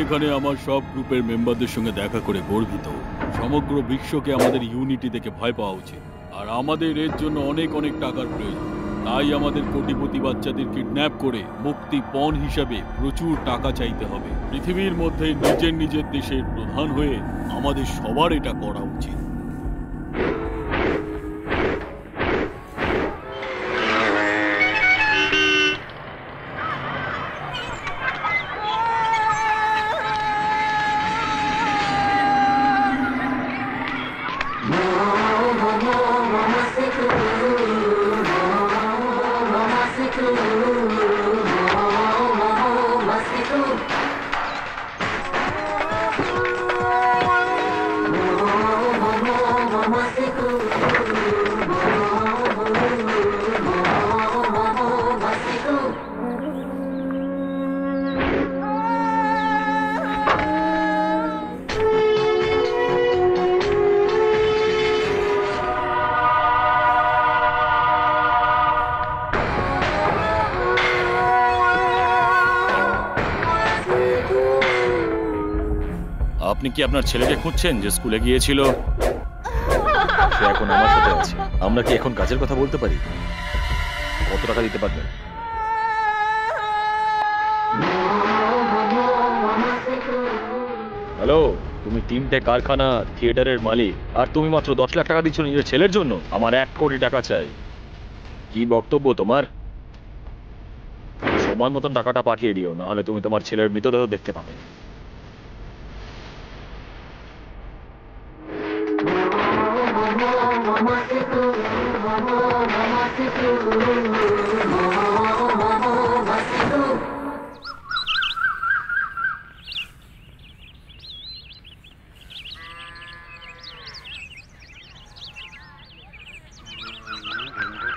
এখানে আমার সব গ্রুপের মেম্বারদের সঙ্গে দেখা করে গর্বিত। সমগ্র বিশ্বকে আমাদের ইউনিটি থেকে ভয় পাওয়া উচিত, আর আমাদের এর জন্য অনেক অনেক টাকার প্রয়োজন। তাই আমাদের কোটিপতি বাচ্চাদের কিডন্যাপ করে মুক্তি পণ হিসাবে প্রচুর টাকা চাইতে হবে। পৃথিবীর মধ্যে নিজের নিজের দেশের প্রধান হয়ে আমাদের সবার এটা করা উচিত। আপনি কি আপনার ছেলেকে খুঁজছেন যে স্কুলে গিয়েছিল? সে এখন আমার সাথে আছে। আমরা কি এখন কাজের কথা বলতে পারি? কত টাকা দিতে পারবেন? হ্যালো, তুমি 3টে কারখানা, থিয়েটারের মালিক, আর তুমি মাত্র 10 লাখ টাকা দিচ্ছ নিজের ছেলের জন্য? আমার 1 কোটি টাকা চাই। কি বক্তব্য তোমার? সময় মতন টাকাটা পাঠিয়ে দিও, না হলে তুমি তোমার ছেলের মৃতদেহ দেখতে পাবে।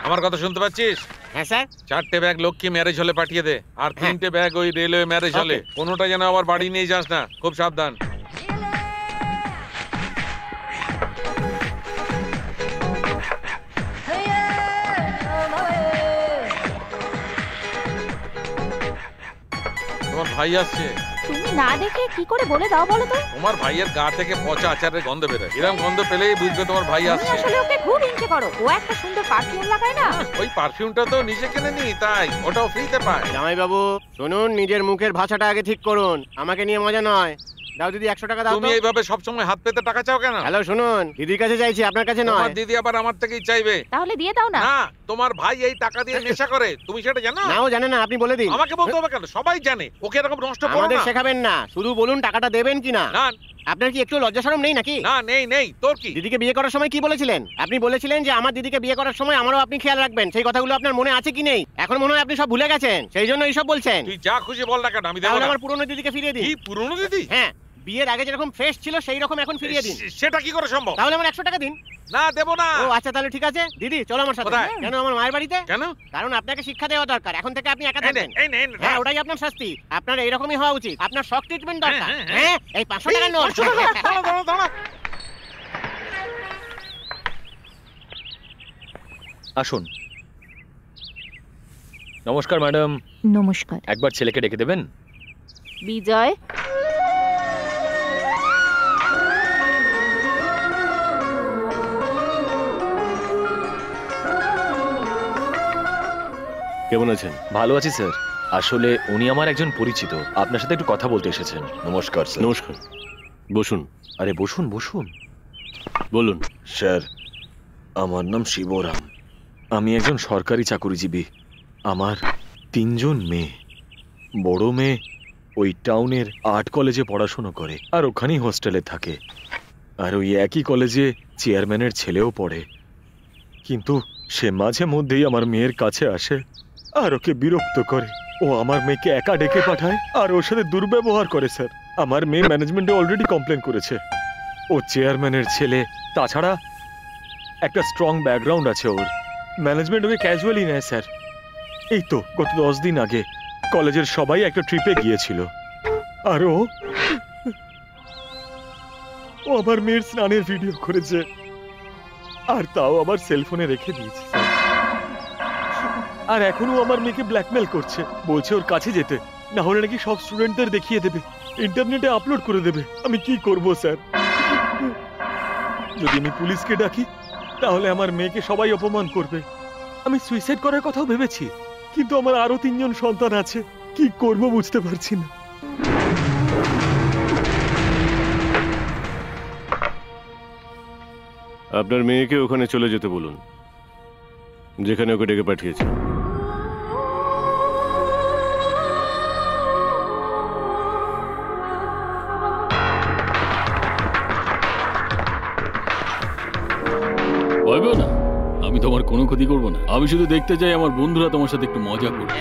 আমার কথা শুনতে পাচ্ছিস? হ্যাঁ স্যার। 4টে ব্যাগ লক্ষ্মী ম্যারেজ হলে পাঠিয়ে দে, আর 3টে ব্যাগ ওই রেলওয়ে ম্যারেজ হলে। কোনোটা যেন আবার বাড়ি নিয়ে যাস না, খুব সাবধান। তোমার ভাই আসছে। তুমি না দেখে কি করে বলে দাও বলো তো? তোমার ভাইয়ের গা থেকে পচা আচারের গন্ধ বেরোয়। এরকম গন্ধ পেলেই বুঝবে তোমার ভাই আসছে। আসলে ওকে খুব হিংসে করো। ও একটা সুন্দর পারফিউম লাগায় না? ওই পারফিউমটা তো নিজে কিনে নি, তাই ওটাও ফ্রিতে পায়। জামাই বাবু শুনুন, নিজের মুখের ভাষাটা আগে ঠিক করুন। আমাকে নিয়ে মজা নয়। দাও দিদি 100 টাকা দাও। তুমি এইভাবে সবসময় হাত পেতে টাকা চাও কেন? হ্যালো শুনুন, দিদির কাছে চাইছি, আপনার কাছে নয়। তোমার দিদি আবার আমার থেকেই চাইবে। তাহলে দিয়ে দাও না। না, তোমার ভাই এই টাকা দিয়ে নেশা করে, তুমি সেটা জানো? না, ও জানে না, আপনি বলে দিন। আমাকে বলতে হবে কেন? সবাই জানে। ওকে এরকম নষ্ট করো না। আমাদের শেখাবেন না, শুধু বলুন টাকাটা দেবেন কিনা। না, আপনার কি একটু লজ্জা শরম নেই নাকি? না, নেই নেই। তোর কি? দিদিকে বিয়ে করার সময় কি বলেছিলেন? আপনি বলেছিলেন যে আমার দিদিকে বিয়ে করার সময় আমারও আপনি খেয়াল রাখবেন। সেই কথাগুলো আপনার মনে আছে কি নেই? এখন মনে হয় আপনি সব ভুলে গেছেন, সেই জন্য এইসব বলছেন। তুই যা খুশি বল না কেন, আমি দেব তাহলে না। আমার পুরনো দিদিকে ফিরিয়ে দিন। কি পুরনো দিদি? হ্যাঁ, বিয়ের আগে যেরকম ফ্রেশ ছিল সেই রকম এখন ফিরিয়ে দিন। সেটা কি করে সম্ভব? তাহলে আমার 100 টাকা দিন। না, দেব না। ও আচ্ছা, তাহলে ঠিক আছে। দিদি চলো আমার সাথে। কোথায়? কেন? আমার মায়ের বাড়িতে। কেন? কারণ আপনাকে শিক্ষা দেওয়া দরকার। এখন থেকে আপনি একা থাকবেন। এই নে, হ্যাঁ, ওটাই আপনার শাস্তি। আপনার এইরকমই হওয়া উচিত। আপনার শক ট্রিটমেন্ট দরকার। হ্যাঁ, এই 500 টাকার নোট। দাঁড়া দাঁড়া দাঁড়া। আসুন। নমস্কার ম্যাডাম। নমস্কার। একবার ছেলেকে ডেকে দেবেন? বিজয়, কেমন আছেন? ভালো আছি স্যার। আসলে উনি আমার একজন পরিচিত, আপনার সাথে একটু কথা বলতে এসেছেন। নমস্কার স্যার। নমস্কার, বসুন। আরে বসুন বসুন। বলুন। স্যার, আমার নাম শিবরাম। আমি একজন সরকারি চাকরিজীবী। আমার 3জন মেয়ে। বড় মেয়ে ওই টাউনের আর্ট কলেজে পড়াশোনা করে, আর ওখানেই হোস্টেলে থাকে। আর ওই একই কলেজে চেয়ারম্যানের ছেলেও পড়ে। কিন্তু সে মাঝে মধ্যেই আমার মেয়ের কাছে আসে আর ওকে বিরক্ত করে। ও আমার মেয়েকে একা ডেকে পাঠায় আর ওর সাথে দুর্ব্যবহার করে স্যার। আমার মেয়ে ম্যানেজমেন্টে অলরেডি কমপ্লেন করেছে। ও চেয়ারম্যানের ছেলে, তাছাড়া একটা স্ট্রং ব্যাকগ্রাউন্ড আছে ওর। ম্যানেজমেন্ট ওকে ক্যাজুয়ালি নেয় স্যার। এই তো গত 10 দিন আগে কলেজের সবাই একটা ট্রিপে গিয়েছিল, আর ও আমার মেয়ের স্নানের ভিডিও করেছে, আর তাও আমার সেলফোনে রেখে দিয়েছে স্যার। আর এখনো আমার মেয়েকে ব্ল্যাকমেল করছে, বলছে ওর কাছে যেতে। না হলে নাকি সব স্টুডেন্টদের দেখিয়ে দেবে, ইন্টারনেটে আপলোড করে দেবে। আমি কি করব স্যার? যদি আমি পুলিশকে ডাকি তাহলে আমার মেয়েকে সবাই অপমান করবে। আমি সুইসাইড করার কথাও ভেবেছি, কিন্তু আমার আরো 3 জন সন্তান আছে। কি করব বুঝতে পারছি না। আপনার মেয়েকে ওখানে চলে যেতে বলুন, যেখানে ওকে ডেকে পাঠিয়েছে। ভয় পেও না, আমি তোমার কোনো ক্ষতি করবো না। আমি শুধু দেখতে চাই আমার বন্ধুরা তোমার সাথে একটু মজা করবে।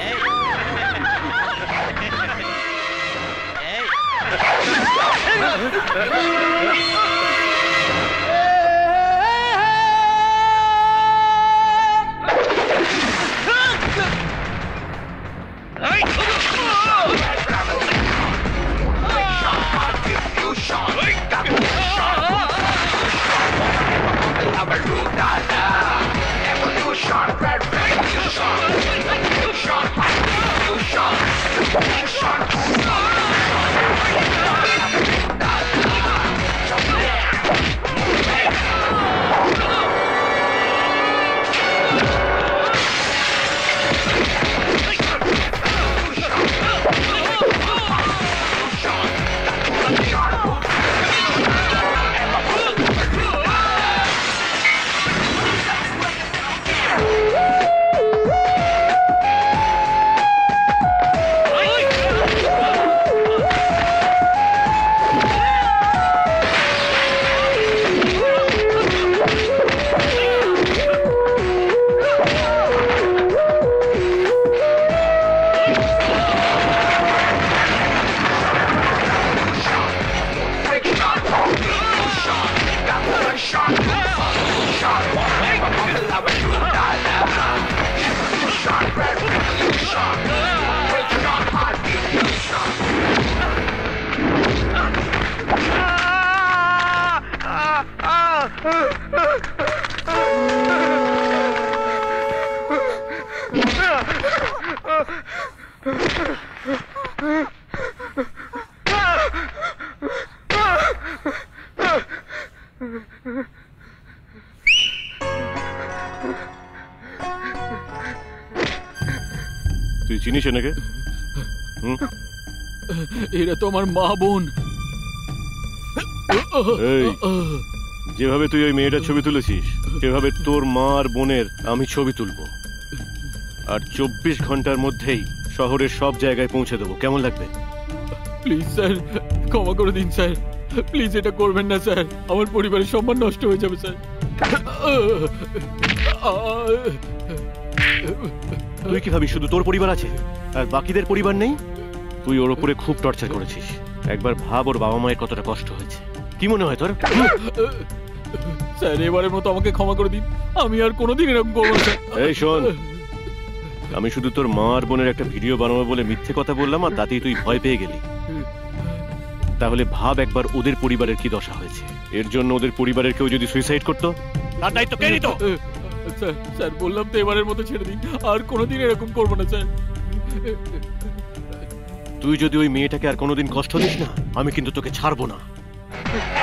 তুই চিনিস এনাকে? এরা তো আমার মা বোন। এই, যেভাবে তুই ওই মেয়েটার ছবি তুলেছিস সেভাবে তোর মা আর বোনের আমি ছবি তুলবো, আর 24 ঘন্টার মধ্যেই শহরের সব জায়গায় পৌঁছে দেবো। কেমন লাগবে? প্লিজ স্যার, ক্ষমা করে দিন স্যার। প্লিজ এটা করবেন না স্যার, আমার পরিবারের সম্মান নষ্ট হয়ে যাবে স্যার। তুই কি ভাবিস শুধু তোর পরিবার আছে আর বাকিদের পরিবার নেই? তুই ওর উপরে খুব টর্চার করেছিস। একবার ভাব ওর বাবা মায়ের কতটা কষ্ট হয়েছে। কি মনে হয় তোর? স্যার এবারের মতো আমাকে ক্ষমা করে দিন, আমি আর কোনোদিন এরকম করবো না স্যার। এই শোন, আমি শুধু তোর মা আর বোনের একটা ভিডিও বানাবো বলে মিথ্যে কথা বললাম আর তাতেই তুই ভয় পেয়ে গেলি। তাহলে ভাব একবার ওদের পরিবারের কি দশা হয়েছে। এর জন্য ওদের পরিবারের কেউ যদি সুইসাইড করতো তার দায়িত্ব কে নিত? স্যার স্যার বললাম তো এবারের মতো ছেড়ে দিন, আর কোনোদিন এরকম করবো না স্যার। তুই যদি ওই মেয়েটাকে আর কোনোদিন কষ্ট দিস না, আমি কিন্তু তোকে ছাড়বো না।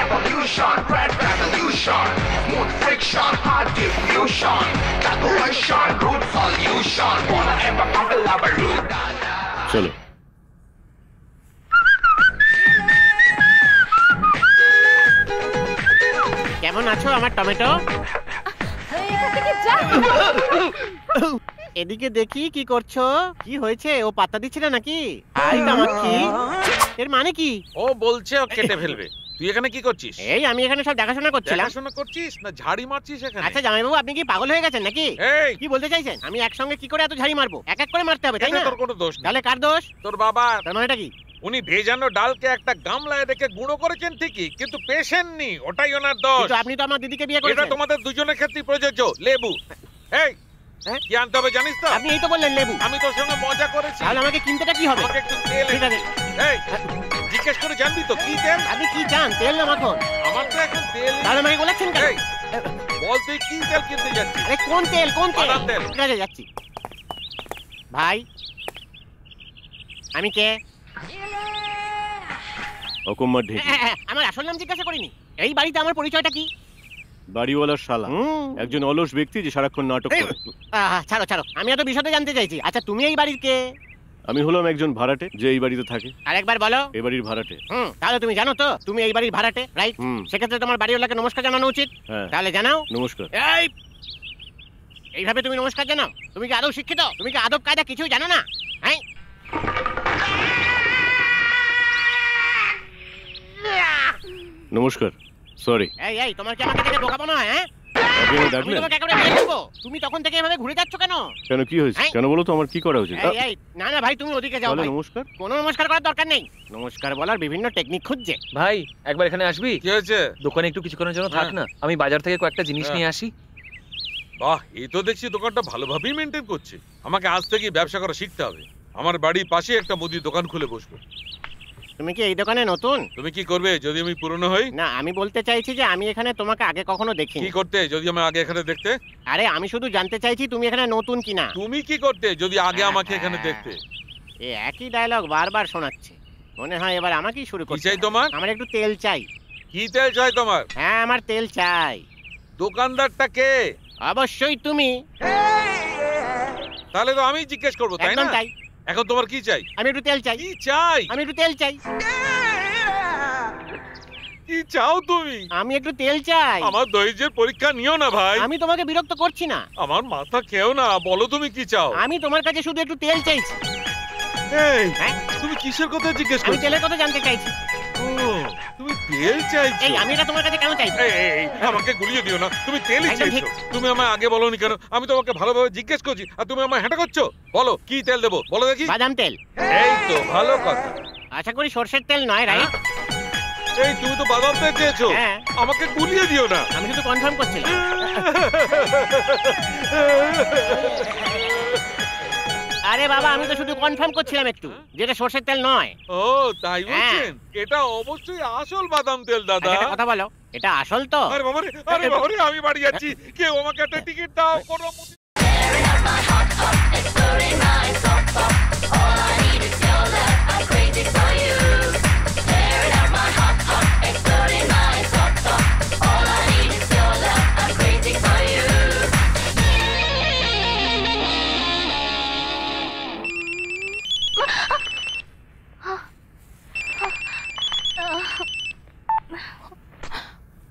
Evolution, red revolution, smooth friction, hard diffusion, calculation, root solution, wanna ever collaborate. চলো। কেমন আছো আমার টমেটো? এদিকে দেখি কি করছো। কি হয়েছে? ও পাত্তা দিচ্ছে না নাকি? আই কামাচ্ছি, এর মানে কি? ও বলছে ও কেটে ফেলবে। তুই এখানে কি করছিস? এই আমি এখানে সব দেখাশোনা করছিলাম। দেখাশোনা করছিস না ঝাড়ি মারছিস এখানে? আচ্ছা জামাইবাবু, আপনি কি পাগল হয়ে গেছেন নাকি? এই কি বলতে চাইছেন? আমি একসঙ্গে কি করে এত ঝাড়ি মারবো? এক এক করে মারতে হবে, তাই এতে না? তোর কোনো দোষ নেই। তাহলে কার দোষ? তোর বাবা। তার মানেটা কি? উনি ভেজানো ডালকে একটা গামলায় রেখে গুঁড়ো করেছেন ঠিকই, কিন্তু পেশেননি, ওটাই ওনার দোষ। কিন্তু আপনি তো আমার দিদিকে বিয়ে এটা করেছেন। তোমাদের দুজনের ক্ষেত্রে প্রযোজ্য। লেবু, এই হ্যাঁ? কি আনতে হবে জানিস তো? আপনি এই তো বললেন লেবু। আমি তোর সঙ্গে মজা করেছি। তাহলে আমাকে কিনতেটা কি হবে? আমাকে একটু তেল ঠিক আছে। এই জিজ্ঞেস করে জানবি তো কি তেল? আপনি কি চান, তেল না মাখন? আমার তো এখন তেল নেই। তাহলে আমাকে বলেছেন কেন? এই, বল তুই কি তেল কিনতে যাচ্ছিস? আরে কোন তেল, কোন তেল? বাদাম তেল। ঠিক আছে, যাচ্ছি। ভাই আমি কে? অকম্মার ঢেকি, আমার আসল নাম জিজ্ঞাসা করিনি। এই বাড়িতে আমার পরিচয়টা কি? বাড়িওয়ালার শালা, একজন অলস ব্যক্তি যে সারাক্ষণ নাটক করে। ছাড়ো ছাড়ো, আমি এত বিশদে জানতে চাইছি। আচ্ছা, তুমি এই বাড়ির কে? আমি হলাম একজন ভাড়াটে যে এই বাড়িতে থাকে। আরেকবার বলো। এই বাড়ির ভাড়াটে। তাহলে তুমি জানো তো তুমি এই বাড়ির ভাড়াটে, রাইট? সেক্ষেত্রে তোমার বাড়িওয়ালাকে নমস্কার জানানো উচিত। হ্যাঁ। তাহলে জানাও। নমস্কার। এইভাবে তুমি নমস্কার জানাও? তুমি কি আদৌ শিক্ষিত? তুমি কি আদব কায়দা কিছুই জানো না? হ্যাঁ, নমস্কার, সরি। এই তোমার কি আমাকে দেখে বোকা মনে হয়? হ্যাঁ, আপনি আমায় আমি ডাকলেন? তোমাকে একেবারে মেরে ফেলবো। তুমি তখন থেকে এভাবে ঘুরে যাচ্ছ কেন? কেন, কি হয়েছে? হ্যাঁ? কেন বলো তো, আমার কি করা উচিত? এই না না ভাই, তুমি ওদিকে যাও তাহলে ভাই। নমস্কার। কোনো নমস্কার করার দরকার নেই। নমস্কার বলার বিভিন্ন টেকনিক খুঁজছে। ভাই একবার এখানে আসবি? কি হয়েছে? দোকানে একটু কিছুক্ষণের জন্য থাক না, আমি বাজার থেকে কয়েকটা জিনিস নিয়ে আসি। বাহ, এই তো দেখছি দোকানটা ভালোভাবেই মেনটেন করছে। আমাকে আজ থেকে ব্যবসা করা শিখতে হবে। আমার বাড়ির পাশে একটা মুদির দোকান খুলে বসবো। তুমি কি এই দোকানে নতুন? তুমি কি করবে যদি আমি পুরনো হই? না, আমি বলতে চাইছি যে আমি এখানে তোমাকে আগে কখনো কি দেখিনি। করতে যদি আমি আগে এখানে দেখতে? আরে আমি শুধু জানতে চাইছি তুমি এখানে নতুন কিনা। তুমি কি করতে যদি আগে আমাকে এখানে দেখতে? এই একই ডায়লগ বারবার শোনাচ্ছে। মনে হয় এবার আমাকেই শুরু কি করতে চাই হবে। তোমার? আমার একটু তেল চাই। কি তেল চাই তোমার? হ্যাঁ, আমার তেল চাই। দোকানদারটা কে? অবশ্যই তুমি। তাহলে তো আমি জিজ্ঞেস করবো, তাই একদম না? তাই। এখন তোমার কি চাই? আমি একটু তেল চাই। কি চাই? আমি একটু তেল চাই। কি চাও তুমি? আমি একটু তেল চাই। আমার ধৈর্যের পরীক্ষা নিও না ভাই। আমি তোমাকে বিরক্ত করছি না। আমার মাথা খেও না, বলো তুমি কি চাও? আমি তোমার কাছে শুধু একটু তেল চাইছি। এই, হ্যাঁ? তুমি কিসের কথা জিজ্ঞেস আমি করছো? তেলের কথা জানতে চাইছি। ও, তুমি তেল চাইছো? এই আমি এটা তোমার কাছে কেন চাইছি? এই, আমাকে গুলিয়ে দিও না। তুমি তেলই একদম চাইছো। ঠিক। তুমি আমায় আগে বলোনি কেন? আমি তোমাকে ভালোভাবে জিজ্ঞেস করছি আর তুমি আমায় হ্যাঁটা করছো। বলো কি তেল দেবো, বলো দেখি। বাদাম তেল। এই তো ভালো কথা। আশা করি সর্ষের তেল নয়, রাইট? এই তুমি তো বাদাম তেল চেয়েছো। হ্যাঁ। আমাকে গুলিয়ে দিও না। আমি শুধু কনফার্ম করছিলাম। আরে বাবা, আমি তো শুধু কনফার্ম করছিলাম একটু, যেটা সর্ষের তেল নয়। ও তাই বলছেন? এটা অবশ্যই আসল বাদাম তেল দাদা। আচ্ছা, একটা কথা বলো, এটা আসল তো? আরে বাবারে, আমি বাড়ি যাচ্ছি। কেউ আমাকে একটা টিকিট দাও। কোনো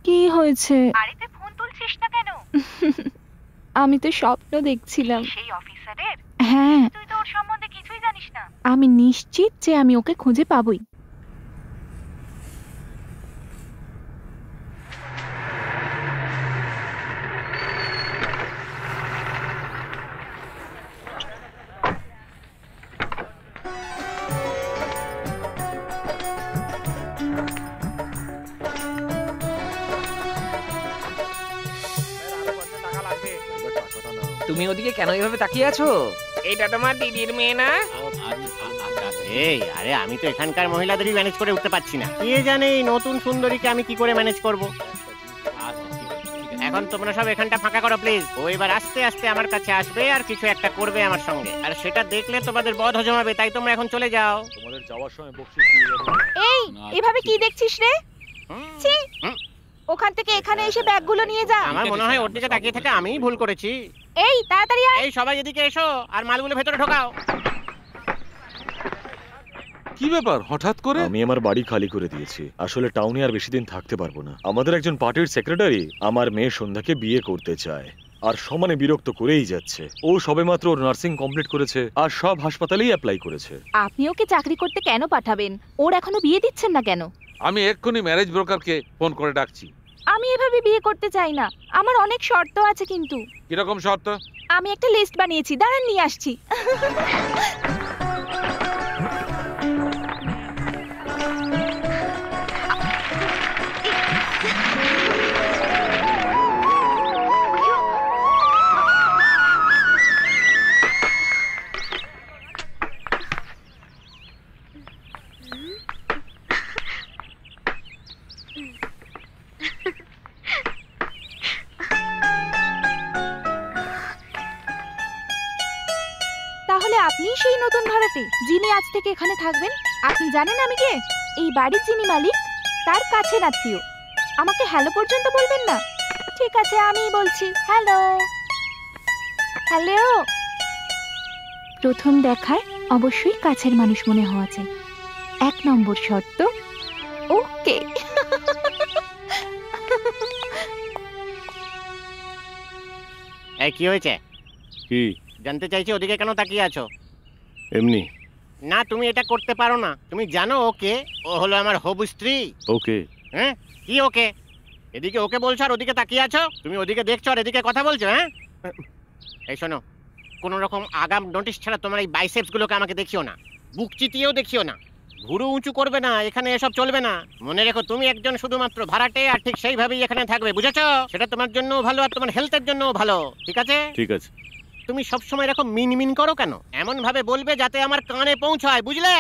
কি হয়েছে? আরে তুই ফোন তুলছিস না কেন? আমি তো স্বপ্ন দেখছিলাম। সেই অফিসারের? হ্যাঁ, তুই তো ওর সম্বন্ধে কিছুই জানিস না। আমি নিশ্চিত যে আমি ওকে খুঁজে পাবই। তুমি ওদিকে কেন এইভাবে তাকিয়ে আছো? এটা তোমার দিদির মেয়ে না? এই, আরে আমি তো এখানকার মহিলাদেরই ম্যানেজ করে উঠতে পারছি না। কে জানে এই নতুন সুন্দরীকে আমি কি করে ম্যানেজ করব। এখন তোমরা সব এখানটা ফাঁকা করো প্লিজ। ও এবার আস্তে আস্তে আমার কাছে আসবে আর কিছু একটা করবে আমার সঙ্গে, আর সেটা দেখলে তোমাদের বদ হজম হবে। তাই তোমরা এখন চলে যাও। তোমাদের যাওয়ার সময় বকশিশ দিয়ে যাবো। এই, এভাবে কি দেখছিস রে? ছি, হুম। ওখান থেকে এখানে এসে ব্যাগগুলো নিয়ে যা। আমার মনে হয় ওর দিকে তাকিয়ে থাকে আমিই ভুল করেছি। এই তাড়াতাড়ি আয়। এই সবাই এদিকে এসো আর মালগুলো ভেতরে ঢোকাও। কি ব্যাপার হঠাৎ করে? আমি আমার বাড়ি খালি করে দিয়েছি। আসলে টাউনে আর বেশি দিন থাকতে পারবো না। আমাদের একজন পার্টির সেক্রেটারি আমার মেয়ে সন্ধ্যাকে বিয়ে করতে চায়, আর সমানে বিরক্ত করেই যাচ্ছে। ও সবেমাত্র ওর নার্সিং কমপ্লিট করেছে আর সব হাসপাতালেই অ্যাপ্লাই করেছে। আপনি ওকে চাকরি করতে কেন পাঠাবেন? ওর এখনো বিয়ে দিচ্ছেন না কেন? আমি এক্ষুনি ম্যারেজ ব্রোকারকে ফোন করে ডাকছি। আমি এভাবে বিয়ে করতে চাই না। আমার অনেক শর্ত আছে কিন্তু। কিরকম শর্ত? আমি একটা লিস্ট বানিয়েছি, দাঁড়ান নিয়ে আসছি। তাহলে তাহলে আপনিই সেই নতুন ভাড়াটে যিনি আজ থেকে এখানে থাকবেন? আপনি জানেন আমি কে? এই বাড়ির যিনি মালিক তার কাছের আত্মীয়। আমাকে হ্যালো পর্যন্ত বলবেন না? ঠিক আছে, আমিই বলছি হ্যালো। হ্যালো। প্রথম দেখায় অবশ্যই কাছের মানুষ মনে হওয়া চাই। 1 নম্বর শর্ত। ওকে। এই কি হয়েছে? কি জানতে চাইছি ওদিকে কেন তাকিয়ে আছো? এমনি। না, তুমি এটা করতে পারো না। তুমি জানো ওকে, ও হলো আমার হবু স্ত্রী। ওকে। হ্যাঁ, কি ওকে? এদিকে ওকে বলছো আর ওদিকে তাকিয়ে আছো। তুমি ওদিকে দেখছো আর এদিকে কথা বলছো। হ্যাঁ, এই শোনো, কোনো রকম আগাম নোটিশ ছাড়া তোমার এই বাইসেপস গুলোকে আমাকে দেখিও না, বুক চিতিয়েও দেখিও না, ভুরু উঁচু করবে না। এখানে এসব চলবে না। মনে রেখো, তুমি একজন শুধুমাত্র ভাড়াটে, আর ঠিক সেইভাবেই এখানে থাকবে, বুঝেছো? সেটা তোমার জন্য ভালো আর তোমার হেলথের জন্য ভালো। ঠিক আছে? ঠিক আছে। তুমি সব সময় এরকম মিনমিন করো কেন? এমন ভাবে বলবে যাতে আমার কানে পৌঁছায়, বুঝলে?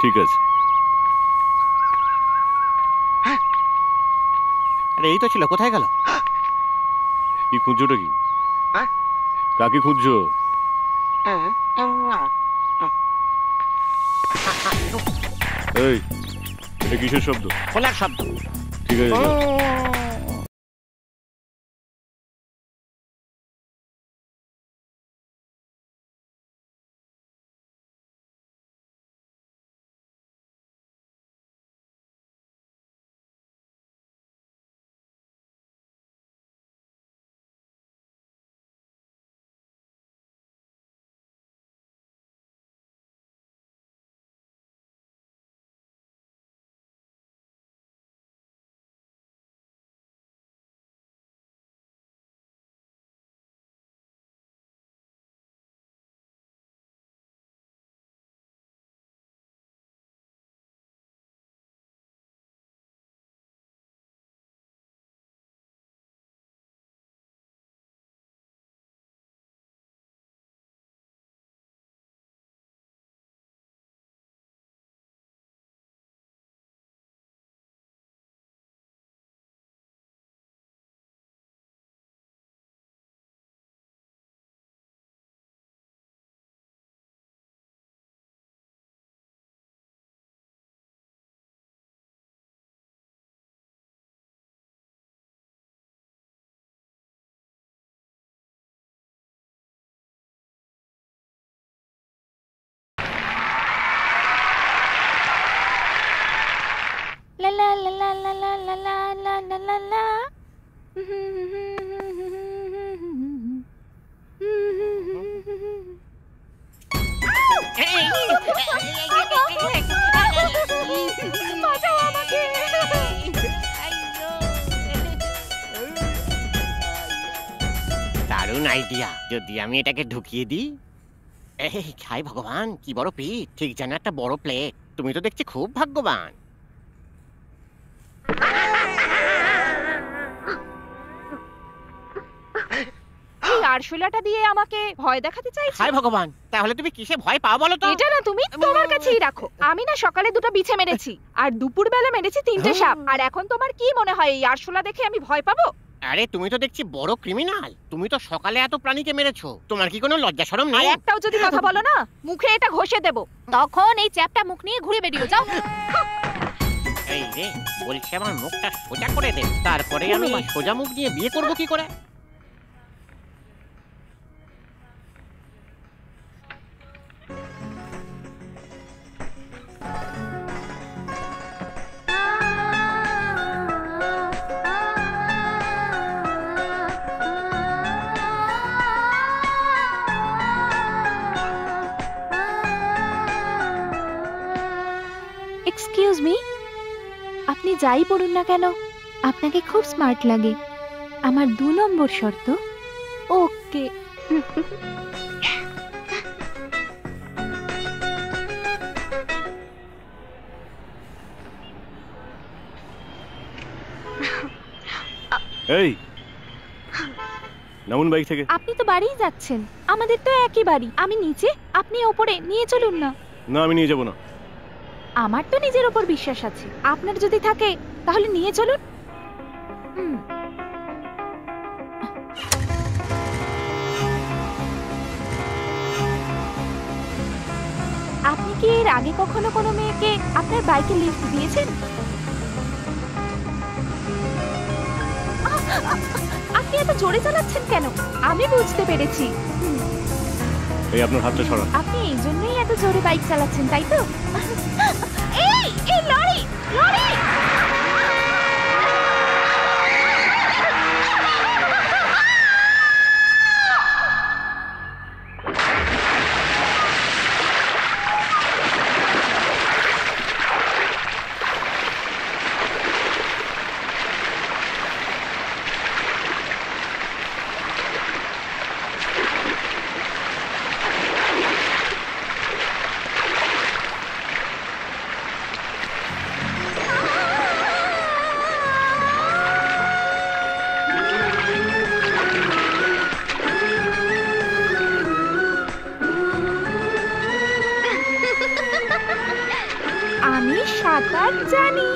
ঠিক আছে। আরে এই তো ছিল, কোথায় গেল? কি খুঁজছোটা কি? কাকে খুঁজছো? এই, এটা কিসের শব্দ? খোলার শব্দ। ঠিক আছে, যাও। লা লা লা লা লা লা লা লা লা লা লা লা। বাঁচাও আমাকে। দারুণ আইডিয়া। যদি আমি এটাকে ঢুকিয়ে দিই। এই হাই ভগবান, কি বড় পিঠ, ঠিক যেন একটা বড় প্লেট। তুমি তো দেখছি খুব ভাগ্যবান। এই আরশোলাটা দিয়ে আমাকে ভয় দেখাতে চাইছো? হাই ভগবান, তাহলে তুমি কিসে ভয় পাও বলো তো? এটা না তুমি তোমার কাছেই রাখো। আমি না সকালে 2টা বিছে মেরেছি, আর দুপুরবেলা মেরেছি 3টে সাপ। আর এখন তোমার কি মনে হয় এই আরশোলা দেখে আমি ভয় পাবো? আরে তুমি তো দেখছি বড় ক্রিমিনাল। তুমি তো সকালে এত প্রাণীকে মেরেছো, তোমার কি কোনো লজ্জা শরম আর নেই? একটাও যদি কথা বলো না, মুখে এটা ঘষে দেব। তখন এই চ্যাপটা মুখ নিয়ে ঘুরে বেরিয়ে যাও। এই রে, বলছি আমার মুখটা সোজা করে দে, তারপরে আমি সোজা মুখ নিয়ে বিয়ে করব কি করে? এক্সকিউজ মি, আপনি যাই পড়ুন না কেন আপনাকে খুব স্মার্ট লাগে। আমার 2 নম্বর শর্ত। ওকে। এই, নামুন বাইক থেকে। আপনি তো বাড়িই যাচ্ছেন, আমাদের তো একই বাড়ি। আমি নিচে, আপনি ওপরে, নিয়ে চলুন না। না, আমি নিয়ে যাব না। আমার তো নিজের উপর বিশ্বাস আছে, আপনার যদি থাকে তাহলে নিয়ে চলুন। কি এর আগে কখনো কোনো মেয়েকে আপনার বাইকে লিফট দিয়েছেন? আপনি এত জোরে চালাচ্ছেন কেন? আমি বুঝতে পেরেছি, এই আপনার হাতটা সরান। আপনি এই জন্যই এত জোরে বাইক চালাচ্ছেন, তাই তো? এই এই লরি লরি! আমি সাঁতার জানি।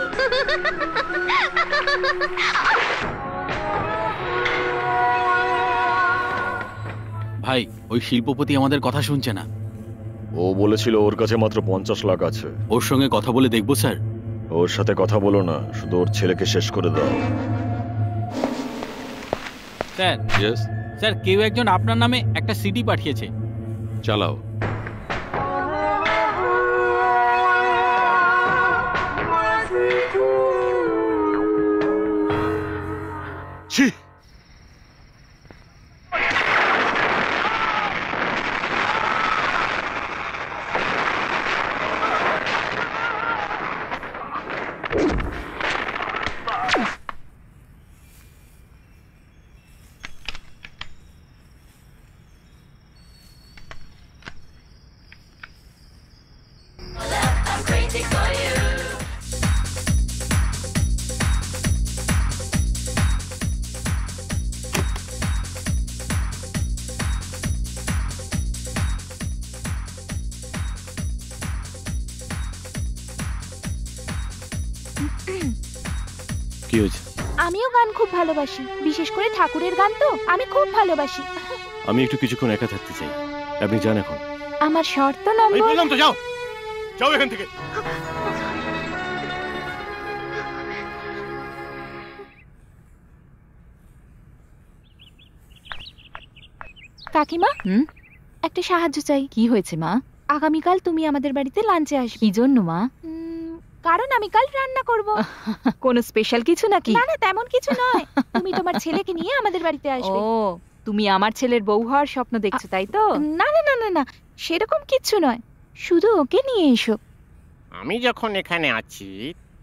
ভাই, ওই শিল্পপতি আমাদের কথা শুনছে না। ও বলেছিল ওর কাছে মাত্র 50 লাখ আছে। ওর সঙ্গে কথা বলে দেখবো স্যার। ওর সাথে কথা বলো না, শুধু ওর ছেলেকে শেষ করে দাও। স্যার, ইয়েস, স্যার কেউ একজন আপনার নামে একটা সিডি পাঠিয়েছে। চালাও। ছি! কি হয়েছে? আমিও গান খুব ভালোবাসি, বিশেষ করে ঠাকুরের গান তো আমি খুব ভালোবাসি। আমি একটু কিছুক্ষণ একা থাকতে চাই, আপনি যান এখন। আমার শর্ত নম্বর। বললাম তো, যাও যাও এখান থেকে। কাকিমা, একটা সাহায্য চাই। কি হয়েছে মা? আগামীকাল তুমি আমাদের বাড়িতে লাঞ্চে আসবে। কি জন্য মা? কারণ আমি কাল রান্না করব। কোনো স্পেশাল কিছু নাকি? না না, তেমন কিছু নয়। তুমি তোমার ছেলেকে নিয়ে আমাদের বাড়িতে আসবে। ও, তুমি আমার ছেলের বউ হওয়ার স্বপ্ন দেখছো, তাই তো? না না না না না, সেরকম কিছু নয়, শুধু ওকে নিয়ে এসো। আমি যখন এখানে আছি,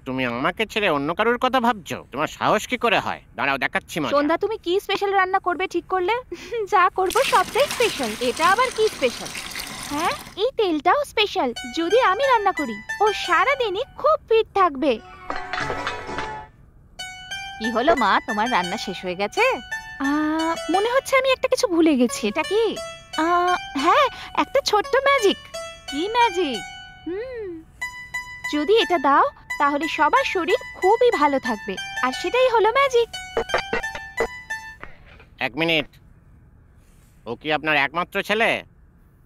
তুমি আমাকে ছেড়ে অন্য কারোর কথা ভাবছো? তোমার সাহস কি করে হয়? দাঁড়াও, দেখাচ্ছি মজা। সন্ধ্যা, তুমি কি স্পেশাল রান্না করবে ঠিক করলে? যা করব সবটাই স্পেশাল। এটা আবার কি স্পেশাল? হ্যাঁ, এই তেলটাও স্পেশাল, যদি আমি রান্না করি। ও সারা দিনই খুব ফিট থাকবে। কি হলো মা, তোমার রান্না শেষ হয়ে গেছে? মনে হচ্ছে আমি একটা কিছু ভুলে গেছি। এটা কি? হ্যাঁ, একটা ছোট্ট ম্যাজিক। কি ম্যাজিক? যদি এটা দাও তাহলে সবার শরীর খুবই ভালো থাকবে, আর সেটাই হলো ম্যাজিক। এক মিনিট, ও কি আপনার একমাত্র ছেলে?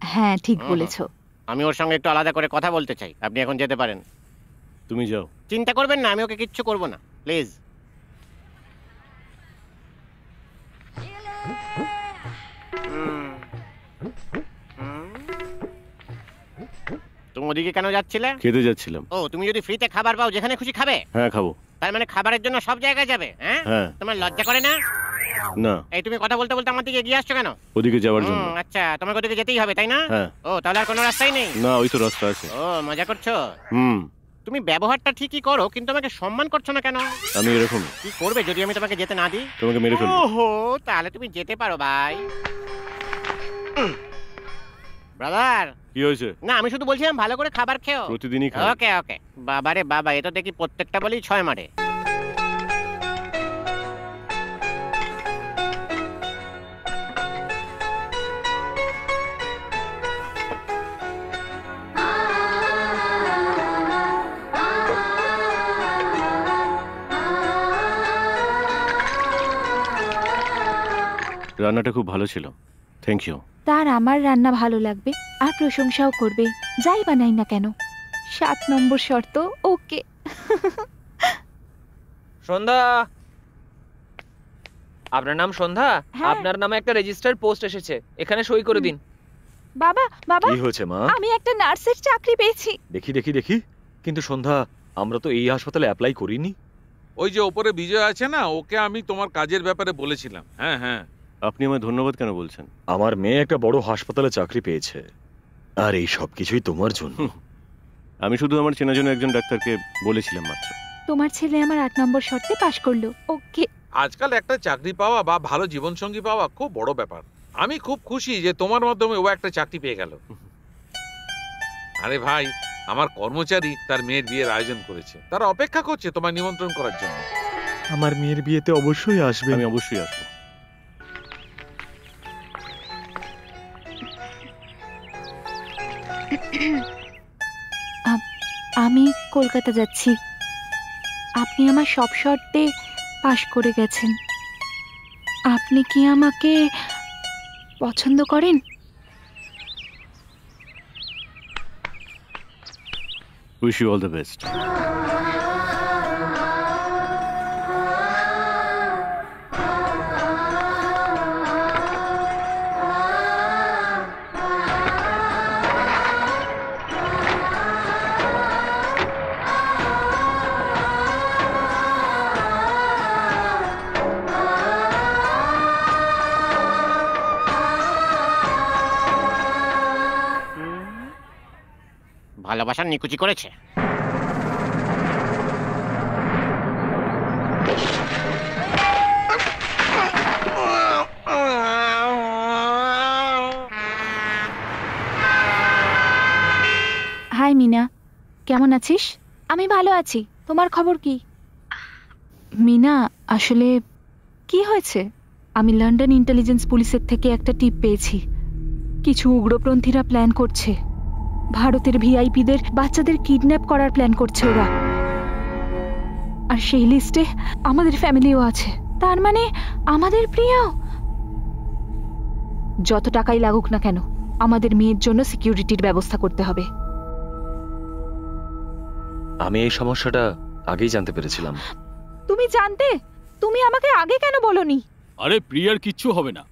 হ্যাঁ, ঠিক বলেছো। আমি ওর সঙ্গে একটু আলাদা করে কথা বলতে চাই। আপনি এখন যেতে পারেন। তুমি যাও। চিন্তা করবেন না, আমি ওকে কিচ্ছু করব না, প্লিজ। তুমি ওদিকে কেন যাচ্ছিলে? খেতে যাচ্ছিলাম। ও, তুমি যদি ফ্রিতে খাবার পাও যেখানে খুশি খাবে? হ্যাঁ, খাবো। তার মানে খাবারের জন্য সব জায়গায় যাবে? হ্যাঁ, হ্যাঁ। তোমার লজ্জা করে না? না। এই তুমি কথা বলতে বলতে আমার দিকে এগিয়ে আসছো কেন? ওদিকে যাওয়ার জন্য। আচ্ছা, তোমাকে ওদিকে যেতেই হবে, তাই না? হ্যাঁ। ও, তাহলে আর কোনো রাস্তাই নেই? না, ওই তো রাস্তা আছে। ও, মজা করছো? হুম। তুমি ব্যবহারটা ঠিকই করো, কিন্তু আমাকে সম্মান করছো না কেন? আমি এরকম। কি করবে যদি আমি তোমাকে যেতে না দিই? তোমাকে মেরে ফেলবো। ওহো, তাহলে তুমি যেতে পারো ভাই। ব্রাদার, কি হয়েছে? না, আমি শুধু বলছিলাম ভালো করে খাবার খেও। প্রতিদিনই খাই। ওকে ওকে। বাবারে বাবা, এ তো দেখি প্রত্যেকটা বলেই 6 মারে। রান্নাটা খুব ভালো ছিল, থ্যাংক ইউ। তার আমার রান্না ভালো লাগবে আর প্রশংসাও করবে, যাই বানাই না কেন। 7 নম্বর শর্ত ওকে। সন্ধ্যা, আপনার নাম সন্ধ্যা? হ্যাঁ। আপনার নামে একটা রেজিস্টার্ড পোস্ট এসেছে, এখানে সই করে দিন। বাবা বাবা, কি হয়েছে মা? আমি একটা নার্সের চাকরি পেয়েছি। দেখি দেখি দেখি। কিন্তু সন্ধ্যা, আমরা তো এই হাসপাতালে অ্যাপ্লাই করিনি। ওই যে ওপরে বিজয় আছে না, ওকে আমি তোমার কাজের ব্যাপারে বলেছিলাম। হ্যাঁ হ্যাঁ। আপনি আমায় ধন্যবাদ কেন বলছেন? আমার মেয়ে একটা বড় হাসপাতালে চাকরি পেয়েছে, আর এই সব কিছুই তোমার জন্য। আমি শুধু আমার চেনা জন্য একজন ডাক্তারকে বলেছিলাম মাত্র। তোমার ছেলে আমার 8 নম্বর শর্তে পাশ করলো, ওকে। আজকাল একটা চাকরি পাওয়া বা ভালো জীবনসঙ্গী পাওয়া খুব বড় ব্যাপার। আমি খুব খুশি যে তোমার মাধ্যমে ও একটা চাকরি পেয়ে গেল। আরে ভাই, আমার কর্মচারী তার মেয়ের বিয়ের আয়োজন করেছে, তারা অপেক্ষা করছে তোমায় নিমন্ত্রণ করার জন্য। আমার মেয়ের বিয়েতে অবশ্যই আসবে। আমি অবশ্যই আসবো। আমি কলকাতা যাচ্ছি। আপনি আমার সব শর্তে পাশ করে গেছেন। আপনি কি আমাকে পছন্দ করেন? Wish you all the best. ভালোবাসার নিকুচি করেছে। হাই মিনা, কেমন আছিস? আমি ভালো আছি, তোমার খবর কি? মিনা, আসলে কি হয়েছে? আমি লন্ডন ইন্টেলিজেন্স পুলিশের থেকে একটা টিপ পেয়েছি। কিছু উগ্রপন্থীরা প্ল্যান করছে, ভারতের ভিআইপিদের বাচ্চাদের কিডন্যাপ করার প্ল্যান করছে ওরা। আর সেই লিস্টে আমাদের ফ্যামিলিও আছে। তার মানে আমাদের প্রিয়। যত টাকাই লাগুক না কেন, আমাদের মেয়ের জন্য সিকিউরিটির ব্যবস্থা করতে হবে। আমি এই সমস্যাটা আগেই জানতে পেরেছিলাম। তুমি জানতে? তুমি আমাকে আগে কেন বলোনি? আরে প্রিয়ার কিচ্ছু হবে না,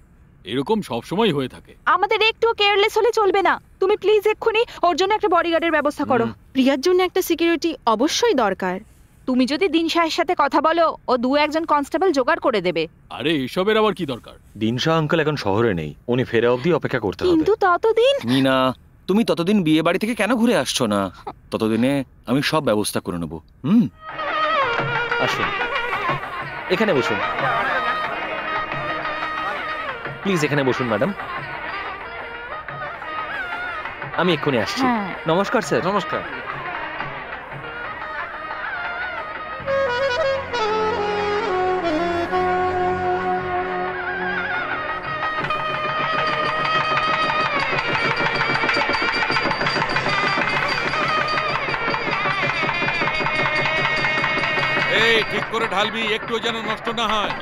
এরকম সবসময় হয়ে থাকে। আমাদের একটু কেয়ারলেস হলে চলবে না। তুমি প্লিজ এক্ষুনি ওর জন্য একটা বডিগার্ডের ব্যবস্থা করো। প্রিয়ার জন্য একটা সিকিউরিটি অবশ্যই দরকার। তুমি যদি দিন শাহের সাথে কথা বলো, ও 2-1 কনস্টেবল জোগাড় করে দেবে। আরে এসবের আবার কি দরকার? দিনশা আঙ্কেল এখন শহরে নেই, উনি ফেরা অবধি অপেক্ষা করতে হবে। কিন্তু ততদিন মিনা, তুমি ততদিন বিয়ে বাড়ি থেকে কেন ঘুরে আসছো না? ততদিনে আমি সব ব্যবস্থা করে নেব। আসুন, এখানে বসুন প্লিজ। এখানে বসুন ম্যাডাম, আমি এক্ষুনি আসছি। নমস্কার স্যার। নমস্কার। এই ঠিক করে ঢালবি, একটু যেন নষ্ট না হয়।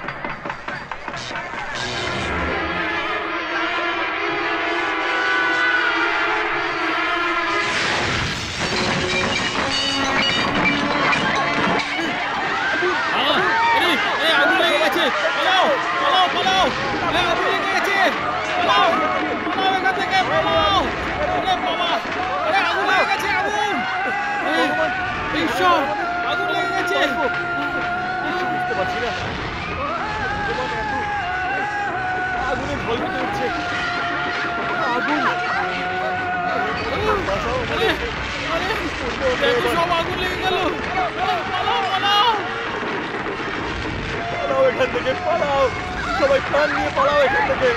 সবাই প্রাণ নিয়ে পালাও এখান থেকে।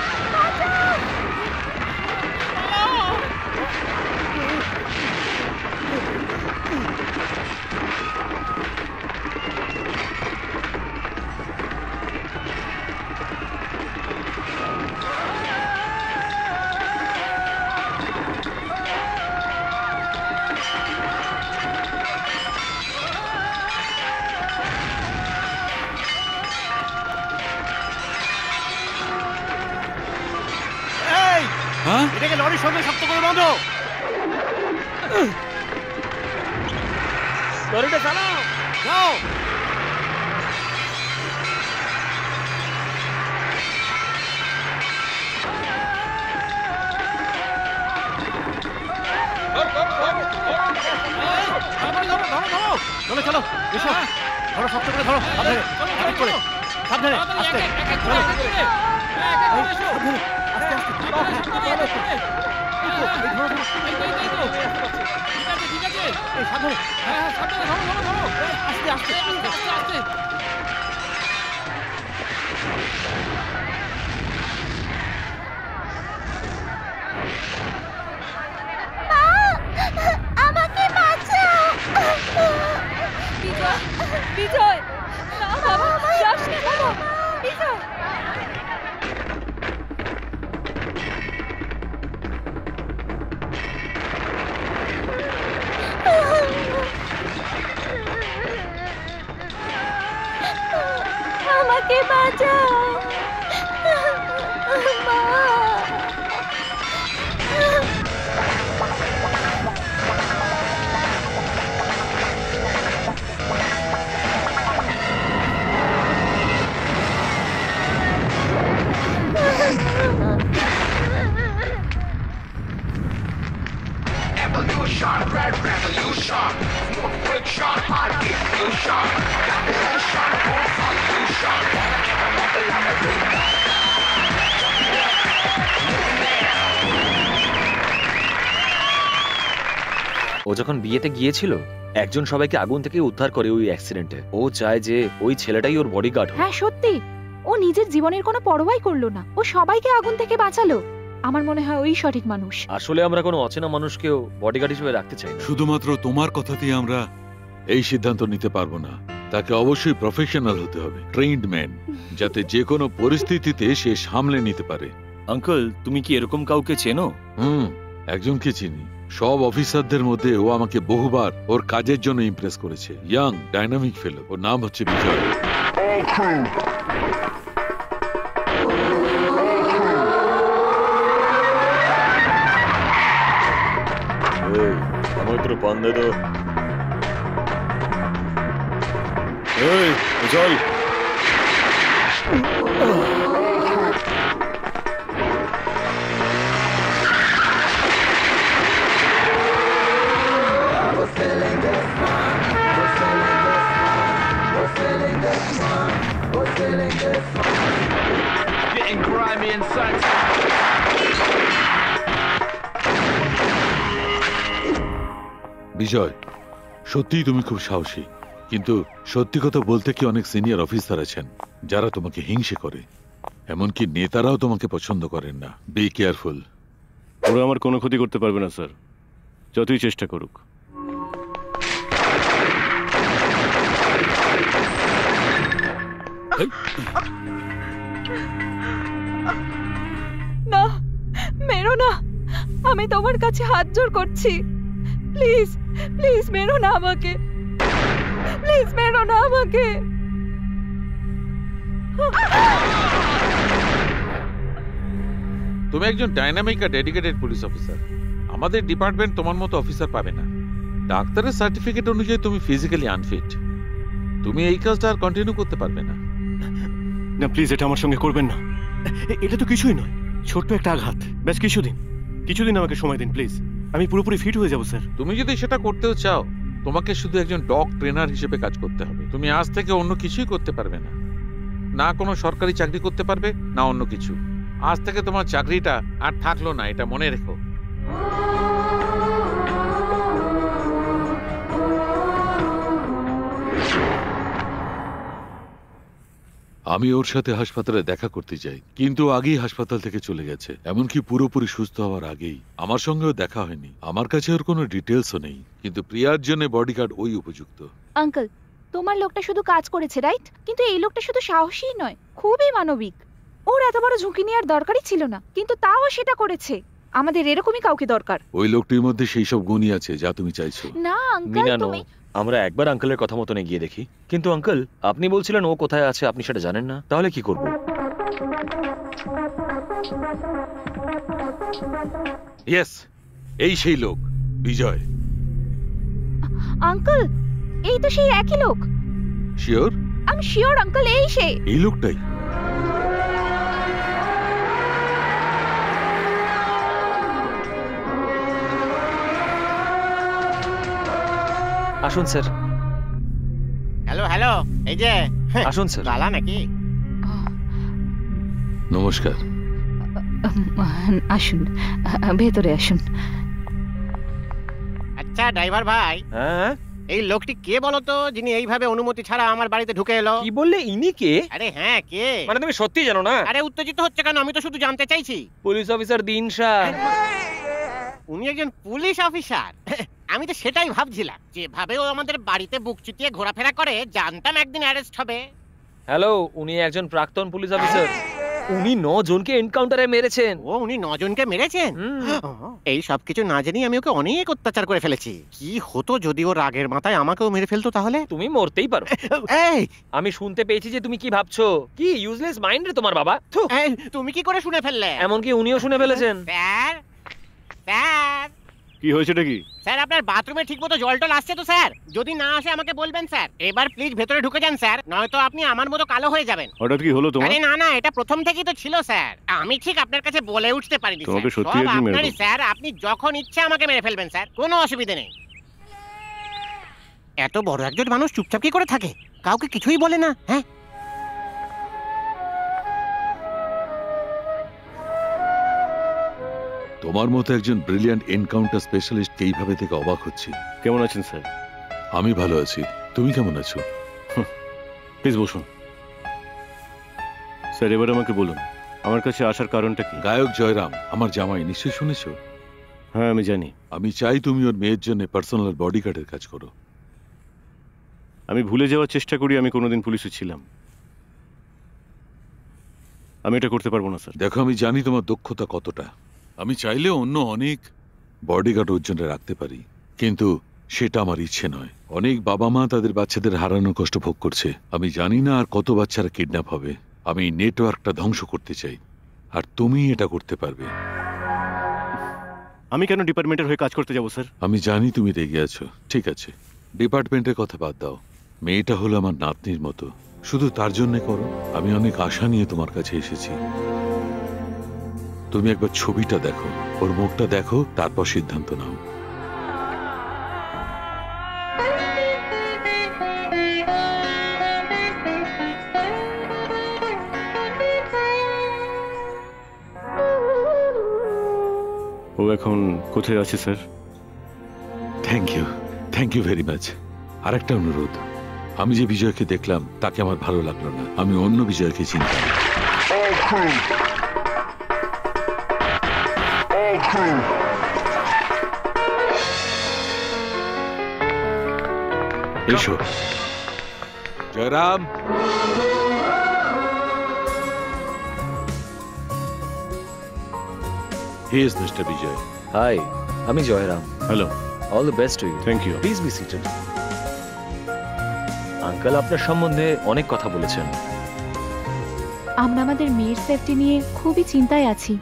হ্যাঁ এটাকে লরির সঙ্গে শক্ত করে বাঁধো। লরিটা চালাও, যাও। চলো চলো এসো, ধরো শক্ত করে ধরো, সাবধানে আস্তে, চলো সাবধানে, আস্তে আস্তে, আস্তে আস্তে আস্তে। আমাকে বাঁচাও। বিজয়, বিজয়, না বাবা, যাস না বাবা, বিজয়। আমাকে বাঁচাও মা। Evolution, red revolution, smooth friction, hard diffusion, calculation, good solution, ও যখন বিয়েতে গিয়েছিল একজন সবাইকে আগুন থেকে উদ্ধার করে ওই অ্যাক্সিডেন্টে। ও চায় যে ওই ছেলেটাই ওর বডিগার্ড হোক। হ্যাঁ সত্যি, ও নিজের জীবনের কোনো পরোয়াই করলো না, ও সবাইকে আগুন থেকে বাঁচালো। আমার মনে হয় ওই সঠিক মানুষ। আসলে আমরা কোনো অচেনা মানুষকেও বডিগার্ড হিসেবে রাখতে চাই না। শুধুমাত্র তোমার কথাতেই আমরা এই সিদ্ধান্ত নিতে পারবো না। তাকে অবশ্যই প্রফেশনাল হতে হবে, ট্রেইনড ম্যান, যাতে যে কোনো পরিস্থিতিতে সে সামলে নিতে পারে। আঙ্কেল, তুমি কি এরকম কাউকে চেনো? একজনকে চিনি। সব অফিসারদের মধ্যে ও আমাকে বহুবার ওর কাজের জন্য ইমপ্রেস করেছে। ইয়াং ডাইনামিক ফেলো, ওর নাম হচ্ছে বিজয়। আমার একটু পান দে তো। এই চল। getting grimy and sexy. বিজয়, সত্যিই তুমি খুব সাহসী, কিন্তু সত্যি কথা বলতে কি অনেক সিনিয়র অফিসার আছেন যারা তোমাকে হিংসে করে, এমনকি নেতারাও তোমাকে পছন্দ করেন না। Be careful. ওরা আমার কোনো ক্ষতি করতে পারবে না স্যার, যতই চেষ্টা করুক। না, মেরো না, আমি তোমার কাছে হাত জোড় করছি। প্লিজ প্লিজ মেরো না আমাকে, প্লিজ মেরো না আমাকে। তুমি একজন ডাইনামিক আর ডেডিকেটেড পুলিশ অফিসার। আমাদের ডিপার্টমেন্ট তোমার মতো অফিসার পাবে না। ডাক্তারের সার্টিফিকেট অনুযায়ী তুমি ফিজিক্যালি আনফিট। তুমি এই কাজটা আর কন্টিনিউ করতে পারবে না। না প্লিজ, এটা আমার সঙ্গে করবেন না। এটা তো কিছুই নয়, ছোট্ট একটা আঘাত, ব্যাস কিছুদিন আমাকে সময় দিন প্লিজ। আমি পুরোপুরি ফিট হয়ে যাবো স্যার। তুমি যদি সেটা করতেও চাও, তোমাকে শুধু একজন ডগ ট্রেনার হিসেবে কাজ করতে হবে। তুমি আজ থেকে অন্য কিছুই করতে পারবে না, না কোনো সরকারি চাকরি করতে পারবে না অন্য কিছু। আজ থেকে তোমার চাকরিটা আর থাকলো না, এটা মনে রেখো। আমি ওর সাথে হাসপাতালে দেখা করতে চাই, কিন্তু আগেই হাসপাতাল থেকে চলে গেছে, এমনকি পুরোপুরি সুস্থ হওয়ার আগেই। আমার সঙ্গেও দেখা হয়নি, আমার কাছে ওর কোনো ডিটেলসও নেই, কিন্তু প্রিয়ার জন্য বডিগার্ড ওই উপযুক্ত। আঙ্কেল, তোমার লোকটা শুধু কাজ করেছে, রাইট? কিন্তু এই লোকটা শুধু সাহসী নয়, খুবই মানবিক। ওর এত বড় ঝুঁকি নেওয়ার দরকারই ছিল না, কিন্তু তাও সেটা করেছে। আমাদের এরকমই কাউকে দরকার। ওই লোকটির মধ্যে সেই সব গুণই আছে যা তুমি চাইছো। না আঙ্কেল, তুমি আমরা একবার আঙ্কেলের কথা মতন গিয়ে দেখি। কিন্তু আঙ্কেল, আপনি বলছিলেন ও কোথায় আছে আপনি সেটা জানেন না, তাহলে কি করব? ইয়েস, এই সেই লোক বিজয়। আঙ্কেল, এই তো সেই একই লোক। শিওর? আমি শিওর আঙ্কেল, এই সেই। এই লোকটাই। আসুন স্যার। হ্যালো হ্যালো, এই যে আসুন স্যার। গালা নাকি? নমস্কার। আসুন, ভেতরে আসুন। আচ্ছা ড্রাইভার ভাই, হ্যাঁ এই লোকটি কে বলো তো, যিনি এইভাবে অনুমতি ছাড়া আমার বাড়িতে ঢুকে এলো? কি বললে, ইনি কে? আরে হ্যাঁ, কে? মানে তুমি সত্যি জানো না? আরে উত্তেজিত হচ্ছে কেন? আমি তো শুধু জানতে চাইছি। পুলিশ অফিসার দিন শাহ। উনি একজন পুলিশ অফিসার? আমি তো সেটাই ভাবছিলাম, যেভাবে ও আমাদের বাড়িতে বুক চিতিয়ে ঘোরাফেরা করে, জানতাম একদিন অ্যারেস্ট হবে। হ্যালো, উনি একজন প্রাক্তন পুলিশ অফিসার। উনি 9 জনকে এনকাউন্টারে মেরেছেন। ও, উনি 9 জনকে মেরেছেন? এই সব কিছু না জানি আমি ওকে অনেক অত্যাচার করে ফেলেছি। কি হতো যদি ও রাগের মাথায় আমাকেও মেরে ফেলতো তাহলে? তুমি মরতেই পারো। এই, আমি শুনতে পেয়েছি যে তুমি কি ভাবছো। কি ইউজলেস মাইন্ড রে তোমার বাবা। এই, তুমি কি করে শুনে ফেললে? এমনকি উনিও শুনে ফেলেছেন। স্যার, স্যার, কি হয়েছেটা কি? স্যার আপনার বাথরুমে ঠিকমতো জল টল আসছে তো স্যার? যদি না আসে আমাকে বলবেন স্যার। এবার প্লিজ ভেতরে ঢুকে যান স্যার, নয়তো আপনি আমার মতো কালো হয়ে যাবেন। হঠাৎ কি হলো তোমার? আরে না না, এটা প্রথম থেকেই তো ছিল স্যার। আমি ঠিক আপনার কাছে বলে উঠতে পারিনি স্যার। তোমাকে সত্যি সব একদিন মেরে আপনারই দেবো। স্যার, আপনি যখন ইচ্ছে আমাকে মেরে ফেলবেন স্যার, কোনো অসুবিধা নেই। এত বড় একজন মানুষ চুপচাপ কি করে থাকে? কাউকে কিছুই বলে না? হ্যাঁ, তোমার মতো একজন ব্রিলিয়ান্ট এনকাউন্টার স্পেশালিস্ট এইভাবে থেকে অবাক হচ্ছি। কেমন আছেন স্যার? আমি ভালো আছি, তুমি কেমন আছো? প্লিজ বসুন। স্যার এবার আমাকে বলুন, আমার কাছে আসার কারণটা কি? গায়ক জয়রাম আমার জামাই, নিশ্চয়ই শুনেছো। হ্যাঁ আমি জানি। আমি চাই তুমি ওর মেয়ের জন্য পার্সোনাল বডিগার্ডের কাজ করো। আমি ভুলে যাওয়ার চেষ্টা করি আমি কোনোদিন পুলিশে ছিলাম। আমি এটা করতে পারবো না স্যার। দেখো, আমি জানি তোমার দক্ষতা কতটা। আমি চাইলে অন্য অনেক বডিগার্ড ওর জন্য রাখতে পারি, কিন্তু সেটা আমার ইচ্ছে নয়। অনেক বাবা মা তাদের বাচ্চাদের হারানোর কষ্ট ভোগ করছে। আমি জানি না আর কত বাচ্চারা কিডন্যাপ হবে। আমি নেটওয়ার্কটা ধ্বংস করতে চাই, আর তুমি এটা করতে পারবে। আমি কেন ডিপার্টমেন্টের হয়ে কাজ করতে যাবো স্যার? আমি জানি তুমি রেগে আছো, ঠিক আছে, ডিপার্টমেন্টের কথা বাদ দাও। মেয়েটা হলো আমার নাতনির মতো, শুধু তার জন্য করো। আমি অনেক আশা নিয়ে তোমার কাছে এসেছি। তুমি একবার ছবিটা দেখো, ওর মুখটা দেখো, তারপর সিদ্ধান্ত নাও। ও এখন কোথায় আছে sir? Thank you very much. আরেকটা অনুরোধ, আমি যে বিজয়কে দেখলাম তাকে আমার ভালো লাগলো না। আমি অন্য বিজয়কে চিনতাম। এসো Jayram. He is mister Bijoy. Hi, আমি Jayram. Hello. All the best to you. Thank you. Please be seated. Uncle আপনার সম্বন্ধে অনেক কথা বলেছেন। আমরা আমাদের মেয়ের সেফটি নিয়ে খুবই চিন্তায় আছি।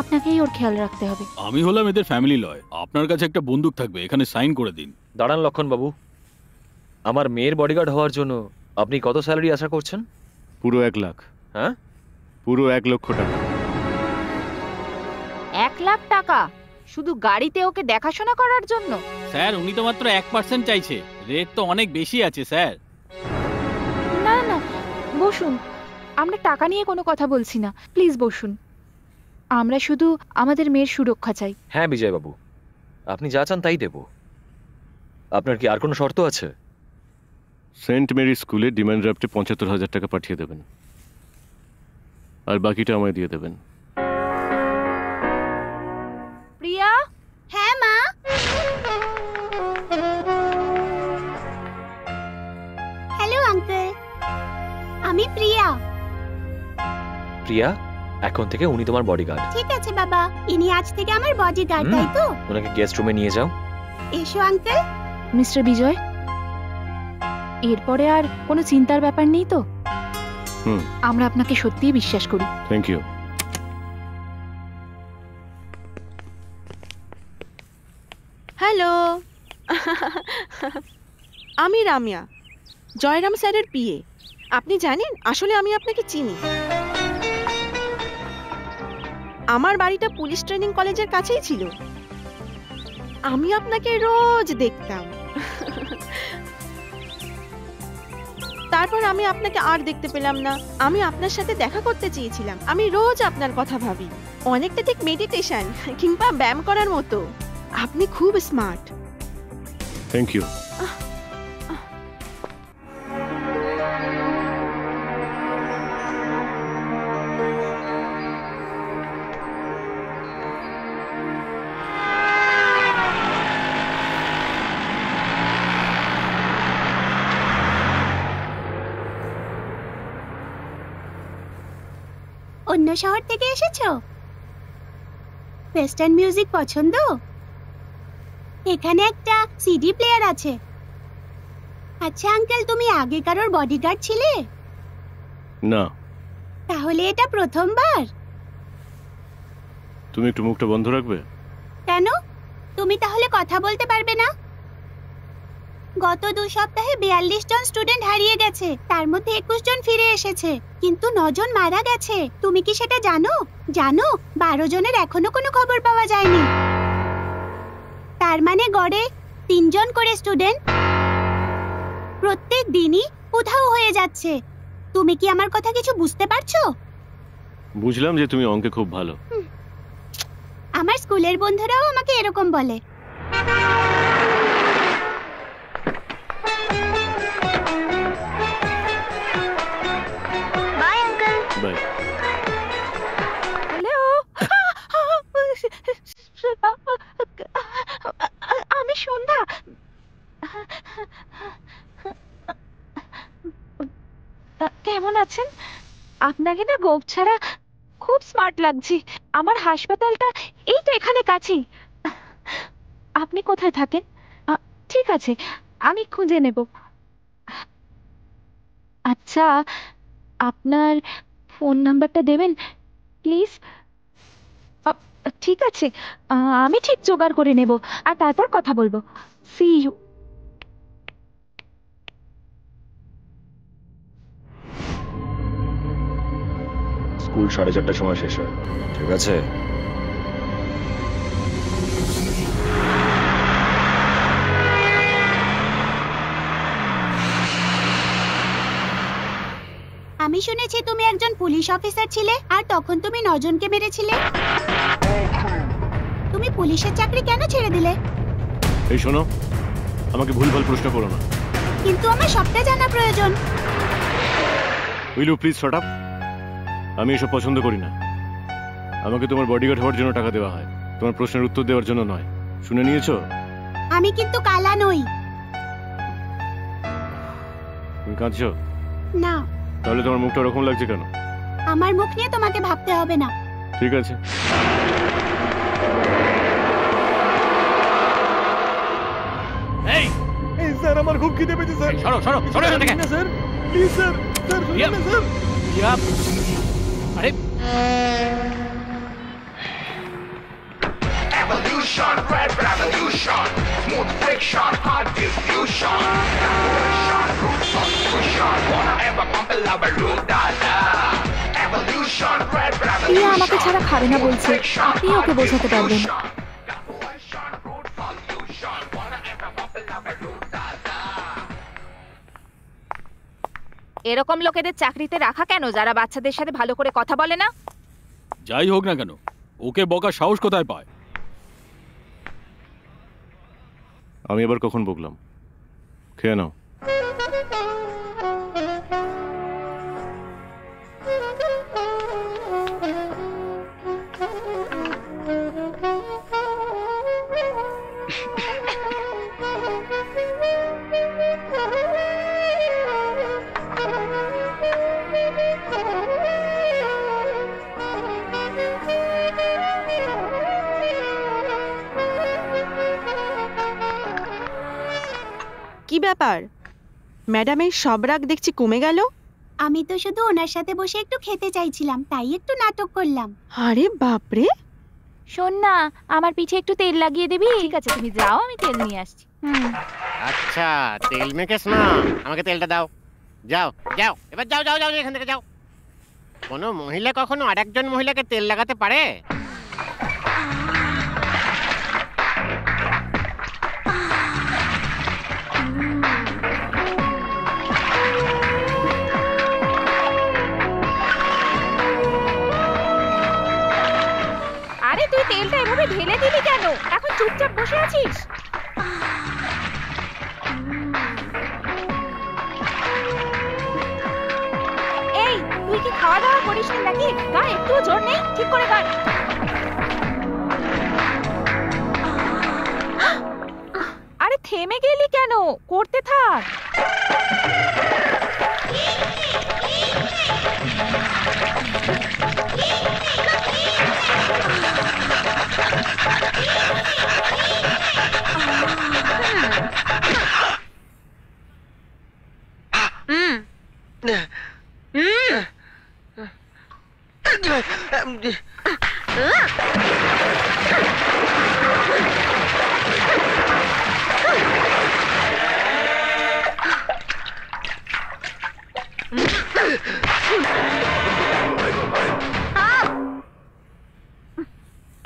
আপনাকেই ওর খেয়াল রাখতে হবে। আমি হলাম এদের ফ্যামিলি লয়। আপনার কাছে একটা বন্দুক থাকবে, এখানে সাইন করে দিন। দাঁড়ান লক্ষণ বাবু, আমার মেয়ের বডিগার্ড হওয়ার জন্য আপনি কত স্যালারি আশা করছেন? পুরো 1 লাখ। হ্যাঁ, পুরো 1 লক্ষ টাকা। 1 লাখ টাকা শুধু গাড়িতে ওকে দেখাশোনা করার জন্য? স্যার, উনি তো মাত্র 1% চাইছে, রেট তো অনেক বেশি আছে স্যার। না না, বসুন। আমরা টাকা নিয়ে কোনো কথা বলছি না, প্লিজ বসুন। আমরা শুধু আমাদের মেয়ের সুরক্ষা চাই। হ্যাঁ বিজয় বাবু, আপনি যা চান তাই দেব। আপনার কি আর কোনো শর্ত আছে? সেন্ট মেরি স্কুলে ডিমান্ড ড্রাফটে 75,000 টাকা পাঠিয়ে দেবেন, আর বাকিটা আমায় দিয়ে দেবেন। প্রিয়া। হ্যাঁ মা। হ্যালো আঙ্কেল, আমি প্রিয়া। প্রিয়া, এখন থেকে উনি তোমার বডিগার্ড। ঠিক আছে বাবা, ইনি আজ থেকে আমার বডিগার্ড, তাই তো? ওনাকে গেস্ট রুমে নিয়ে যাও। এসো আঙ্কেল। মিস্টার বিজয়, এরপরে আর কোনো চিন্তার ব্যাপার নেই তো? আমরা আপনাকে সত্যিই বিশ্বাস করি। Thank you. হ্যালো। আমি রামিয়া, জয়রাম স্যারের পিএ। আপনি জানেন আসলে আমি আপনাকে চিনি। আমার বাড়িটা পুলিশ ট্রেনিং কলেজের কাছেই ছিল। আমি আপনাকে রোজ দেখতাম। তারপর আমি আপনাকে আর দেখতে পেলাম না। আমি আপনার সাথে দেখা করতে চেয়েছিলাম। আমি রোজ আপনার কথা ভাবি, অনেকটা ঠিক মেডিটেশন কিংবা ব্যায়াম করার মতো। আপনি খুব স্মার্ট। Thank you. অন্য শহর থেকে এসেছো? ওয়েস্টার্ন মিউজিক পছন্দ? এখানে একটা সিডি প্লেয়ার আছে। আচ্ছা আঙ্কেল, তুমি আগে কারোর বডিগার্ড ছিলে? না। তাহলে এটা প্রথমবার? তুমি একটু মুখটা বন্ধ রাখবে? কেন? তুমি তাহলে কথা বলতে পারবে না? গত 2 সপ্তাহে 42 জন স্টুডেন্ট হারিয়ে গেছে, তার মধ্যে 21 জন ফিরে এসেছে, কিন্তু 9 জন মারা গেছে। তুমি কি সেটা জানো? 12 জনের এখনো কোনো খবর পাওয়া যায়নি। তার মানে গড়ে 3 জন করে স্টুডেন্ট প্রত্যেক দিনই উধাও হয়ে যাচ্ছে। তুমি কি আমার কথা কিছু বুঝতে পারছো? বুঝলাম যে তুমি অঙ্কে খুব ভালো। আমার স্কুলের বন্ধুরাও আমাকে এরকম বলে। By uncle. বাই। হ্যালো। আমি সন্ধ্যা। কেমন আছেন? আপনাকে না গোপ ছাড়া খুব স্মার্ট লাগছে। আমার হাসপাতালটা এই তো এখানে কাছেই। আপনি কোথায় থাকেন? ঠিক আছে, আমি খুঁজে নেব। আচ্ছা, আপনার ফোন নাম্বারটা দেবেন প্লিজ? ঠিক আছে, আমি ঠিক জোগাড় করে নেব আর তারপর কথা বলবো। C you. স্কুল 4:30টার সময় শেষ হয়, ঠিক আছে? আমি শুনেছি তুমি একজন পুলিশ অফিসার ছিলে, আর তখন তুমি 9 জনকে মেরেছিলে। তুমি পুলিশের চাকরি কেন ছেড়ে দিলে? এই শোনো, আমাকে ভুলভাল প্রশ্ন করো না। কিন্তু আমার সবটা জানা প্রয়োজন। Will you please shut up? আমি এসব পছন্দ করি না। আমাকে তোমার বডিগার্ড হওয়ার জন্য টাকা দেওয়া হয়, তোমার প্রশ্নের উত্তর দেওয়ার জন্য নয়। শুনে নিয়েছো? আমি কিন্তু কালা নই। তুমি কাঁদছো? না। তাহলে তোমার মুখটা ওরকম লাগছে কেন? আমার মুখ নিয়ে তোমাকে ভাবতে হবে না। ঠিক আছে। এই স্যার, আমার খুব খিদে পেয়েছে স্যার। সরো সরো সরো এখান থেকে। স্যার প্লিজ স্যার, স্যার শুনুন না স্যার। আরে Evolution, red revolution, smooth friction, hard diffusion, evolution, root solution, wanna ever pump a lava root dada. Evolution, red প্রিয়া আমাকে revolution, ছাড়া খাবে না বলছে, আপনি ওকে বোঝাতে পারবেন। এরকম লোকেদের চাকরিতে রাখা কেন, যারা বাচ্চাদের সাথে ভালো করে কথা বলে না? যাই হোক না কেন, ওকে বকার সাহস কোথায় পায়? আমি এবার কখন বকলাম? খেয়ে নাও। কি ব্যাপার, ম্যাডামের সব রাগ দেখছি কমে গেল? আমি তো শুধু ওনার সাথে বসে একটু খেতে চাইছিলাম, তাই একটু নাটক করলাম। আরে বাপরে, শোন না, আমার পিঠে একটু তেল লাগিয়ে দিবি? ঠিক আছে, তুমি যাও, আমি তেল নিয়ে আসছি। আচ্ছা, তেল মেখেছ না? আমাকে তেলটা দাও। যাও যাও, এবার যাও যাও যাও, এখান থেকে যাও। কোনো মহিলা কখনো আরেকজন মহিলাকে তেল লাগাতে পারে? আরে তুই তেলটা এভাবে ঢেলে দিলি কেন? এখন চুপচাপ বসে আছিস? এই, তুই কি খাওয়া দাওয়া করিস নি নাকি? গা একটু জোর নেই, ঠিক করে গা। আরে থেমে গেলি কেন? করতে থাক।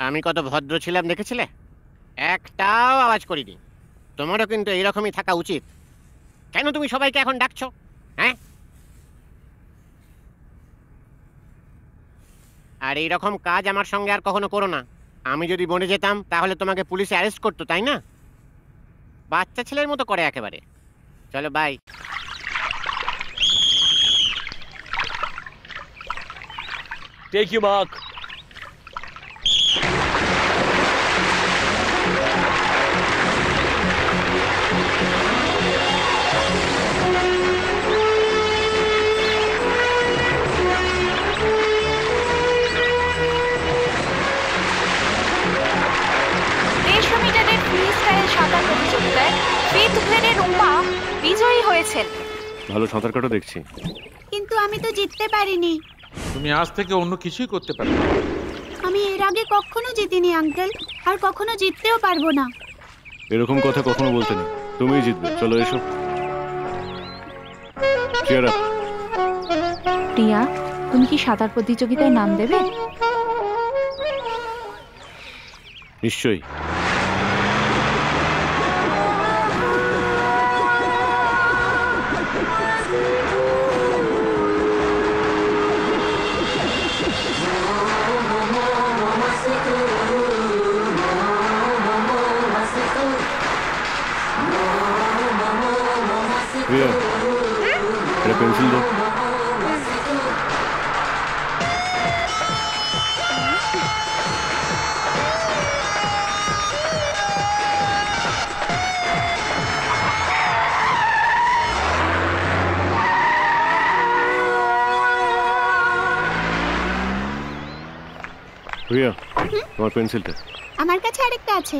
আমি কত ভদ্র ছিলাম দেখেছিলে? একটাও আওয়াজ করিনি। তোমারও কিন্তু এইরকমই থাকা উচিত। কেন তুমি সবাইকে এখন ডাকছো? হ্যাঁ, আর এইরকম কাজ আমার সঙ্গে আর কখনো করো না। আমি যদি বনে যেতাম তাহলে তোমাকে পুলিশে অ্যারেস্ট করতো, তাই না? বাচ্চা ছেলের মতো করে একেবারে। চলো বাই। Take you mark. বিজয়ী হয়েছেন। ভালো সাঁতার কাটো দেখছি। কিন্তু আমি তো জিততে পারিনি। তুমি আজ থেকে অন্য কিছুই করতে পারবে। আমি এর আগে কখনো জিতিনি আঙ্কেল, আর কখনো জিততেও পারবো না। এরকম কথা কখনো বলতে নেই। তুমিই জিতবে। চলো এসো। Cheer up. প্রিয়া, তুমি কি সাঁতার প্রতিযোগিতায় নাম দেবে? নিশ্চয়ই। প্রিয়া, এটা পেন্সিল দাও। প্রিয়া, তোমার পেন্সিলটা। আমার কাছে আরেকটা আছে।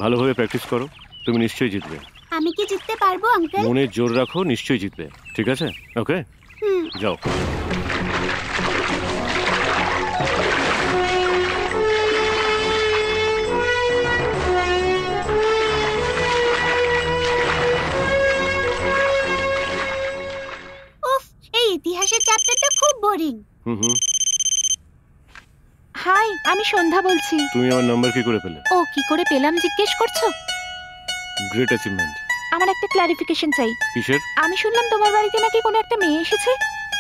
ভালোভাবে প্র্যাকটিস করো, তুমি নিশ্চয়ই জিতবে। আমি কি জিততে পারবো আঙ্কেল? মনে জোর রাখো, নিশ্চয়ই জিতবে। ঠিক আছে? ওকে, যাও। উফ, এই ইতিহাসের চ্যাপ্টারটা খুব বোরিং। হাই, আমি সন্ধ্যা বলছি। তুমি আমার নাম্বার কি করে পেলে? ও, কি করে পেলাম জিজ্ঞেস করছো? Great achievement. আমার একটা ক্লারিফিকেশন চাই। কিসের? আমি শুনলাম তোমার বাড়িতে নাকি কোনো একটা মেয়ে এসেছে।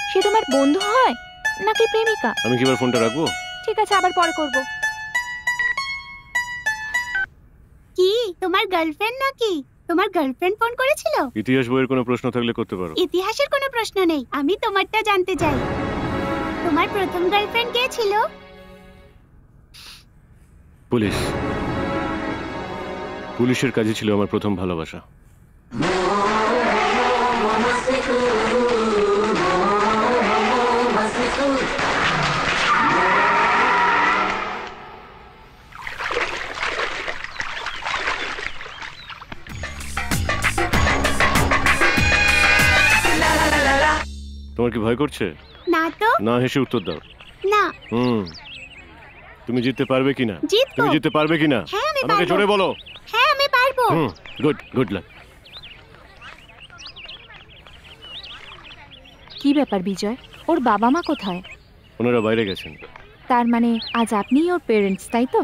সে তোমার বন্ধু হয় নাকি প্রেমিকা? আমি কি এবার ফোনটা রাখবো? ঠিক আছে, আবার পরে করব। কি তোমার গার্লফ্রেন্ড নাকি? তোমার গার্লফ্রেন্ড ফোন করেছিল? ইতিহাস বইয়ের কোনো প্রশ্ন থাকলে করতে পারো। ইতিহাসের কোনো প্রশ্ন নেই, আমি তোমারটা জানতে চাই। তোমার প্রথম গার্লফ্রেন্ড কে ছিল? পুলিশ। পুলিশের কাজই ছিল আমার প্রথম ভালোবাসা। তোমার কি ভয় করছে? না তো। না হেসে উত্তর দাও। না। তুমি জিততে পারবে কিনা? জিতবো। তুমি জিততে পারবে কিনা? হ্যাঁ আমি আমাকে জোরে বলো। হ্যাঁ আমি পারবো। Good luck. কি ব্যাপার বিজয়, ওর বাবা মা কোথায়? ওনারা বাইরে গেছেন। তার মানে আজ আপনিই ওর পেরেন্টস, তাই তো?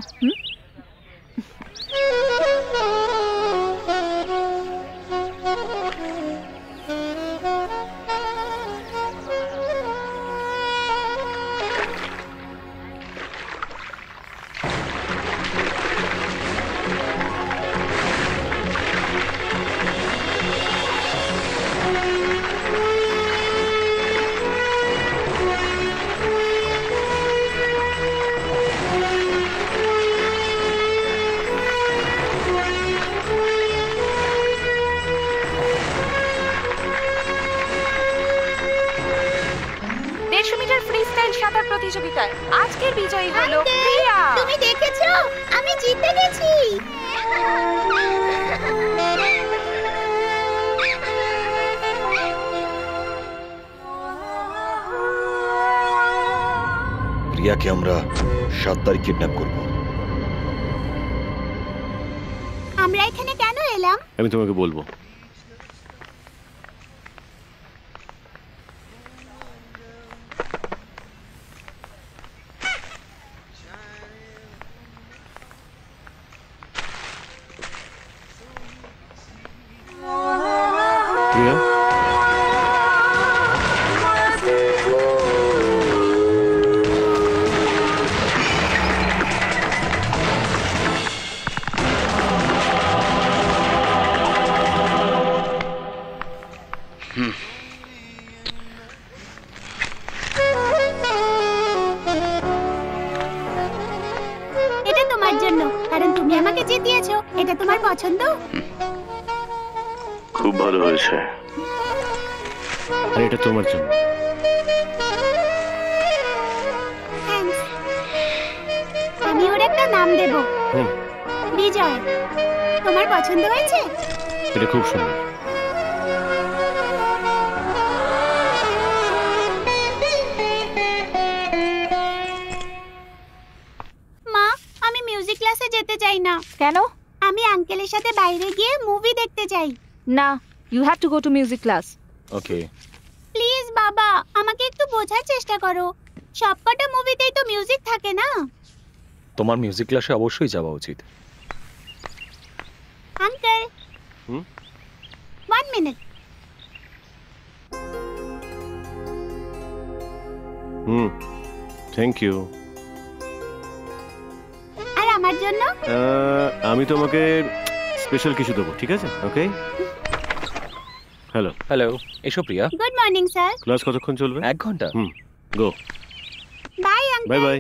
প্রতিযোগিতায় আজকের বিজয়ী হলো প্রিয়া। তুমি দেখেছো আমি জিতে গেছি। প্রিয়াকে আমরা 7 তারিখ কিডন্যাপ করব। আমরা এখানে কেন এলাম? আমি তোমাকে বলবো। প্রিয়া, এটা তোমার জন্য, কারণ তুমি আমাকে জিতিয়েছো। এটা তোমার পছন্দ? খুব ভালো হয়েছে। আর এটা তোমার জন্য। থ্যাঙ্কস। আমি ওর একটা নাম দেব, বিজয়। তোমার পছন্দ হয়েছে? এটা খুব সুন্দর। মা, আমি মিউজিক ক্লাসে যেতে চাই না। কেন? আমি আঙ্কেলের সাথে বাইরে গিয়ে মুভি দেখতে চাই। না, you have to go to music class. Okay. Please বাবা, আমাকে একটু বোঝার চেষ্টা করো। সবকটা মুভিতেই তো মিউজিক থাকে না। তোমার মিউজিক ক্লাসে অবশ্যই যাওয়া উচিত। Uncle, 1 minute. Thank you. আর আমার জন্য? আমি তোমাকে স্পেশাল কিছু দেবো, ঠিক আছে? ওকে। হ্যালো। হ্যালো, এসো Priya. Good morning sir. Class কতক্ষণ চলবে? 1 ঘন্টা। Go. Bye uncle. Bye bye.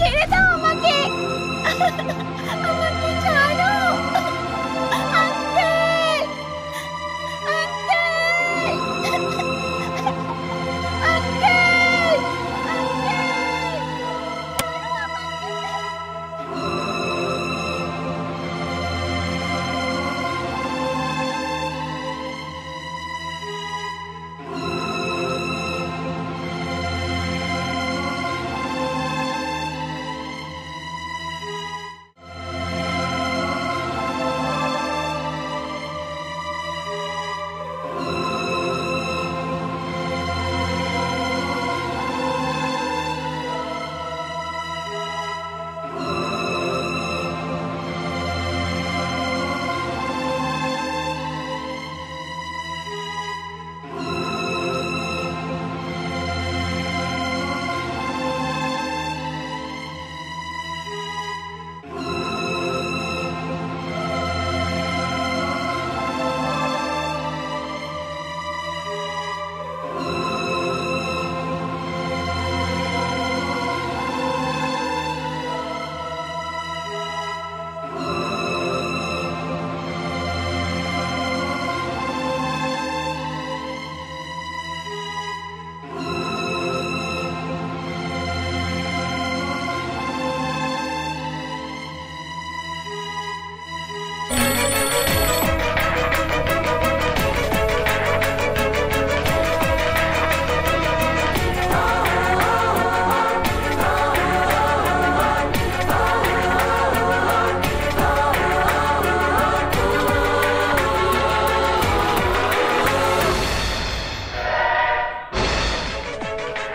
ছেড়ে দাও আমাকে। আমাকে ছাড়ো। আঙ্কেল! আঙ্কেল! আঙ্কেল!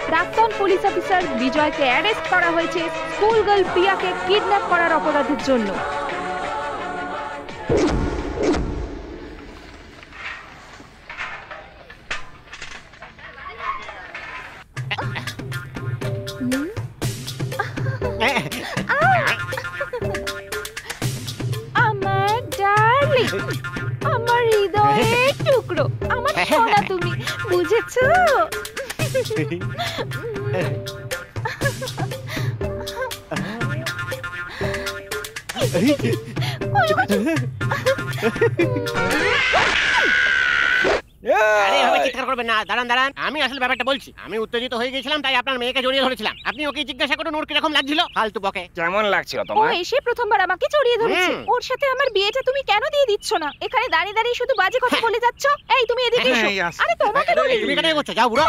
প্রাক্তন পুলিশ অফিসার বিজয়কে অ্যারেস্ট করা হয়েছে স্কুল গার্ল প্রিয়াকে কিডন্যাপ করার অপরাধের জন্য। আমার ডার্লিং, আমার হৃদয়ের টুকরো, আমার সোনা তুমি, বুঝেছো? আরে এভাবে চিৎকার করবেন না, দাঁড়ান দাঁড়ান, আমি আসলে ব্যাপারটা বলছি। আমি উত্তেজিত হয়ে গেছিলাম, তাই আপনার মেয়েকে জড়িয়ে ধরেছিলাম। আপনি ওকে জিজ্ঞাসা করুন ওর কিরকম লাগছিল। ফালতু বকে। কেমন লাগছিল ও তোমার? এসে প্রথমবার আমাকে জড়িয়ে ধরেছে। ওর সাথে আমার বিয়েটা তুমি কেন দিয়ে দিচ্ছ না? এখানে দাঁড়িয়ে দাঁড়িয়ে শুধু বাজে কথা বলে যাচ্ছ। এই তুমি এদিকে এসো। আরে তোমাকে বলি। তুমি কেন এগোচ্ছ? যাও বুড়ো।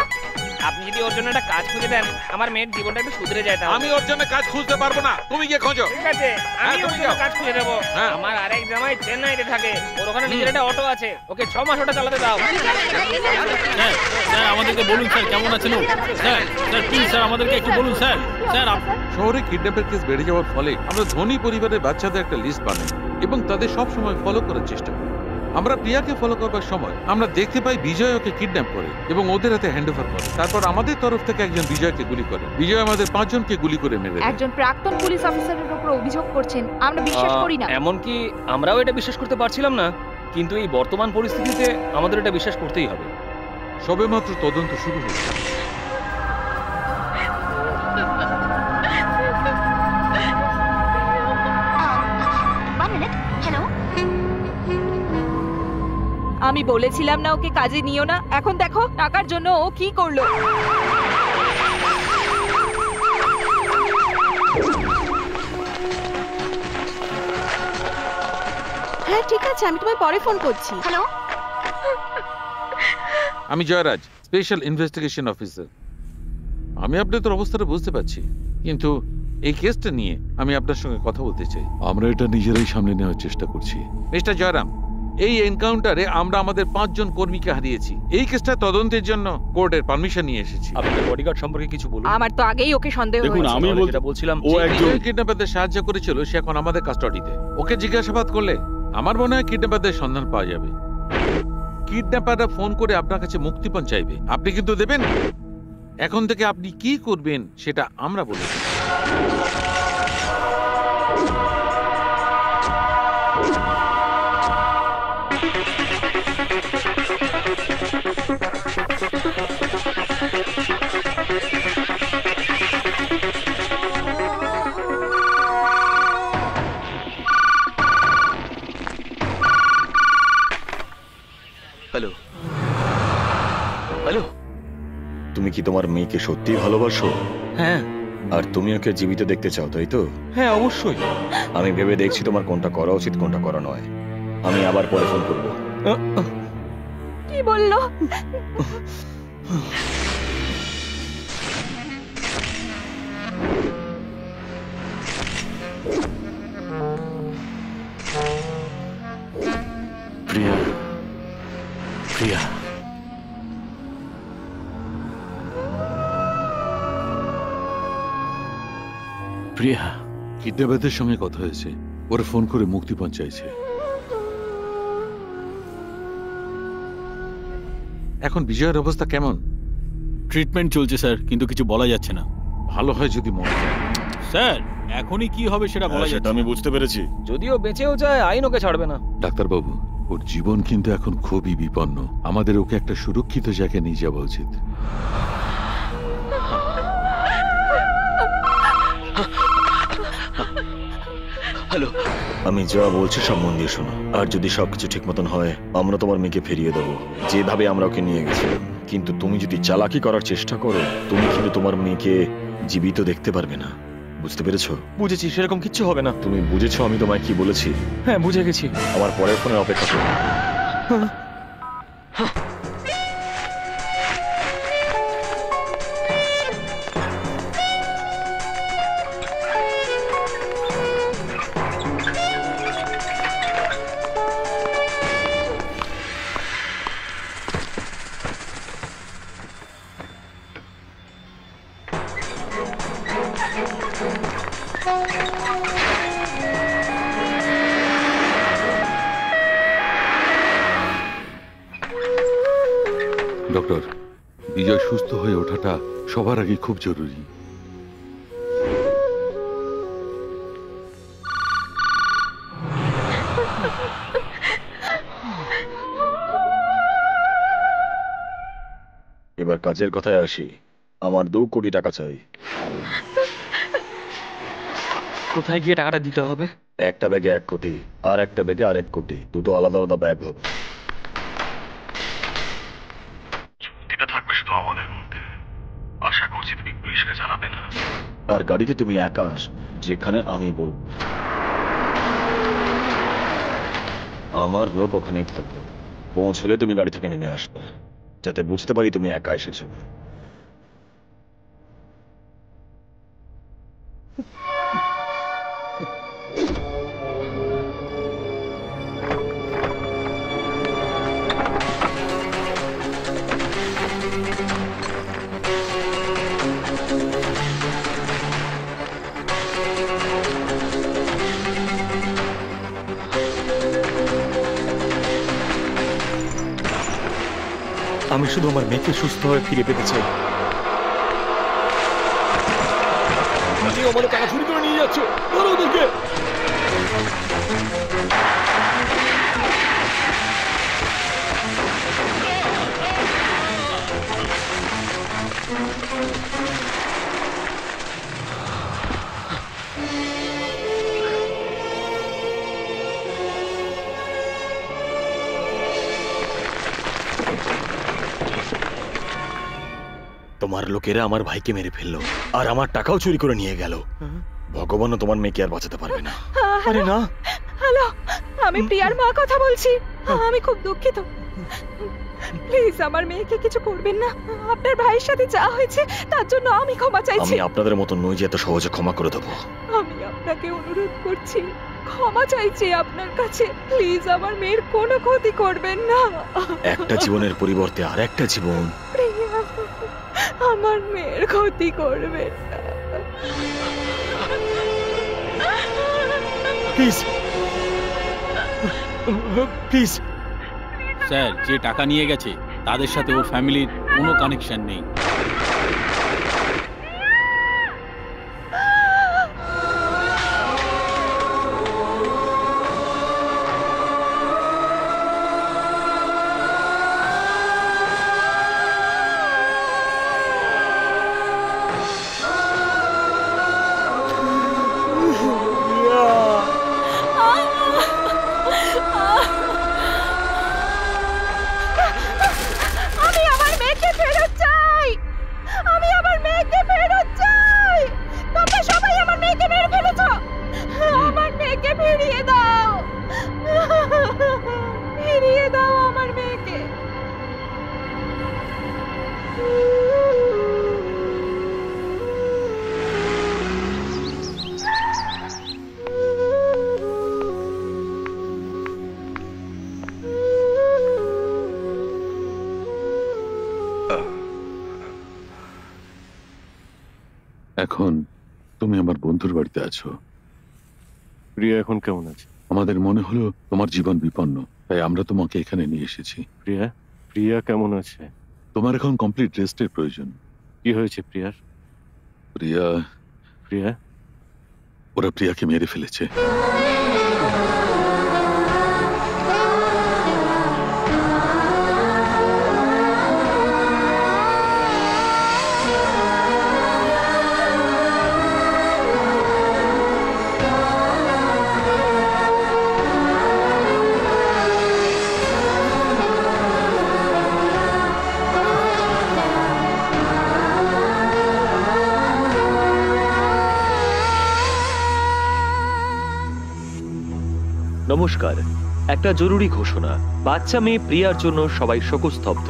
আপনি যদি ওর জন্য একটা কাজ খুঁজে দেন, আমার মেয়ের জীবনটা একটু সুধরে যায়। তাহলে আমি ওর জন্য কাজ খুঁজতে পারবো না, তুমি গিয়ে খোঁজো। ঠিক আছে, আমি ওর জন্য কাজ খুঁজে দেবো। আমার আরেক জামাই চেন্নাইতে থাকে, ওর ওখানে নিজের একটা অটো আছে, ওকে 6 মাস ওটা চালাতে দাও। স্যার আমাদেরকে বলুন স্যার কেমন আছেন? স্যার স্যার প্লিজ স্যার আমাদেরকে একটু বলুন স্যার। স্যার শহরে কিডন্যাপের কেস বেড়ে যাওয়ার ফলে আমরা ধনী পরিবারের বাচ্চাদের একটা লিস্ট বানাই এবং তাদের সব সময় ফলো করার চেষ্টা করি। আমরা প্রিয়াকে ফলো করবার সময় আমরা দেখতে পাই বিজয় ওকে কিডন্যাপ করে এবং ওদের হাতে হ্যান্ডওভার করে। তারপর আমাদের তরফ থেকে একজন বিজয়কে গুলি করে। বিজয় আমাদের 5 জনকে গুলি করে মেরে দেয়। একজন প্রাক্তন পুলিশ অফিসারের উপর অভিযোগ করছেন, আমরা বিশ্বাস করি না। এমনকি আমরাও এটা বিশ্বাস করতে পারছিলাম না, কিন্তু এই বর্তমান পরিস্থিতিতে আমাদের এটা বিশ্বাস করতেই হবে। সবেমাত্র তদন্ত শুরু হয়েছে। আমি বলেছিলাম না ওকে কাজে নিও না, এখন দেখো টাকার জন্য ও কি করলো। হ্যাঁ ঠিক আছে, আমি তোমায় পরে ফোন করছি। হ্যালো, আমি জয়রাজ, স্পেশাল ইনভেস্টিগেশন অফিসার। আমি আপনাদের অবস্থাটা বুঝতে পারছি, কিন্তু এই কেসটা নিয়ে আমি আপনার সঙ্গে কথা বলতে চাই। আমরা এটা নিজেরাই সামনে নেওয়ার চেষ্টা করছি। মিস্টার জয়রাম, এই এনকাউন্টারে আমরা আমাদের 5 জন কর্মীকে হারিয়েছি। এই কেসটা তদন্তের জন্য কোর্টের পারমিশন নিয়ে এসেছি। আপনাদের বডিগার্ড সম্পর্কে কিছু বলুন। আমার তো আগেই ওকে সন্দেহ দেখুন হয়েছে। আমি বলছিলাম ও একজন কিডন্যাপারদের সাহায্য করেছিল, সে এখন আমাদের কাস্টডিতে। ওকে জিজ্ঞাসাবাদ করলে আমার মনে হয় কিডন্যাপারদের সন্ধান পাওয়া যাবে। কিডন্যাপাররা ফোন করে আপনার কাছে মুক্তিপণ চাইবে, আপনি কিন্তু দেবেন। এখন থেকে আপনি কি করবেন সেটা আমরা বলে দেব। কি তোমার মেয়েকে সত্যিই ভালোবাসো? হ্যাঁ। আর তুমি ওকে জীবিত দেখতে চাও, তাই তো? হ্যাঁ, অবশ্যই। আমি ভেবে দেখছি তোমার কোনটা করা উচিত, কোনটা করা নয়। আমি আবার পরে ফোন করবো। কি বললো? প্রিয়া, প্রিয়া, প্রিয়া। কিডন্যাপারদের সঙ্গে কথা হয়েছে, ওরা ফোন করে মুক্তিপণ চাইছে। এখন বিজয়ের অবস্থা কেমন? ট্রিটমেন্ট চলছে স্যার, কিন্তু কিছু বলা যাচ্ছে না। ভালো হয় যদি মরে যায়। স্যার এখনই কি হবে সেটা বলা যাচ্ছে আমি বুঝতে পেরেছি। যদিও বেঁচেও যায়, আইন ওকে ছাড়বে না। ডাক্তারবাবু, ওর জীবন কিন্তু এখন খুবই বিপন্ন। আমাদের ওকে একটা সুরক্ষিত জায়গায় নিয়ে যাওয়া উচিত। হ্যালো, আমি যা বলছি সব মন দিয়ে শোনো। আর যদি সবকিছু ঠিক মতন হয়, আমরা তোমার মেয়েকে ফিরিয়ে দেবো যেভাবে আমরা ওকে নিয়ে গেছিলাম। কিন্তু তুমি যদি চালাকি করার চেষ্টা করো, তুমি কিন্তু তোমার মেয়েকে জীবিত দেখতে পারবে না। বুঝতে পেরেছো? বুঝেছি, সেরকম কিচ্ছু হবে না। তুমি বুঝেছো আমি তোমায় কি বলেছি? হ্যাঁ, বুঝে গেছি। আমার পরের ফোনে অপেক্ষা করো। ডক্টর, বিজয় সুস্থ হয়ে ওঠাটা সবার আগে খুব জরুরি। এবার কাজের কথায় আসি। আমার 2 কোটি টাকা চাই। কোথায় গিয়ে টাকাটা দিতে হবে? একটা ব্যাগে 1 কোটি, আর একটা ব্যাগে আর 1 কোটি। দুটো আলাদা আলাদা ব্যাগ হবে। এটা থাকবে শুধু আমাদের মধ্যে। আশা করছি তুমি পুলিশকে জানাবে না। আর গাড়িতে তুমি একা আস, যেখানে আমি বলব। আমার লোক ওখানেই থাকবে। পৌঁছলে তুমি গাড়ি থেকে নেমে আসবে, যাতে বুঝতে পারি তুমি একা এসেছো। আমি শুধু আমার মেয়েকে সুস্থ হয়ে ফিরে পেতে চাই। আমার টাকা চুরি করে নিয়ে যাচ্ছে, ধরো ওদেরকে। তোমার লোকেরা আমার ভাইকে মেরে ফেললো, আর আমার টাকাও চুরি করে নিয়ে গেল। ভগবানও তোমার মেয়েকে আর বাঁচাতে পারবে না। আরে না। হ্যালো, আমি প্রিয়ার মা কথা বলছি। আমি খুব দুঃখিত। প্লিজ আমার মেয়েকে কিছু করবেন না। আপনার ভাইয়ের সাথে যা হয়েছে তার জন্য আমি ক্ষমা চাইছি। আমি আপনাদের মতো নই যে এত সহজে ক্ষমা করে দেবো। আমি আপনাকে অনুরোধ করছি, ক্ষমা চাইছি আপনার কাছে। প্লিজ আমার মেয়ের কোনো ক্ষতি করবেন না। একটা জীবনের পরিবর্তে আর একটা জীবন। প্রিয়া, আমার মেয়ের ক্ষতি করবেন না। Please please. স্যার, যে টাকা নিয়ে গেছে তাদের সাথে ওর ফ্যামিলির কোনো কানেকশন নেই। আমি আমার মেয়েকে ফেরত চাই। তুমি আমার বন্ধুর বাড়িতে আছো। প্রিয়া এখন কেমন আছে? আমাদের মনে হলো তোমার জীবন বিপন্ন, তাই আমরা তোমাকে এখানে নিয়ে এসেছি। প্রিয়া প্রিয়া কেমন আছে? তোমার এখন কমপ্লিট রেস্টের প্রয়োজন। কি হয়েছে প্রিয়ার? প্রিয়া প্রিয়া ওরা প্রিয়াকে মেরে ফেলেছে। নমস্কার, একটা জরুরি ঘোষণা। বাচ্চা মেয়ে প্রিয়ার জন্য সবাই শোকস্তব্ধ।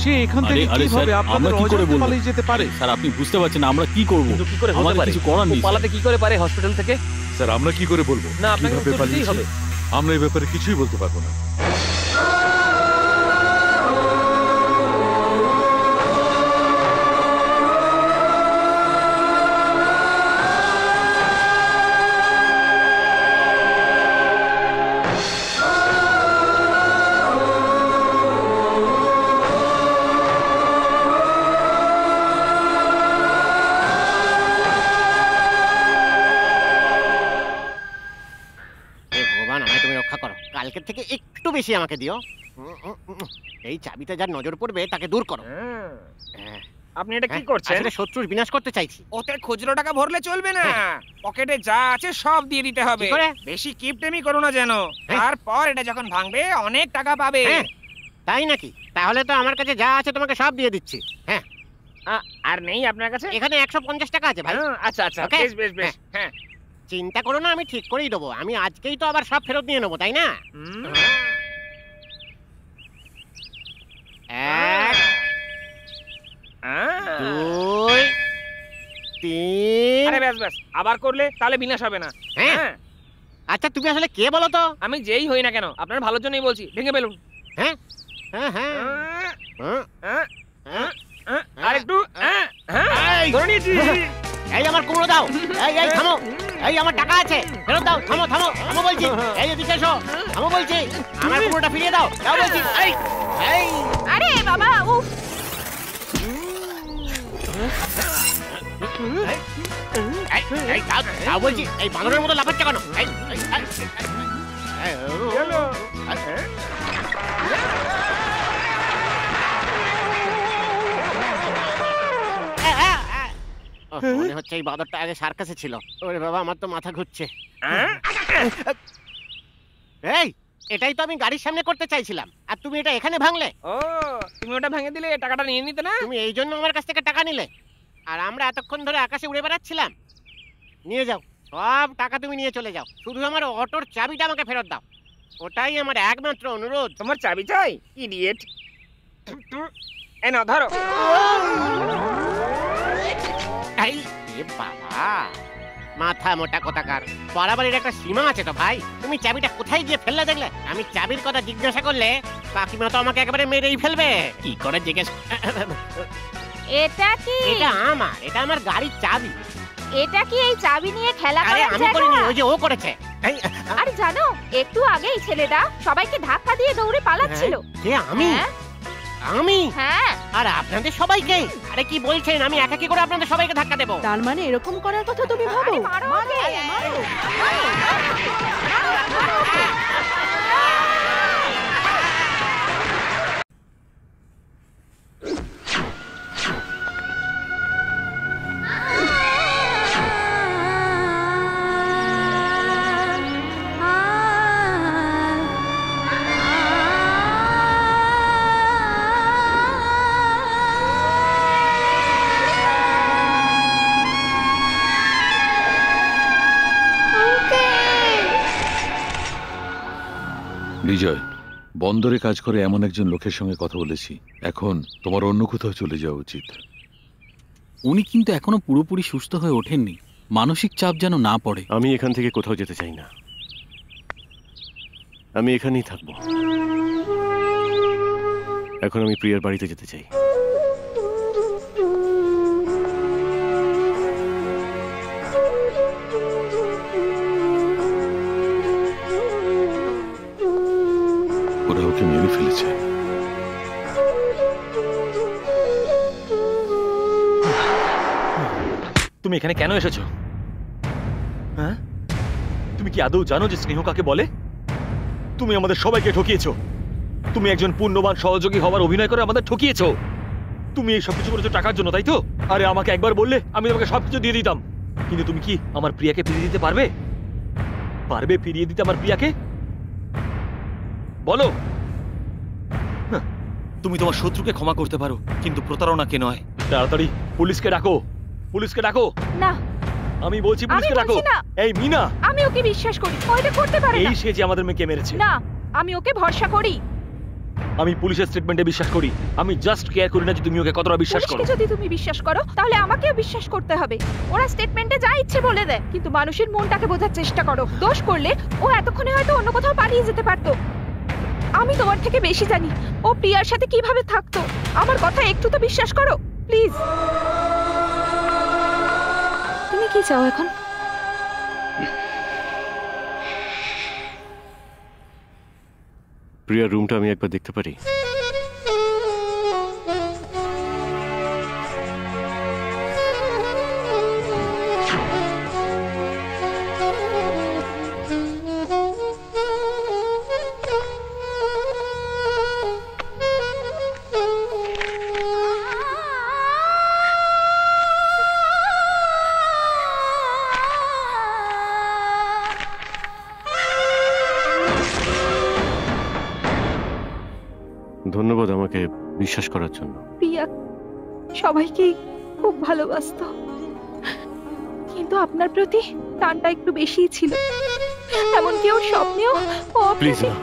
সে এখান থেকে কিভাবে আপনাদের অজান্তে পালিয়ে যেতে পারে? স্যার আপনি বুঝতে পারছেন আমরা কি করব? কি করে হতে পারে? কিছু করার নেই। পালাতে কি করে পারে হসপিটাল থেকে? স্যার আমরা কি করে বলবো না, আপনাকে কিভাবে উত্তর দিতেই পালিয়েছে? হবে। আমরা এই ব্যাপারে কিছুই বলতে পারবো না। কালকের থেকে একটু বেশি আমাকে দিও। এই চাবিতে যার নজর পড়বে তাকে দূর করো। আপনি এটা কি করছেন? আসলে শত্রুর বিনাশ করতে চাইছি। ওতে খুচরো টাকা ভরলে চলবে না, পকেটে যা আছে সব দিয়ে দিতে হবে। কি করে? বেশি কিপটেমি করো না যেন, তারপর এটা যখন ভাঙবে অনেক টাকা পাবে। তাই নাকি? তাহলে তো আমার কাছে যা আছে তোমাকে সব দিয়ে দিচ্ছি। হ্যাঁ, আর নেই আপনার কাছে? এখানে 150 টাকা আছে ভাই। আচ্ছা আচ্ছা, বেশ বেশ বেশ। হ্যাঁ, চিন্তা করো না, আমি ঠিক করেই দেবো। আমি আজকেই তো আবার সব ফেরত নিয়ে নেবো, তাই না? এক, দুই, তিন। আরে ব্যাস ব্যাস, আবার করলে তাহলে বিনাশ হবে না। হ্যাঁ, আচ্ছা তুমি আসলে কে বলো তো? আমি যেই হই না কেন, আপনার ভালোর জন্যই বলছি। ভেঙে ফেলুন। হ্যাঁ হ্যাঁ হ্যাঁ, আর একটু। ধরে নিয়েছি। এই আমার কুমড়ো দাও। এই এই থামো। এই আমার টাকা আছে, ফেরত দাও। থামো থামো, থামো বলছি। এই এদিকে এসো, থামো বলছি। আমার কুমড়োটা ফিরিয়ে দাও, দাও বলছি। এই এই আরে বাবা, উফ। এই দাও, দাও বলছি। এই বানরের মতো লাফাচ্ছে কেন? এই মনে হচ্ছে এই বাদরটা আগে সার্কাসে ছিল। ওরে বাবা, আমার তো মাথা ঘুরছে। এই এটাই তো আমি গাড়ির সামনে করতে চাইছিলাম, আর তুমি এটা এখানে ভাঙলে। ও, তুমি ওটা ভেঙে দিলে টাকাটা নিয়ে নিতে না? তুমি এই জন্য আমার কাছ থেকে টাকা নিলে, আর আমরা এতক্ষণ ধরে আকাশে উড়ে বেড়াচ্ছিলাম। নিয়ে যাও, সব টাকা তুমি নিয়ে চলে যাও। শুধু আমার অটোর চাবিটা আমাকে ফেরত দাও, ওটাই আমার একমাত্র অনুরোধ। তোমার চাবি চাই? ইডিয়েট। এই নাও, ধরো। এই বাবা, মাথা মোটা কোথাকার। বাড়াবাড়ির একটা সীমা আছে তো ভাই। তুমি চাবিটা কোথায় গিয়ে ফেললে দেখলে? আমি চাবির কথা জিজ্ঞাসা করলে কাকিমা তো আমাকে একেবারে মেরেই ফেলবে। কি করে জিজ্ঞেস? এটা কি? এটা আমার, এটা আমার গাড়ির চাবি। এটা কি এই চাবি নিয়ে খেলা করার জায়গা? আমি করিনি, ওই যে ও করেছে। আরে জানো, একটু আগেই ছেলেটা সবাইকে ধাক্কা দিয়ে দৌড়ে পালাচ্ছিল। কে? আমি? আমি? হ্যাঁ। আর আপনাদের সবাইকে? আরে কি বলছেন? আমি একা কি করে আপনাদের সবাইকে ধাক্কা দেব? তার মানে এরকম করার কথা তুমি ভাবো? বিজয়, বন্দরে কাজ করে এমন একজন লোকের সঙ্গে কথা বলেছি। এখন তোমার অন্য কোথাও চলে যাওয়া উচিত। উনি কিন্তু এখনো পুরোপুরি সুস্থ হয়ে ওঠেননি। মানসিক চাপ যেন না পড়ে। আমি এখান থেকে কোথাও যেতে চাই না, আমি এখানেই থাকবো। এখন আমি প্রিয়ার বাড়িতে যেতে চাই। এখানে কেন এসেছো? হ্যাঁ, তুমি কি আদৌ জানো যে স্নেহ কাকে বলে? তুমি আমাদের সবাইকে ঠকিয়েছো। তুমি একজন পূর্ণবান সহযোগী হওয়ার অভিনয় করে আমাদের ঠকিয়েছো। তুমি এই সবকিছু করেছো টাকার জন্য, তাই তো? আরে আমাকে একবার বললে আমি তোমাকে সবকিছু দিয়ে দিতাম। কিন্তু তুমি কি আমার প্রিয়াকে ফিরিয়ে দিতে পারবে? পারবে ফিরিয়ে দিতে আমার প্রিয়াকে? বলো। তুমি তোমার শত্রুকে ক্ষমা করতে পারো, কিন্তু প্রতারণাকে নয়। তাড়াতাড়ি পুলিশকে ডাকো, পুলিশকে ডাকো। না, আমি বলছি পুলিশকে ডাকো। এই মিনা, আমি ওকে বিশ্বাস করি, ও এটা করতে পারে না। এই সে যে আমাদের মেয়েকে মেরেছে। না, আমি ওকে ভরসা করি। আমি পুলিশের স্টেটমেন্টে বিশ্বাস করি। আমি জাস্ট কেয়ার করি না যে তুমি ওকে কতটা বিশ্বাস করো। যদি তুমি বিশ্বাস করো তাহলে আমাকেও বিশ্বাস করতে হবে। ওরা স্টেটমেন্টে যা ইচ্ছে বলে দেয়, কিন্তু মানুষের মনটাকে বোঝার চেষ্টা করো। দোষ করলে ও এতক্ষণে হয়তো অন্য কোথাও পালিয়ে যেতে পারতো। আমি তোমার থেকে বেশি জানি ও প্রিয়ার সাথে কিভাবে থাকতো। আমার কথা একটু তো বিশ্বাস করো প্লিজ। তুমি কি চাও এখন? প্রিয়ার রুমটা আমি একবার দেখতে পারি? ধন্যবাদ আমাকে বিশ্বাস করার জন্য। প্রিয়া সবাইকে খুব ভালোবাসতো, কিন্তু আপনার প্রতি টানটা একটু বেশিই ছিল। এমনকি ওর স্বপ্নেও ও প্লিজ না।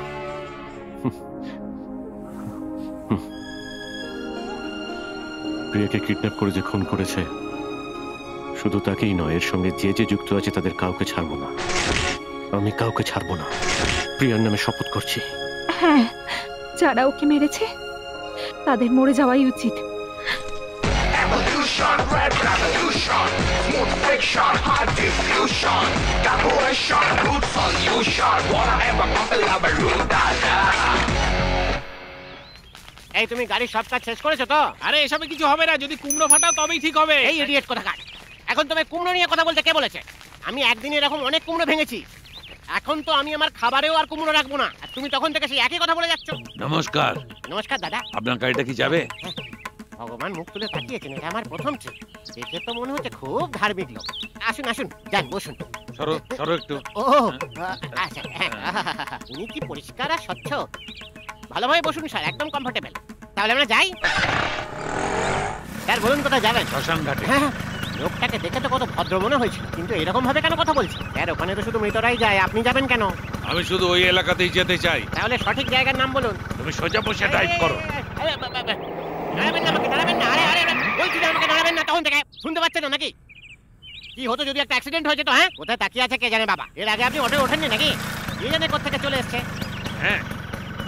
প্রিয়াকে কিডন্যাপ করে যে খুন করেছে, শুধু তাকেই নয়, এর সঙ্গে যে যে যুক্ত আছে তাদের কাউকে ছাড়বো না। আমি কাউকে ছাড়বো না। প্রিয়ার নামে শপথ করছি। হ্যাঁ, যারা ওকে মেরেছে তাদের মরে যাওয়াই উচিত। Evolution, red revolution, smooth friction, hard diffusion, collaboration, root solution, wanna ever popular root data. এই তুমি গাড়ির সব কাজ শেষ করেছো তো? আরে এসবে কিছু হবে না, যদি কুমড়ো ফাটাও তবেই ঠিক হবে। এই ইডিয়েট কোথাকার! এখন তুমি কুমড়ো নিয়ে কথা বলতে কে বলেছে? আমি একদিনে এরকম অনেক কুমড়ো ভেঙেছি। এখন তো আমি আমার খাবারেও আর কুমড়ো রাখবো না, আর তুমি তখন থেকে সেই একই কথা বলে যাচ্ছ। নমস্কার। নমস্কার দাদা। আপনার গাড়িটা কি যাবে? ভগবান মুখ তুলে তাকিয়েছেন, এটা আমার প্রথম ট্রিপ। দেখে তো মনে হচ্ছে খুব ধার্মিক লোক। আসুন আসুন, যান বসুন। সরো সরো একটু। ও আচ্ছা, উনি কি পরিষ্কার আর স্বচ্ছ। ভালোভাবে বসুন স্যার, একদম কমফোর্টেবল। তাহলে আমরা যাই। স্যার বলুন কোথায় যাবেন? শ্মশান ঘাটে। লোকটাকে দেখে তো কত ভদ্র মনে হয়েছিল, কিন্তু এরকম ভাবে কেন কথা বলছে? স্যার ওখানে তো শুধু মৃতরাই যায়, আপনি যাবেন কেন? আমি শুধু ওই এলাকাতেই যেতে চাই। তাহলে সঠিক জায়গার নাম বলুন। তুমি সোজা বসে ড্রাইভ করো। দাঁড়াবেন না, আমাকে দাঁড়াবেন না। আরে আরে বলছি যে আমাকে দাঁড়াবেন না, তখন থেকে শুনতে পাচ্ছেন না নাকি? কি হতো যদি একটা অ্যাক্সিডেন্ট হয়ে যেত? হ্যাঁ, কোথায় তাকিয়ে আছে কে জানে বাবা। এর আগে আপনি অটো ওঠেননি নাকি? কে জানে কোথা চলে এসছে। হ্যাঁ,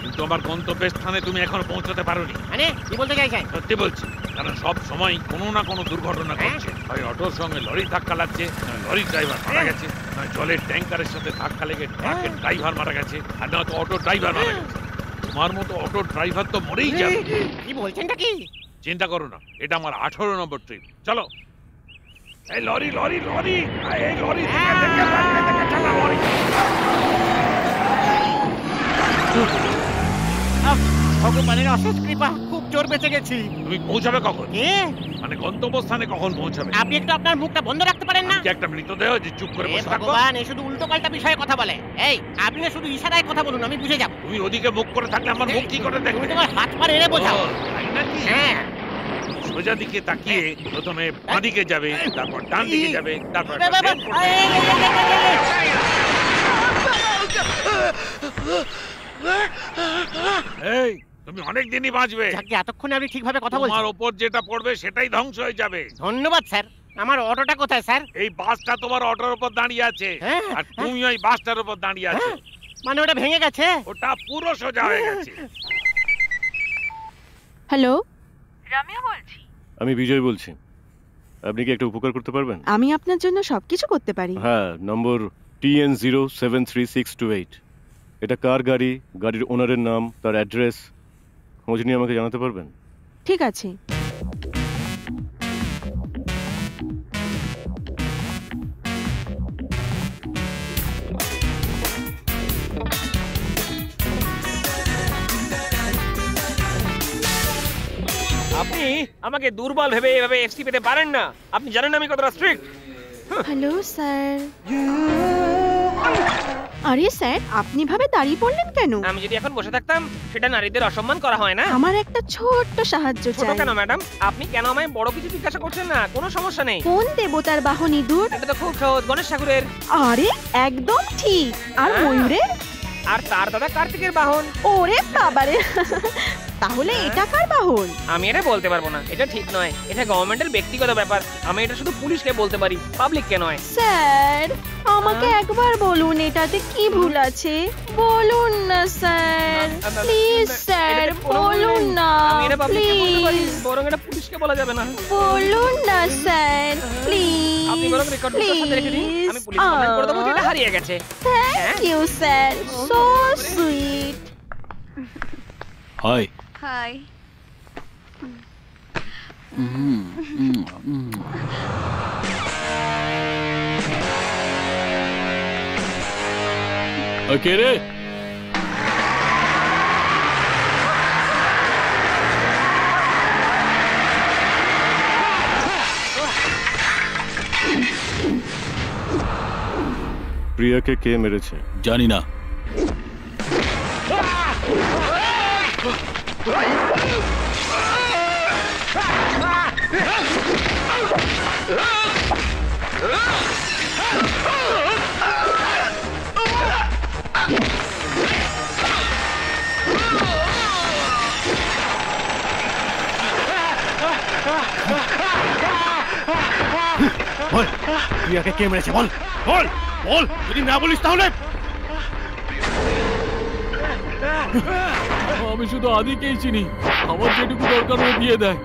কিন্তু আমার গন্তব্যের স্থানে তুমি এখনো পৌঁছতে পারোনি। মানে কি বলতে চাইছেন? সত্যি বলছি, কারণ সব সময় কোনো না কোনো দুর্ঘটনা ঘটছে। হয় অটোর সঙ্গে লরি ধাক্কা লাগছে, নয় লরির ড্রাইভার মারা গেছে, নয় জলের ট্যাঙ্কারের সাথে ধাক্কা লেগে ট্রাকের ড্রাইভার মারা গেছে, আর নয়তো অটো ড্রাইভার মারা গেছে। তোমার মতো অটো ড্রাইভার তো মরেই যাবে। কি বলছেনটা কি? চিন্তা করো না, এটা আমার 18 নম্বর ট্রিপ। চলো। এই লরি লরি লরি, এই লরি থেকে চালা লরি। ভগবানের অশেষ কৃপা, খুব জোর বেঁচে গেছি। তুমি পৌঁছাবে কখন? মানে গন্তব্যস্থানে কখন পৌঁছাবে? আপনি একটু আপনার মুখটা বন্ধ রাখতে পারেন না? কি একটা মৃতদেহ যে চুপ করে বসে থাকো? ভগবান, এই শুধু উল্টো পাল্টা বিষয়ে কথা বলে। এই আপনি শুধু ইশারায় কথা বলুন, আমি বুঝে যাব। তুমি ওদিকে মুখ করে থাকলে আমার মুখ কি করে দেখবে? তোমার হাত পা এড়ে বোঝাও। তাই নাকি? হ্যাঁ। সোজা দিকে তাকিয়ে প্রথমে বাঁ দিকে যাবে, তারপর ডান দিকে যাবে, তারপর এই তুমি অনেক দিনই বাঁচবে। এতক্ষণে আপনি ঠিকভাবে কথা বলছেন। তোমার উপর যেটা পড়বে সেটাই ধ্বংস হয়ে যাবে। ধন্যবাদ স্যার। আমার অটোটা কোথায় স্যার? এই বাসটা তোমার অটোর উপর দাঁড়িয়ে আছে, আর তুমি ওই বাসটার উপর দাঁড়িয়ে আছো। মানে ওটা ভেঙে গেছে? ওটা পুরো সোজা হয়ে গেছে। হ্যালো, রামিয়া বলছি। আমি বিজয় বলছি। আপনি কি একটা উপকার করতে পারবেন? আমি আপনার জন্য সবকিছু করতে পারি। হ্যাঁ, নম্বর TN073628। এটা কার গাড়ি, গাড়ির ওনারের নাম, তার অ্যাড্রেস খোঁজ নিয়ে আমাকে জানাতে পারবেন? ঠিক আছে। আপনি আমাকে দুর্বল ভেবে এভাবে এফসি পেতে পারেন না। আপনি জানেন আমি কতটা স্ট্রিক্ট। Hello sir. আরে স্যার, আপনি ভাবে দাঁড়িয়ে পড়লেন কেন? আমি যদি এখন বসে থাকতাম সেটা নারীদের অসম্মান করা হয় না? আমার একটা ছোট্ট সাহায্য ছোট চাই। কেন ম্যাডাম? আপনি কেন আমায় বড় কিছু জিজ্ঞাসা করছেন না? কোনো সমস্যা নেই। কোন দেবতার বাহন ইঁদুর? এটা তো খুব সহজ, গণেশ ঠাকুরের। আরে একদম ঠিক। আর ময়ূরের? আর তার দাদা কার্তিকের বাহন। ওরে বাবারে, তাহলে এটা কার বাহন? আমি এটা বলতে পারবো না, এটা ঠিক নয়। এটা গভর্নমেন্টের ব্যক্তিগত ব্যাপার। আমি এটা শুধু পুলিশকে বলতে পারি, পাবলিককে নয়। স্যার, আমাকে একবার বলুন এটাতে কি ভুল আছে। বলুন না স্যার, প্লিজ স্যার, বলুন না প্লিজ। বরং এটা পুলিশকে বলা যাবে না। বলুন না স্যার, প্লিজ। আপনি বরং রেকর্ডটা সাথে রেখে দিন, আমি পুলিশ কমপ্লেইন করে দেবো যে এটা হারিয়ে গেছে। Thank you sir, so sweet. Hi. Hi. কে রে? প্রিয়াকে কে মেরেছে? জানি না। বল, প্রিয়াকে কে মেরেছে? বল বল বল, যদি না বলিস তাহলে। আমি শুধু আদিকেই চিনি। আমার যেটুকু দরকার ও দিয়ে দেয়।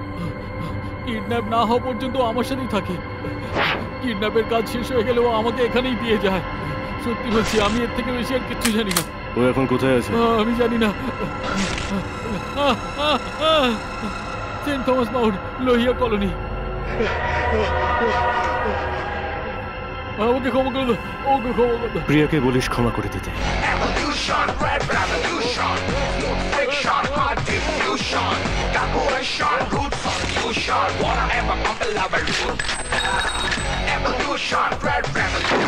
কিডন্যাপ না হওয়া পর্যন্ত আমার সাথেই থাকে। কিডন্যাপের কাজ শেষ হয়ে গেলেও আমাকে এখানেই দিয়ে যায়। সত্যি বলছি, আমি এর থেকে বেশি আর কিচ্ছু জানি না। ও এখন কোথায় আছে? আমি জানি না। সেন্ট থমাস মাউন্ট, লোহিয়া কলোনি। আমাকে ক্ষমা করে দাও, ওকে ক্ষমা করে দাও। প্রিয়াকে বলিস ক্ষমা করে দিতে। Evolution, red revolution, smooth friction, hard diffusion, calculation, root solution, wanna ever compel our root. Evolution, red revolution.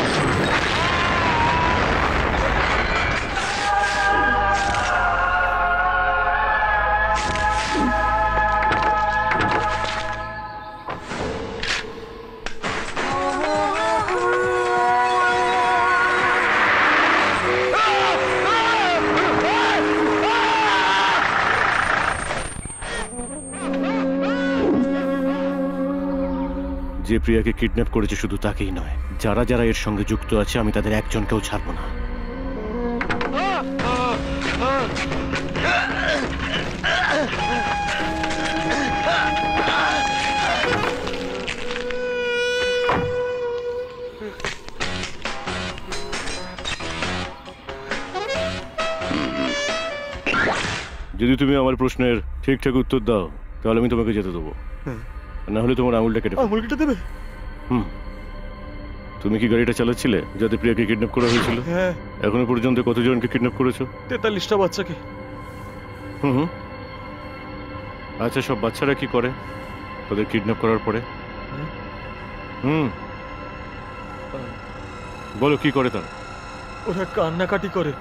যে প্রিয়াকে কিডন্যাপ করেছে শুধু তাকেই নয়, যারা যারা এর সঙ্গে যুক্ত আছে আমি তাদের একজনকেও ছাড়বো না। যদি তুমি আমার প্রশ্নের ঠিকঠাক উত্তর দাও তাহলে আমি তোমাকে যেতে দেবো, না হলে তোমার আঙুলটা কেটে আঙুল কেটে দেবে? তুমি কি গাড়িটা চালাচ্ছিলে যাতে প্রিয়াকে কিডন্যাপ করা হয়েছিল? হ্যাঁ। এখনো পর্যন্ত কতজনকে কিডন্যাপ করেছো? 43টা বাচ্চাকে। আচ্ছা, সব বাচ্চারা কি করে তাদের কিডন্যাপ করার পরে? বলো কি করে তারা? ওরা কান্নাকাটি করে।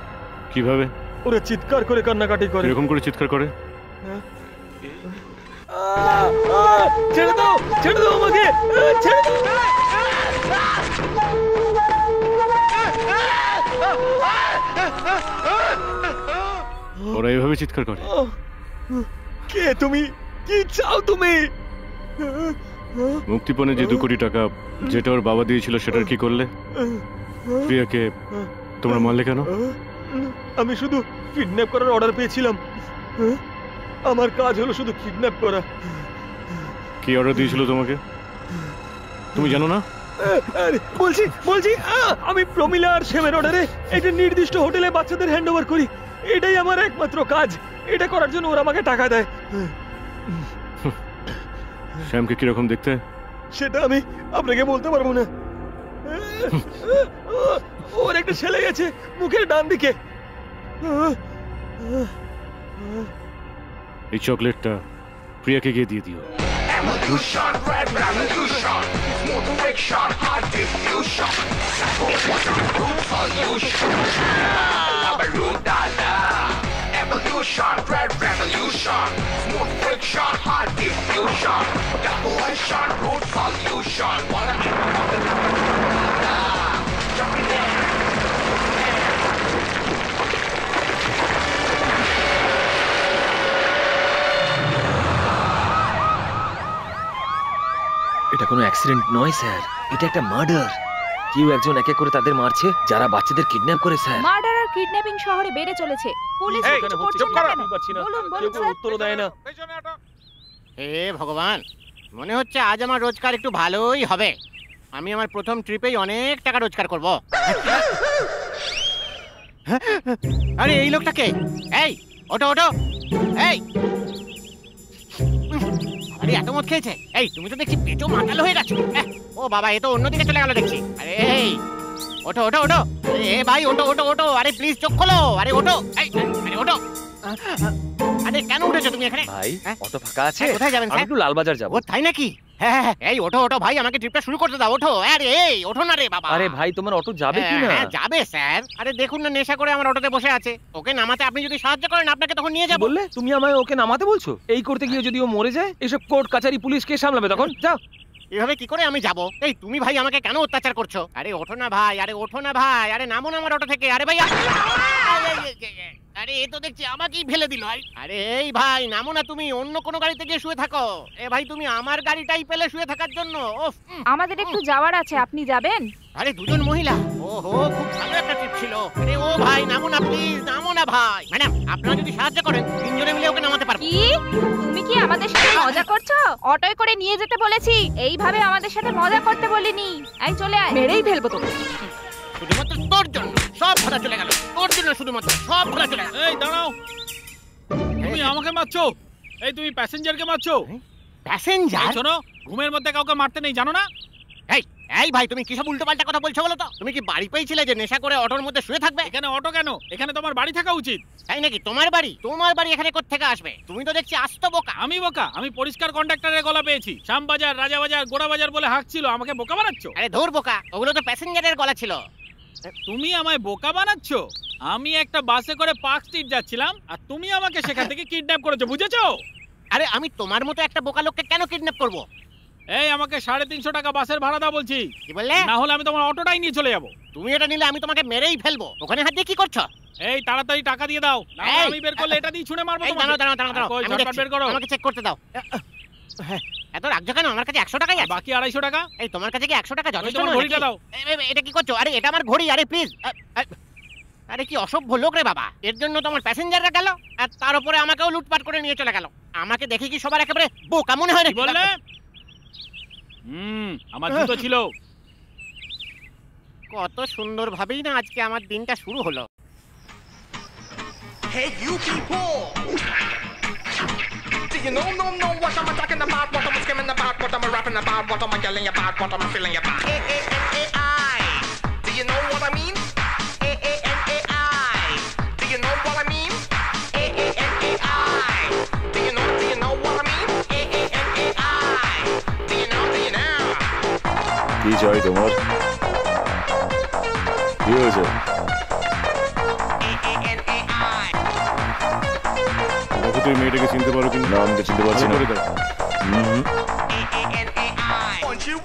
কিভাবে? ওরা চিৎকার করে কান্নাকাটি করে। এরকম করে চিৎকার করে? ছেড়ে দাও, ছেড়ে দাও আমাকে, ছেড়ে দাও। ওরা এইভাবে চিৎকার করে? কে তুমি? কি চাও তুমি? মুক্তিপণে যে 2 কোটি টাকা যেটা ওর বাবা দিয়েছিল সেটার কি করলে? প্রিয়াকে তোমরা মারলে কেন? আমি শুধু কিডন্যাপ করার অর্ডার পেয়েছিলাম। আমার কাজ হলো শুধু কিডন্যাপ করা। কি অর্ডার দিয়েছিল তোমাকে তুমি জানো না? বলছি আমি প্রমিলা আর শ্যামের অর্ডারে একটা নির্দিষ্ট হোটেলে বাচ্চাদের হ্যান্ড ওভার করি। এটাই আমার একমাত্র কাজ। এটা করার জন্য ওরা আমাকে টাকা দেয়। শ্যামকে কিরকম দেখতে? সেটা আমি আপনাকে বলতে পারবো না। ওর একটা ছেলে গেছে মুখের ডান দিকে। এই চকলেটটা প্রিয়াকে গিয়ে দিয়ে দিও। Evolution, red revolution, smooth friction, hard diffusion, root solution, root data. Evolution, red revolution, smooth friction, hard diffusion, evolution, root solution. Wanna jump in there. এটা কোনো অ্যাক্সিডেন্ট নয় স্যার, এটা একটা মার্ডার। কেউ একজন এক এক করে তাদের মারছে যারা বাচ্চাদের কিডন্যাপ করে স্যার। মার্ডার আর কিডন্যাপিং শহরে বেড়ে চলেছে। পুলিশ কিছু করছে না কেন? বলুন বলুন স্যার। উত্তর দেয় না। হে ভগবান, মনে হচ্ছে আজ আমার রোজগার একটু ভালোই হবে। আমি আমার প্রথম ট্রিপেই অনেক টাকা রোজগার করব। আরে এই লোকটাকে, এই ওটো ওটো, এই আরে এত মদ খেয়েছে। এই তুমি তো দেখছি পেটও মাতাল হয়ে গেছো। ও বাবা, এ তো অন্যদিকে চলে গেল দেখছি। আরে এই ওটো ওটো ওটো, এ ভাই ওটো ওটো ওটো, আরে প্লিজ চোখ খোলো। আরে ওটো, এই আরে ওটো। আরে কেন উঠেছো তুমি এখানে? ভাই অটো ফাঁকা আছে? কোথায় যাবেন আমি স্যার? একটু লালবাজার যাব। ও তাই নাকি? হ্যাঁ হ্যাঁ, এই ওঠো ওঠো ভাই, আমাকে ট্রিপটা শুরু করতে দাও। ওঠো। আরে এই ওঠো না রে বাবা। আরে ভাই তোমার অটো যাবে কি না? হ্যাঁ যাবে স্যার। আরে দেখুন না, নেশা করে আমার অটোতে বসে আছে। ওকে নামাতে আপনি যদি সাহায্য করেন, আপনাকে তখন নিয়ে যাব। বললে তুমি আমায় ওকে নামাতে বলছো? এই করতে গিয়ে যদি ও মরে যায়, এসব কোর্ট কাচারি পুলিশ কে সামলাবে তখন? যাও। এভাবে কি করে আমি যাব? এই তুমি ভাই আমাকে কেন অত্যাচার করছো? আরে ওঠো না ভাই, আরে ওঠো না ভাই, আরে নামো না আমার অটো থেকে। আরে ভাই, আরে এ তো দেখছি আমাকেই ফেলে দিল। আরে এই ভাই নামো না, তুমি অন্য কোনো গাড়িতে গিয়ে শুয়ে থাকো। এ ভাই তুমি আমার গাড়িটাই পেলে শুয়ে থাকার জন্য। আমাদের একটু যাওয়ার আছে, আপনি যাবেন? আরে দুজন মহিলা, ওহো খুব ভালো একটা ট্রিপ ছিল। আরে ও ভাই নামো না প্লিজ, নামো না ভাই। ম্যাডাম আপনারা যদি সাহায্য করেন, তিনজনে মিলে ওকে নামাতে পারবো। কি তুমি কি আমাদের সাথে মজা করছো? অটোয় করে নিয়ে যেতে বলেছি, এইভাবে আমাদের সাথে মজা করতে বলিনি। এই চলে আয়, মেরেই ফেলবো তোকে। শুধুমাত্র তোর জন্য সব ভাড়া চলে গেল, তোর জন্য শুধুমাত্র সব ভাড়া চলে গেল। এই দাঁড়াও, তুমি আমাকে মারছো? এই তুমি প্যাসেঞ্জারকে মারছো? প্যাসেঞ্জার? শোনো, ঘুমের মধ্যে কাউকে মারতে নেই, জানো না? এই এই ভাই তুমি কি সব উল্টোপাল্টা কথা বলছো বলো তো? তুমি কি বাড়ি পেয়েছিলে যে নেশা করে অটোর মধ্যে শুয়ে থাকবে? এখানে অটো কেন? এখানে তোমার বাড়ি থাকা উচিত। তাই নাকি? তোমার বাড়ি? তোমার বাড়ি এখানে কোত্থেকে আসবে? তুমি তো দেখছি আস্ত বোকা। আমি বোকা? আমি পরিষ্কার কন্ডাক্টরের গলা পেয়েছি। শ্যামবাজার, রাজাবাজার, গোড়াবাজার বলে হাঁকছিল, আমাকে বোকা বানাচ্ছো? আরে ধুর বোকা, ওগুলো তো প্যাসেঞ্জারের গলা ছিল। তুমি আমায় বোকা বানাচ্ছো? আমি একটা বাসে করে পার্ক স্ট্রিট যাচ্ছিলাম, আর তুমি আমাকে সেখান থেকে কিডন্যাপ করেছো, বুঝেছো? আরে আমি তোমার মতো একটা বোকা লোককে কেন কিডন্যাপ করব? এই আমাকে 350 টাকা বাসের ভাড়া দাও বলছি। কি বললে? না হলে আমি তোমার অটোটাই নিয়ে চলে যাব। তুমি এটা নিলে আমি তোমাকে মেরেই ফেলবো। ওখানে হাত দিয়ে কি করছো? এই তাড়াতাড়ি টাকা দিয়ে দাও, না হলে আমি বের করলে এটা দিয়ে ছুঁড়ে মারবো তোমাকে। দাঁড়াও দাঁড়াও দাঁড়াও, কই আমি ঝটপট দেখছি। বের করো। আমাকে চেক করতে দাও। এত রাখছো কেন? আমার কাছে 100 টাকাই আছে। বাকি 250 টাকা? এই তোমার কাছে কি 100 টাকা যথেষ্ট? তোমার ঘড়িটা দাও। এটা কি করছো? আরে এটা আমার ঘড়ি। আরে প্লিজ। আরে কি অসভ্য লোক রে বাবা। এর জন্য তো আমার প্যাসেঞ্জাররা গেল, আর তার উপরে আমাকেও লুটপাট করে নিয়ে চলে গেল। আমাকে দেখে কি সবার একেবারে বোকা মনে হয় না? বললে আমার জুতো ছিল। কত সুন্দর ভাবেই না আজকে আমার দিনটা শুরু হলো। Hey you people! Do you know what I'm talking about? What I'm skimming about? What I'm rapping about? What I'm yelling about? What I'm feeling about? A-A-N-A-I. Do you know what I mean? A-A-N-A-I. Do you know what I mean? A-A-N-A-I. Do you know what I mean? A-A-N-A-I. Do you know? কি চাই তোমার? কি হয়েছে? দেখো তুই মেয়েটাকে চিনতে পারো কি না? আমি তো চিনতে পারছি না।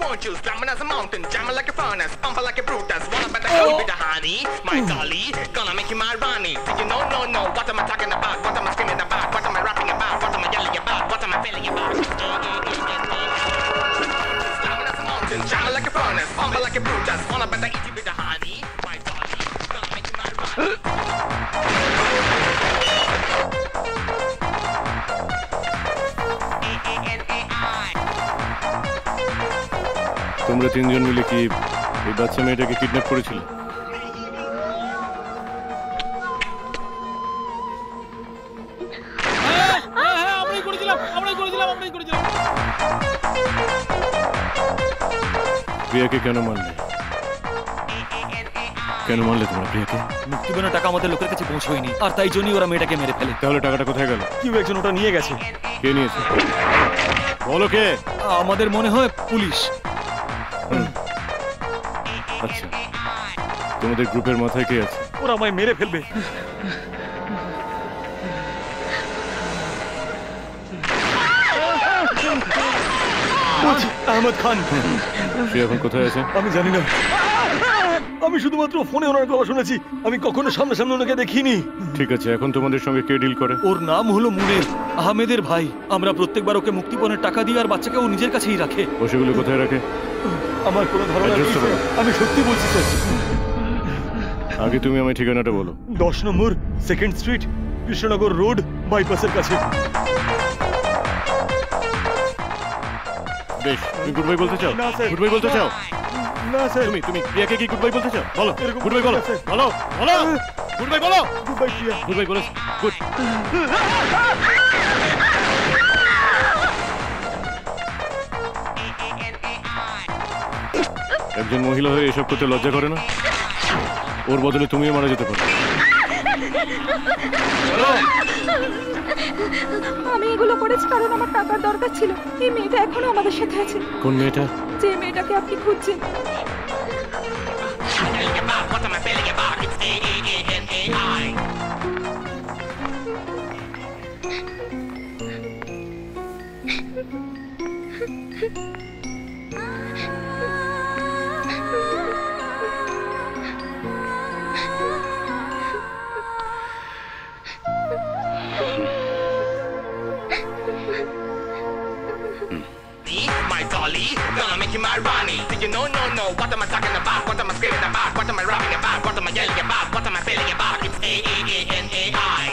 Want you slamming as a mountain, jamming like a furnace, pumping like a Brutus. Wanna better go with the honey, my dolly, gonna make you my Ronnie. Do you know what am I talking about? What am I screaming about? What am I rapping about? What am I yelling about? What am I feeling about? Slamming as a mountain, jamming like a furnace, pumping like a Brutus. Wanna better eat you with the honey, my dolly, gonna make you my Ronnie. তোমরা তিনজন মিলে কি এই বাচ্চা মেয়েটাকে kidnap করেছিলে? আমরাই করেছিলাম। প্রিয়াকে কেন মারলে? কেন মারলে তোমরা প্রিয়াকে? মুক্তিপণের টাকা আমাদের লোকের কাছে পৌঁছয়নি, আর তাই জন্যই ওরা মেয়েটাকে মেরে ফেলে। তাহলে টাকাটা কোথায় গেল? কেউ একজন ওটা নিয়ে গেছে। কে নিয়েছে? বলো কে? আমাদের মনে হয় পুলিশ। আচ্ছা, তোমাদের গ্রুপের মাথায় কে আছে? ওরা আমায় মেরে ফেলবে। আহমদ খান। সে এখন কোথায় আছে? আমি জানি না, আমি শুধুমাত্র ফোনে ওনার গলা শুনেছি, আমি কখনো সামনাসামনি ওনাকে দেখিনি। ঠিক আছে, এখন তোমাদের সঙ্গে কে ডিল করে? ওর নাম হলো মুনির, আহমেদের ভাই। আমরা প্রত্যেকবার ওকে মুক্তিপণের টাকা দিই আর বাচ্চাকে ও নিজের কাছেই রাখে। ও সেগুলো কোথায় রাখে? আমার কোনো ধারণা নেই স্যার, আমি সত্যি বলছি স্যার। আগে তুমি আমায় ঠিকানাটা বলো। 10 নম্বর 2nd স্ট্রিট, কৃষ্ণনগর রোড, বাইপাসের কাছে। বেশ, তুমি গুড বাই বলতে চাও? না স্যার। গুড বাই বলতে চাও? না স্যার। তুমি প্রিয়াকে কি গুড বাই বলতে চাও? বলো গুড বাই বলো। বলো বলো গুড বাই বলো। গুড বাই প্রিয়া। গুড বাই বলো। গুড। একজন মহিলা হয়ে এসব করতে লজ্জা করে না? ওর বদলে তুমিও মারা যেতে পারো। আমি এগুলো করেছি কারণ আমার টাকার দরকার ছিল। এই মেয়েটা এখনো আমাদের সাথে আছে। কোন মেয়েটা? যে মেয়েটাকে আপনি খুঁজছেন। My dolly, gonna make you my Ronnie. Do you know, no, what am I talking about? What am I screaming about? What am I rapping about? What am I yelling about? What am I feeling about? It's A-A-A-N-A-I.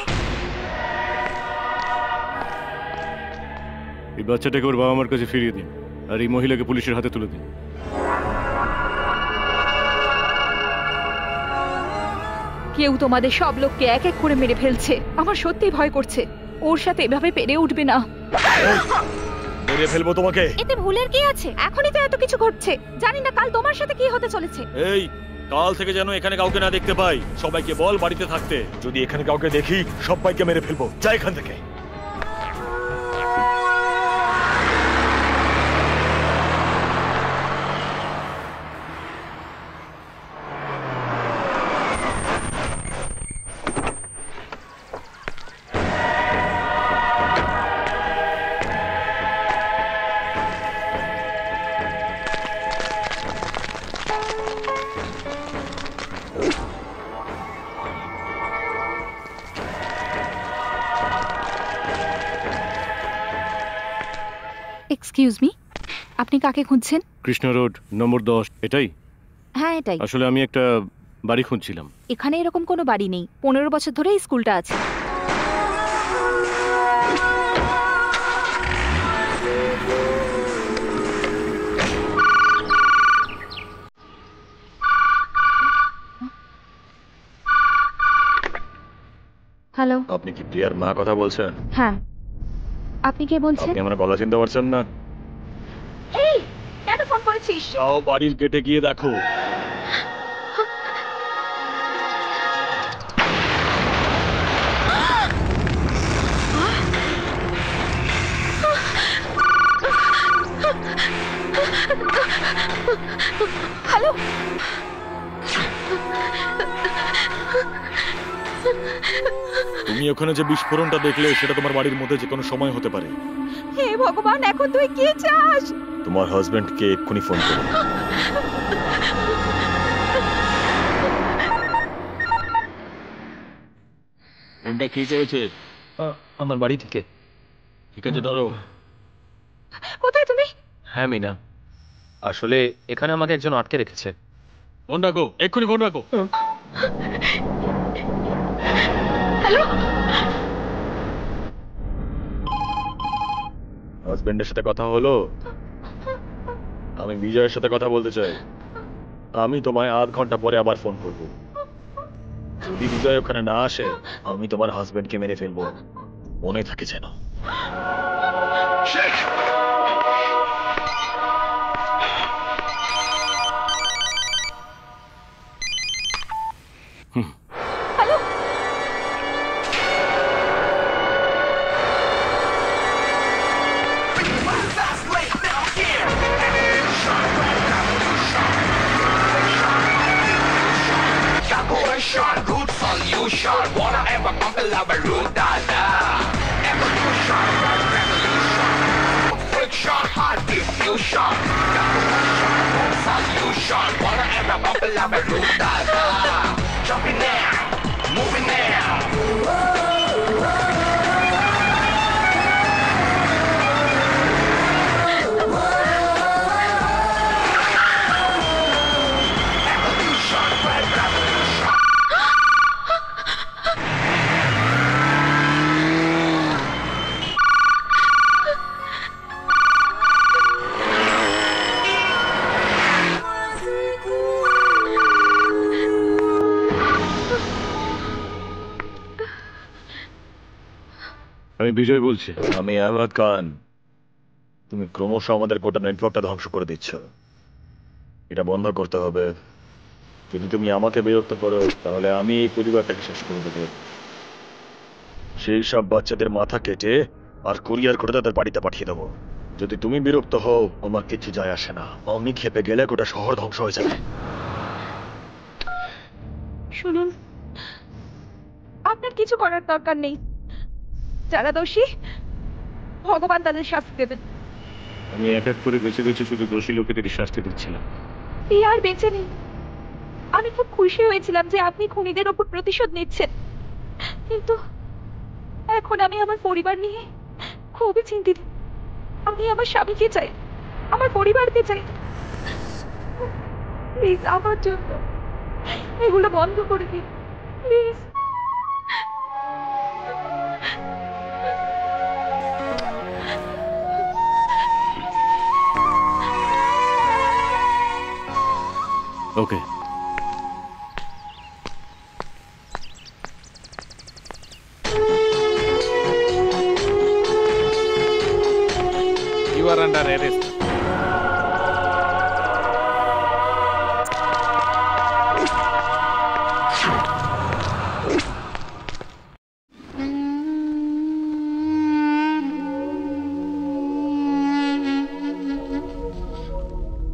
এই বাচ্চাটাকে ওর বাবা মার কাছে ফিরিয়ে দিন, আর এই মহিলাকে পুলিশের হাতে তুলে দিন। কেউ তোমাদের সব লোককে এক এক করে মেরে ফেলছে। আমার সত্যি ভয় করছে। ওর সাথে এভাবে পেরে উঠবে না। মেরে ফেলবো তোমাকে। এতে ভুলের কি আছে? এখনই তো এত কিছু ঘটছে, জানি না কাল তোমার সাথে কি হতে চলেছে। এই কাল থেকে যেন এখানে কাউকে না দেখতে পাই। সবাইকে বল বাড়িতে থাকতে। যদি এখানে কাউকে দেখি সবাইকে মেরে ফেলবো। যা এখান থেকে। এক্সকিউজ মি, আপনি কাকে খুঁজছেন? কৃষ্ণ রোড নম্বর 10, এটাই? হ্যাঁ এটাই। আসলে আমি একটা বাড়ি খুঁজছিলাম। এখানে এরকম কোনো বাড়ি নেই। 15 বছর ধরে এই স্কুলটা আছে। হ্যালো, আপনি কি প্রিয়ার মা কথা বলছেন? হ্যাঁ। আপনি কে বলছেন? আপনি আমার গলা চিনতে পারছেন না? এই কেন ফোন করেছিস? যাও বাড়ির গেটে গিয়ে দেখো। হ্যালো, তুমি ওখানে যে বিস্ফোরণটা দেখলে সেটা তোমার বাড়ির মধ্যে যে কোনো সময় হতে পারে। হে ভগবান, এখন তুই কি চাস? তোমার হাজবেন্ডকে এক্ষুনি ফোন করো। ফোনটা কে করেছে? আমার বাড়ি থেকে। ঠিক আছে ধরো। কোথায় তুমি? হ্যাঁ মিনা, আসলে এখানে আমাকে একজন আটকে রেখেছে। ফোন রাখো, এক্ষুনি ফোন রাখো। হ্যালো, হাজবেন্ডের সাথে কথা হলো? আমি বিজয়ের সাথে কথা বলতে চাই। আমি তোমায় আধ ঘন্টা পরে আবার ফোন করব। যদি বিজয় ওখানে না আসে আমি তোমার হাজবেন্ডকে মেরে ফেলবো, মনে থাকে যেন। Hello Calculation, good solution. Wanna ever compare lava root data? Evolution, revolution. Friction, hard diffusion. Calculation, good solution. Wanna ever compare lava root data? Jumping now, moving now. আমি বিজয় বলছি। আমি আহমদ খান। তুমি ক্রমশ আমাদের গোটা নেটওয়ার্কটা ধ্বংস করে দিচ্ছ, এটা বন্ধ করতে হবে। যদি তুমি আমাকে বিরক্ত করো তাহলে আমি এই পরিবারটাকে শেষ করে দেবো। সেই সব বাচ্চাদের মাথা কেটে আর কুরিয়ার করে তাদের বাড়িতে পাঠিয়ে দেবো। যদি তুমি বিরক্ত হও আমার কিছু যায় আসে না, আমি খেপে গেলে গোটা শহর ধ্বংস হয়ে যাবে। শুনুন, আপনার কিছু করার দরকার নেই। যারা দোষী ভগবান তাদের শাস্তি দেবেন। আমি এক এক করে বেছে বেছে শুধু দোষী লোকেদের শাস্তি দিচ্ছিলাম। আর বেঁচে নেই। আমি খুব খুশি হয়েছিলাম যে আপনি খুনিদের ওপর প্রতিশোধ নিচ্ছেন, কিন্তু এখন আমি আমার পরিবার নিয়ে খুবই চিন্তিত। আমি আমার স্বামীকে চাই, আমার পরিবারকে চাই। প্লিজ আমার জন্য এগুলো বন্ধ করে দিন, please. Okay, You are under arrest.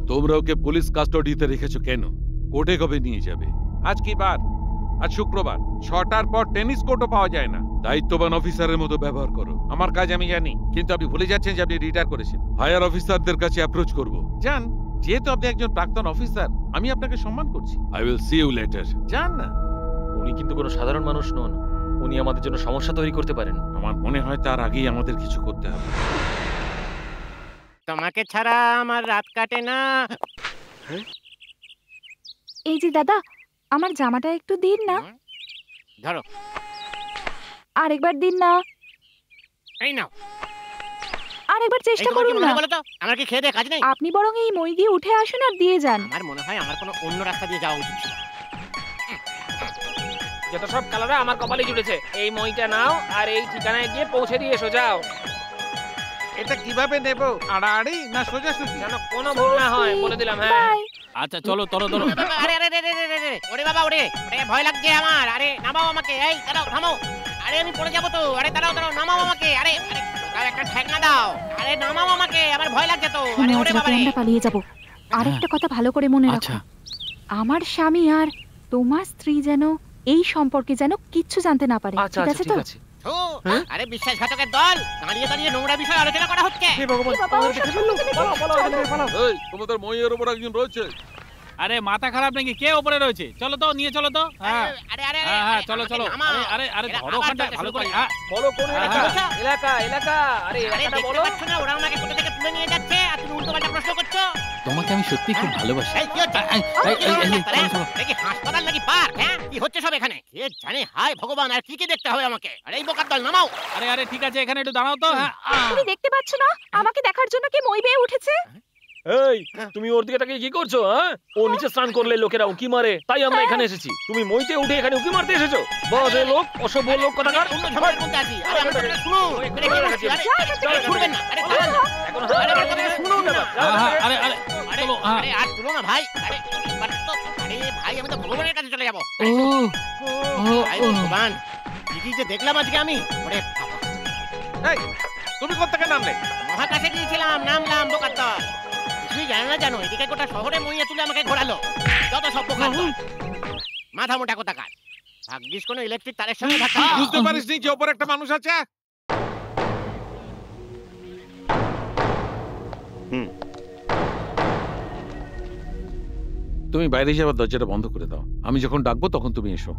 তোমরা ওকে পুলিশ কাস্টডিতে রেখেছো কেন? কোর্টে কবে নিয়ে যাবে? আজ কি বার? আজ শুক্রবার। 6টার পর টেনিস কোর্টও পাওয়া যায় না। দায়িত্ববান অফিসারের মতো ব্যবহার করো। আমার কাজ আমি জানি, কিন্তু আপনি ভুলে যাচ্ছেন যে আপনি রিটায়ার করেছেন। হায়ার অফিসারদের কাছে অ্যাপ্রোচ করব। যান, যেহেতু আপনি একজন প্রাক্তন অফিসার, আমি আপনাকে সম্মান করছি। I will see you later. যান না। উনি কিন্তু কোনো সাধারণ মানুষ নন, উনি আমাদের জন্য সমস্যা তৈরি করতে পারেন। আমার মনে হয় তার আগেই আমাদের কিছু করতে হবে। তোমাকে ছাড়া আমার রাত কাটে না। এই যে দাদা, আমার জামাটা একটু দিন না। ধরো, আরেকবার দিন না। এই নাও, আরেকবার চেষ্টা করুন না। বলো তো, আমার কি খেয়ে দেয়ে কাজ নেই? আপনি বরং এই মই দিয়ে উঠে আসুন আর দিয়ে যান। আমার মনে হয় আমার কোনো অন্য রাস্তা দিয়ে যাওয়া উচিত ছিল। যত সব কালোরা আমার কপালে জুড়েছে। এই মইটা নাও আর এই ঠিকানায় গিয়ে পৌঁছে দিয়ে এসো, যাও। এটা কিভাবে নেব? আড়াআড়ি না সোজাসুজি? যেন কোনো ভুল না হয়, বলে দিলাম। হ্যাঁ, আচ্ছা চলো, ধরো ধরো। আরে আরে আরে ওরে বাবা, ওরে ভয় লাগছে আমার। আরে নামাও আমাকে। এই দাঁড়াও, থামো। আরে আমি পড়ে যাবো তো। আরে দাঁড়াও দাঁড়াও, নামাও আমাকে। আরে আরে দাও, একটা ঠেকনা দাও। আরে নামাও আমাকে, আমার ভয় লাগছে তো। আরে ওরে বাবা, আমরা পালিয়ে যাব। আরেকটা কথা ভালো করে মনে রাখো, আমার স্বামী আর তোমার স্ত্রী যেন এই সম্পর্কে যেন কিচ্ছু জানতে না পারে। ঠিক আছে তো? আরে বিশ্বাসঘাতকের দল, দাঁড়িয়ে দাঁড়িয়ে নোংরা বিষয় আলোচনা করা হচ্ছে। তোমাদের মইয়ের উপর একজন রয়েছে। আরে মাথা খারাপ নাকি? কে উপরে রয়েছে? চলো তো, নিয়ে চলো তো। হ্যাঁ হ্যাঁ, চলো চলো। আরে আরে ধরো ওখানটা ভালো করে। বলো কোন এলাকা? এলাকা। আরে এলাকাটা বলো। না, ওরা আমাকে কোথা থেকে তুলে নিয়ে যাচ্ছে আর তুমি উল্টোপাল্টা প্রশ্ন করছো। তোমাকে আমি সত্যি খুব ভালোবাসি। এই কি হচ্ছে? দেখি হাসপাতাল নাকি পার্ক? হ্যাঁ, কি হচ্ছে সব এখানে? কে জানে? হায় ভগবান, আর কি কি দেখতে হবে আমাকে? আরে এই বোকার দল, নামাও। আরে আরে ঠিক আছে, এখানে একটু দাঁড়াও তো। তুমি দেখতে পাচ্ছ না আমাকে দেখার জন্য কে মই বেয়ে উঠেছে? এই, তুমি ওর দিকে তাকিয়ে কি করছো? হ্যাঁ, ও নিচে স্নান করলে লোকেরা উকি মারে, তাই আমরা এখানে এসেছি। তুমি মইতে উঠে এখানে উকি মারতে এসেছো? বাজে লোক, অসভ্য লোক কোথাকার। অন্য ঝামেলার মধ্যে আছি। আরে আমার কথা শুনো। আরে ছুড়বেন না। আরে এখন আরে শুনো না। আরে আরে চলো। আরে আর তুলো না ভাই। আরে ভাই আমি তো ভগবানের কাছে চলে যাবো। ভাই ভগবান, কি যে দেখলাম আজকে আমি। ওরে এই তুমি কোথা থেকে নামলে? মহাকাশে গিয়েছিলাম, নামলাম বোকাত্তর। তুমি জানো না জানো, এদিকে গোটা শহরে মইয়া তুলে আমাকে ঘোরালো। যত সব বোকাত্তর, মাথা মোটা কোথাকার। ভাগ্যিস কোনো ইলেকট্রিক তারের সঙ্গে ধাক্কা। বুঝতে পারিস নি যে ওপরে একটা মানুষ আছে? তুমি বাইরে যাবার দরজাটা বন্ধ করে দাও। আমি যখন ডাকবো তখন তুমি এসো।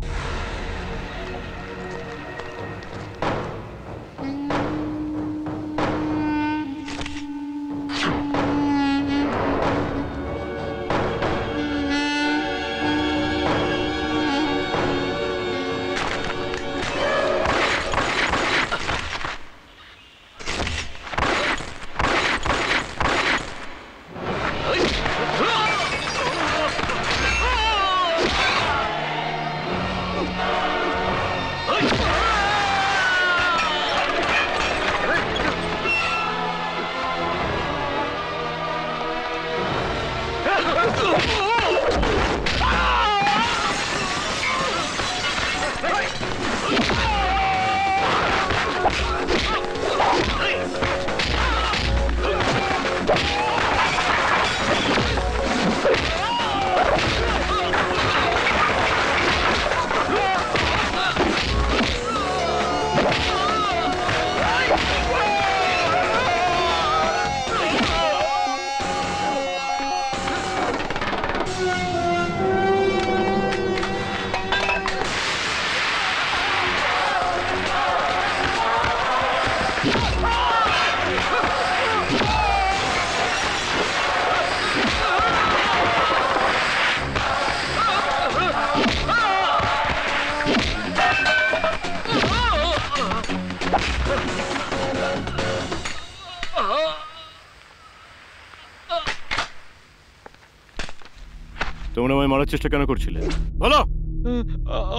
তোমরা আমায় মারার চেষ্টা কেন করছিলে বলো?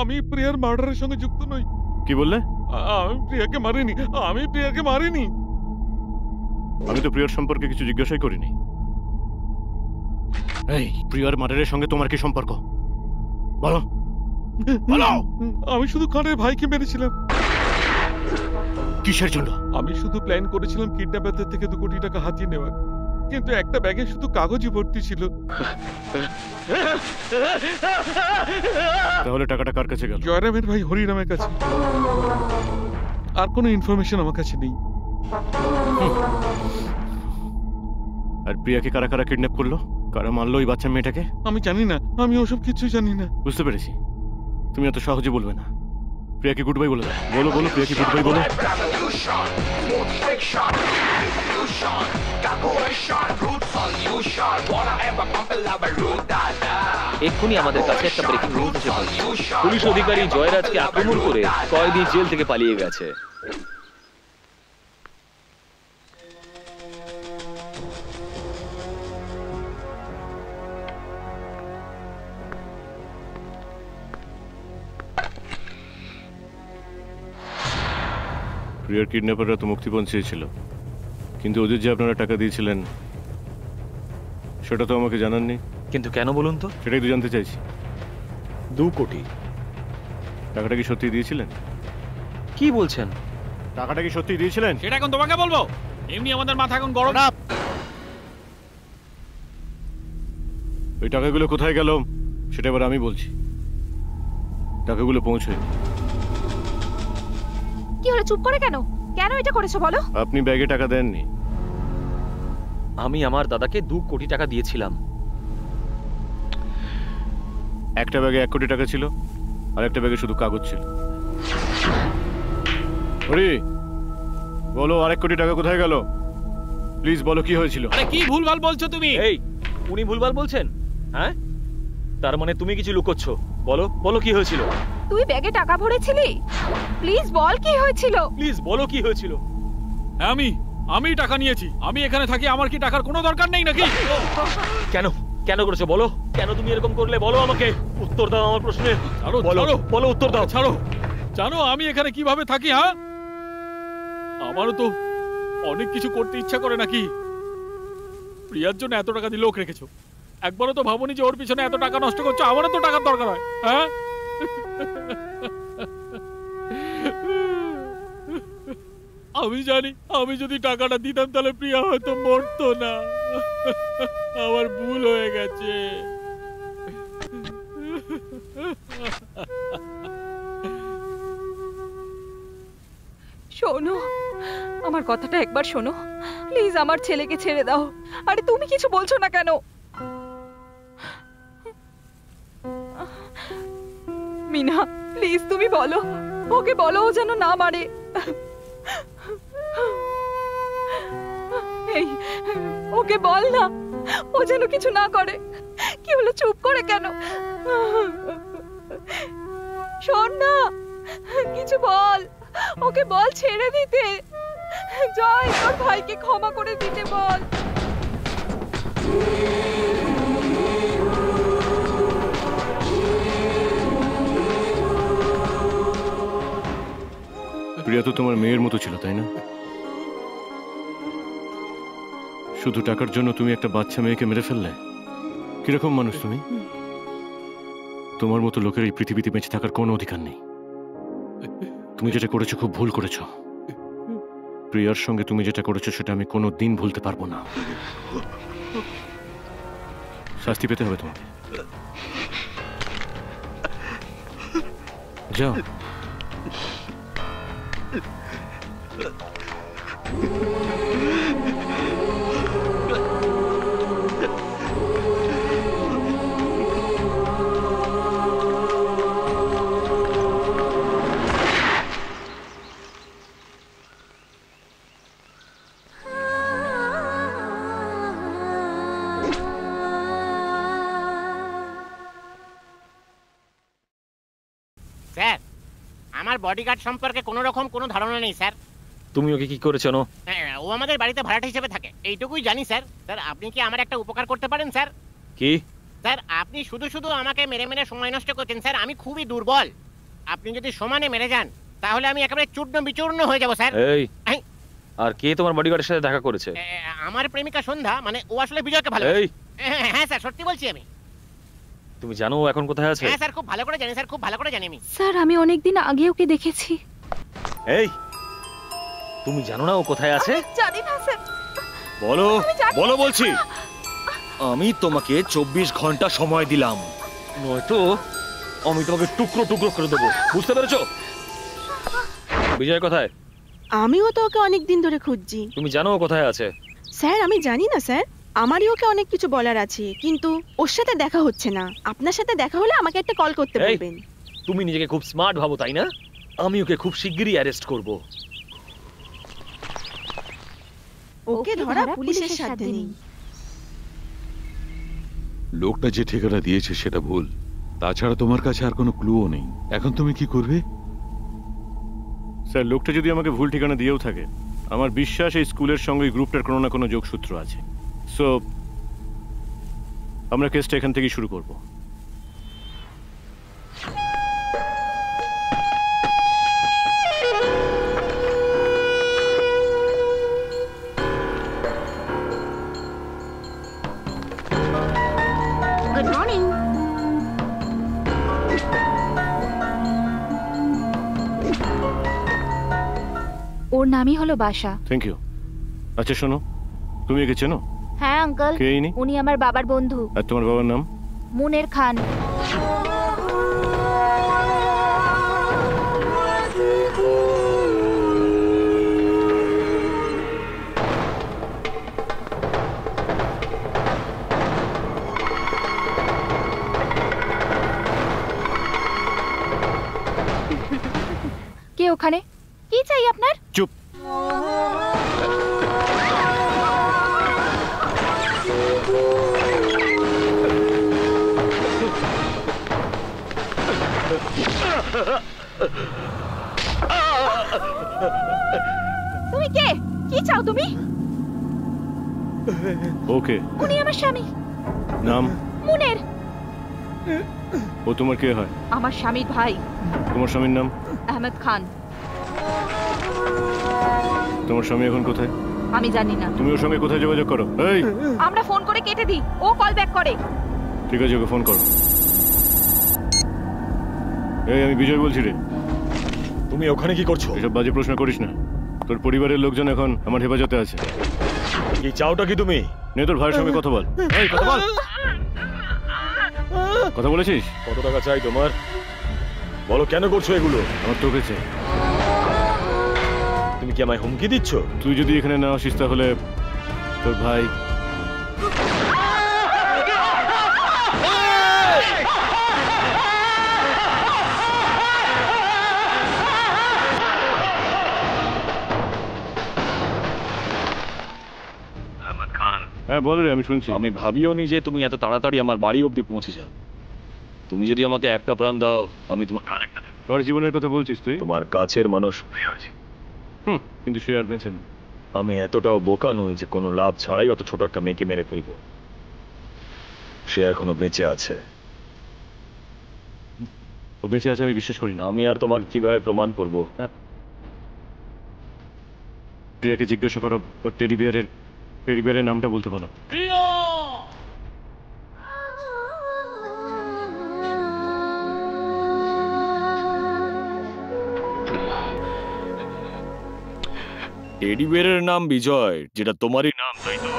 আমি প্রিয়ার মার্ডারের সঙ্গে যুক্ত নই। কি বললে? আমি প্রিয়াকে মারিনি, আমি প্রিয়াকে মারিনি। আমি তো প্রিয়ার সম্পর্কে কিছু জিজ্ঞাসাই করিনি। এই প্রিয়ার মার্ডারের সঙ্গে তোমার কি সম্পর্ক বলো? বলো। আমি শুধু খানের ভাইকে মেরেছিলাম। কিসের জন্য? আমি শুধু প্ল্যান করেছিলাম কিডন্যাপারদের থেকে 2 কোটি টাকা হাতিয়ে নেওয়ার, কিন্তু একটা ব্যাগে শুধু কাগজই ভর্তি ছিল। তাহলে টাকাটা কার কাছে গেল? জয়রামের ভাই হরিরামের কাছে। আর কোনো ইনফরমেশন আমার কাছে নেই। আর প্রিয়াকে কারা কারা কিডন্যাপ করলো? কারা মারলো ওই বাচ্চা মেয়েটাকে? আমি জানি না, আমি ওসব কিছু জানি না। বুঝতে পেরেছি, তুমি এত সহজে বলবে না। প্রিয়াকে গুড বাই বলে দাও। বলো বলো, প্রিয়াকে গুড বাই বলো। এক্ষুনি আমাদের কাছে একটা ব্রেকিং নিউজ এসে পৌঁছেছে। পুলিশ অধিকারী জয়রাজকে আক্রমণ করে কয়েদি জেল থেকে পালিয়ে গেছে। প্রিয়ার কিডন্যাপাররা তো মুক্তিপণ চেয়েছিল, কিন্তু ওদের যে আপনারা টাকা দিয়েছিলেন সেটা তো আমাকে জানাননি। কিন্তু কেন বলুন তো? সেটাই তো জানতে চাইছি। 2 কোটি টাকাটা কি সত্যি দিয়েছিলেন? কি বলছেন? টাকাটা কি সত্যি দিয়েছিলেন? সেটা এখন তোমাকে বলবো? এমনি আমাদের মাথা এখন গরম। ওই টাকাগুলো কোথায় গেল সেটা এবার আমি বলছি। টাকাগুলো পৌঁছয়। কি হলো, চুপ করে কেন? কেন এটা করেছো বলো? আপনি ব্যাগে টাকা দেননি। আমি আমার দাদাকে 2 কোটি টাকা দিয়েছিলাম। একটা ব্যাগে 1 কোটি টাকা ছিল, আর একটা ব্যাগে শুধু কাগজ ছিল। হরি, বলো 1 কোটি টাকা কোথায় গেল? প্লিজ বলো কি হয়েছিল। আরে কি ভুলভাল বলছো তুমি? এই উনি ভুলভাল বলছেন? হ্যাঁ, তার মানে তুমি কিছু লুকোচ্ছ। বলো বলো কি হয়েছিল। তুই ব্যাগে টাকা ভরেছিলি? প্লিজ বল কি হয়েছিল। প্লিজ বলো কি হয়েছিল। আমি টাকা নিয়েছি। আমি এখানে থাকি, আমার কি টাকার কোনো দরকার নেই নাকি? কেন কেন করেছো বলো? কেন তুমি এরকম করলে বলো আমাকে। উত্তর দাও আমার প্রশ্নে। বলো বলো, উত্তর দাও। ছাড়ো। জানো আমি এখানে কিভাবে থাকি? হ্যাঁ, আমারও তো অনেক কিছু করতে ইচ্ছা করে নাকি। প্রিয়ার জন্য এত টাকা দিয়ে লোক রেখেছো, একবারও তো ভাবনি যে ওর পিছনে এত টাকা নষ্ট করছো, আমারও তো টাকার দরকার হয়। হ্যাঁ, আমি জানি আমি যদি টাকাটা দিতাম তাহলে প্রিয়া হয়তো মরতো না। আমার ভুল হয়ে গেছে। শোনো, আমার কথাটা একবার শোনো প্লিজ, আমার ছেলেকে ছেড়ে দাও। আরে তুমি কিছু বলছো না কেন? মিনা প্লিজ তুমি বলো, ওকে বলো ও যেন না মারে। এই ওকে বল না, ও যেন কিছু না করে। কি হলো, চুপ করে কেন? শোন না, কিছু বল, ওকে বল ছেড়ে দিতে। জয়, তোর ভাইকে ক্ষমা করে দিতে বল। প্রিয়া তো তোমার মেয়ের মতো ছিল, তাই না? শুধু টাকার জন্য তুমি একটা বাচ্চা মেয়েকে মেরে ফেললে? কিরকম মানুষ তুমি? তোমার মতো লোকের এই পৃথিবীতে বেঁচে থাকার কোনো অধিকার নেই। তুমি যেটা করেছো খুব ভুল করেছো। প্রিয়ার সঙ্গে তুমি যেটা করেছো সেটা আমি কোনো দিন ভুলতে পারবো না। শাস্তি পেতে হবে তোমাকে। যাও। স্যার, আমার বডিগার্ড সম্পর্কে কোনো রকম কোনো ধারণা নেই স্যার। তুমি ওকে কি করেছো? ও আমাদের বাড়িতে ভাড়াটে হিসেবে থাকে, এইটুকুই জানি স্যার। স্যার আপনি কি আমার একটা উপকার করতে পারেন স্যার? কি? স্যার আপনি শুধু শুধু আমাকে মেরে মেরে সময় নষ্ট করছেন স্যার, আমি খুবই দুর্বল। আপনি যদি সমানে মেরে যান তাহলে আমি একেবারে চূর্ণ বিচূর্ণ হয়ে যাব স্যার। এই, আর কে তোমার বডিগার্ডের সাথে দেখা করেছে? আমার প্রেমিকা সন্ধ্যা, মানে ও আসলে বিজয়কে ভালো। হ্যাঁ স্যার, সত্যি বলছি আমি। তুমি জানো ও এখন কোথায় আছে? হ্যাঁ স্যার, খুব ভালো করে জানি স্যার, খুব ভালো করে জানি আমি। স্যার আমি অনেকদিন আগে ওকে দেখেছি। এই, তুমি জানো না ও কোথায় আছে? জানি না স্যার। বলো বলো বলছি। আমি তোমাকে 24 ঘন্টা সময় দিলাম, নয়তো আমি তোমাকে টুকরো টুকরো করে দেবো, বুঝতে পেরেছো? বিজয় কোথায়? আমিও তো ওকে অনেকদিন ধরে খুঁজছি। তুমি জানো ও কোথায় আছে? স্যার আমি জানি না স্যার, আমারই ওকে অনেক কিছু বলার আছে, কিন্তু ওর সাথে দেখা হচ্ছে না। আপনার সাথে দেখা হলে আমাকে একটা কল করতে বলবেন। তুমি নিজেকে খুব স্মার্ট ভাবো তাই না? আমি ওকে খুব শিগগিরই অ্যারেস্ট করব। ওকে ধরা পুলিশের সাথে নেই। লোকটা যে ঠিকানা দিয়েছে সেটা ভুল, তাছাড়া তোমার কাছে আর কোনো ক্লুও নেই। এখন তুমি কি করবে? স্যার লোকটা যদি আমাকে ভুল ঠিকানা দিয়েও থাকে, আমার বিশ্বাস এই স্কুলের সঙ্গে গ্রুপটার কোনো না কোনো যোগসূত্র আছে। সো আমরা কেসটা এখান থেকেই শুরু করব। Good morning. ওর নামই হলো বাসা। Thank you. আচ্ছা শোনো, তুমি একে চেনো? হ্যাঁ আঙ্কেল, কে ইনি? উনি আমার বাবার বন্ধু। আর তোমার বাবার নাম? মুনের খান। কে ওখানে? কি চাই আপনার? চুপ। তুমি কে? কি চাও তুমি? ওকে। উনি আমার স্বামী। নাম? মুনের। ও তোমার কে হয়? আমার স্বামীর ভাই। তোমার স্বামীর নাম? আহমেদ খান। তোমার স্বামী এখন কোথায়? আমি জানি না। তুমি ওর সঙ্গে কোথায় যোগাযোগ করো? এই আমরা ফোন করে কেটে দিই, ও কল ব্যাক করে। ঠিক আছে, ওকে ফোন করো। এই আমি বিজয় বলছি রে। তুমি ওখানে কি করছো? এসব বাজে প্রশ্ন করিস না। তোর পরিবারের লোকজন এখন আমার হেফাজতে আছে। কি চাওটা কি তুমি? নে তোর ভাইয়ের সঙ্গে কথা বল। এই কথা বল। কথা বলেছিস? কত টাকা চাই তোমার? বলো কেন করছো এগুলো? আমার তোকে চাই। তুমি কি আমায় হুমকি দিচ্ছ? তুই যদি এখানে না আসিস তাহলে তোর ভাই হ্যাঁ বল রে, আমি শুনছি। আমি ভাবিও নি যে তুমি এত তাড়াতাড়ি আমার বাড়ি অবধি পৌঁছে যাও। তুমি যদি আমাকে একটা প্রাণ দাও, আমি তোমার আরেকটা দেব। তোর জীবনের কথা বলছিস তুই? তোমার কাছের মানুষ। কিন্তু সে আর বেঁচে নেই। আমি এতটাও বোকা নই যে কোনো লাভ ছাড়াই অত ছোট একটা মেয়েকে মেরে ফেলবো। সে এখনো বেঁচে আছে। ও বেঁচে আছে আমি বিশ্বাস করি না। আমি আর তোমাকে কিভাবে প্রমাণ করবো? প্রিয়াকে জিজ্ঞাসা করো ওর টেডি বিয়ারের নামটা বলতে বলো। টেডি বিয়ারের নাম বিজয়, যেটা তোমারই নাম, তাই তো?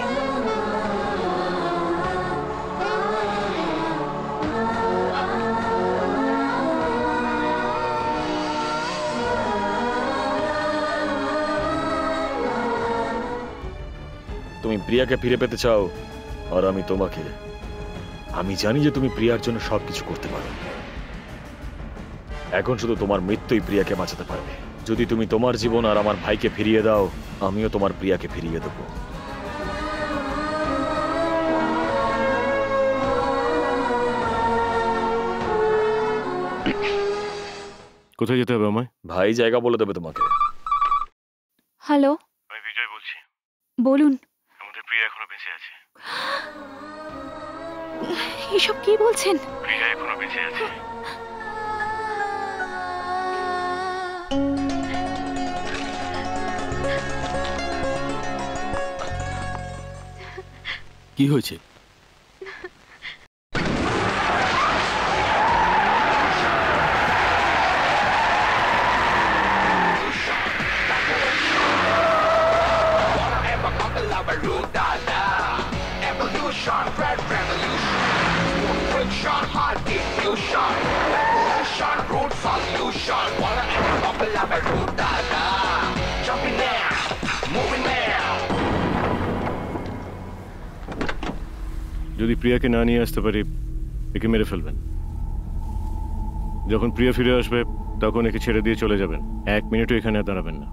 তুমি প্রিয়াকে ফিরে পেতে চাও আর আমি তোমাকে। আমি জানি যে তুমি প্রিয়ার জন্য সবকিছু করতে পারো। এখন শুধু তোমার মৃত্যুই প্রিয়াকে বাঁচাতে পারবে। যদি তুমি তোমার জীবন আর আমার ভাইকে ফিরিয়ে দাও, আমিও তোমার প্রিয়াকে ফিরিয়ে দেবো। কোথায় যেতে হবে আমায়? ভাই জায়গা বলে দেবে তোমাকে। হ্যালো, আমি বিজয় বলছি। বলুন। আমাদের প্রিয়া এখনো বেঁচে আছে। এসব কি বলছেন? প্রিয়া এখনো বেঁচে আছে। কি হয়েছে? যদি প্রিয়াকে না নিয়ে আসতে পারি, একে মেরে ফেলবেন। যখন প্রিয়া ফিরে আসবে তখন একে ছেড়ে দিয়ে চলে যাবেন। 1 মিনিটও এখানে দাঁড়াবেন না।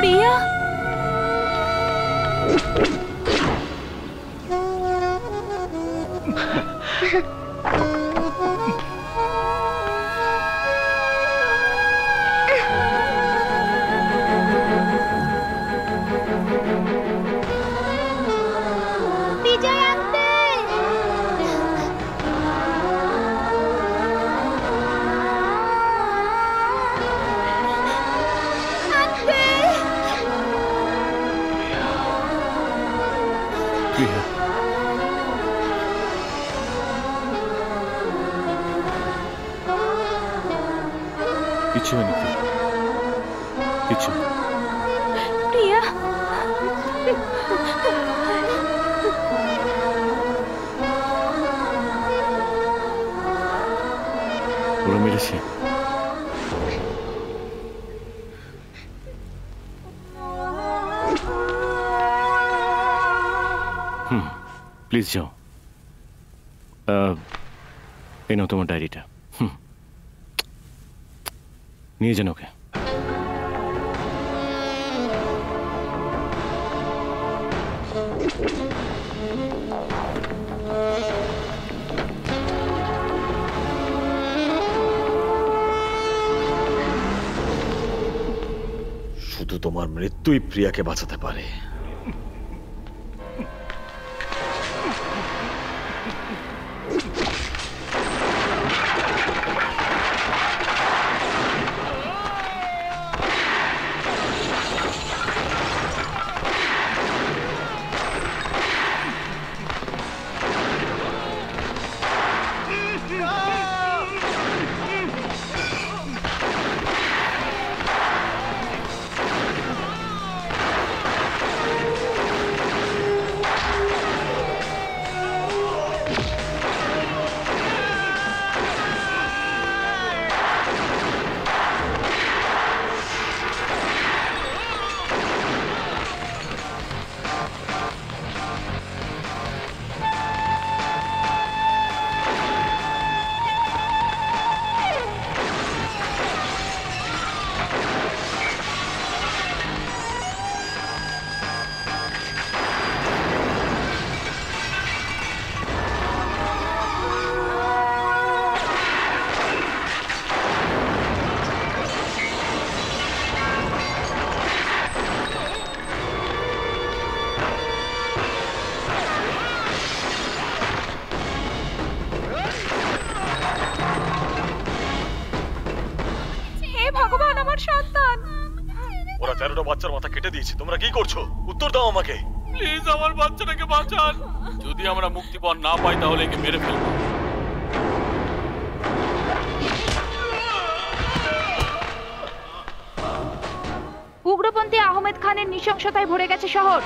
প্রিয়া, বিজয় আঙ্কেল! প্রিয়া, কিছু হয়নি, কিছু। প্রিয়া, ওরা মেরেছে। প্লিজ যাও। এই নাও তোমার ডায়েরিটা, নিয়ে যান ওকে। শুধু তোমার মৃত্যুই প্রিয়াকে বাঁচাতে পারে। ওরা 13টা বাচ্চার মাথা কেটে দিয়েছে, তোমরা কি করছো? উত্তর দাও আমাকে। প্লিজ আমার বাচ্চাটাকে বাঁচান। যদি আমরা মুক্তিপণ না পাই তাহলে একে মেরে ফেলবো। উগ্রপন্থী আহমেদ খানের নৃশংসতায় ভরে গেছে শহর।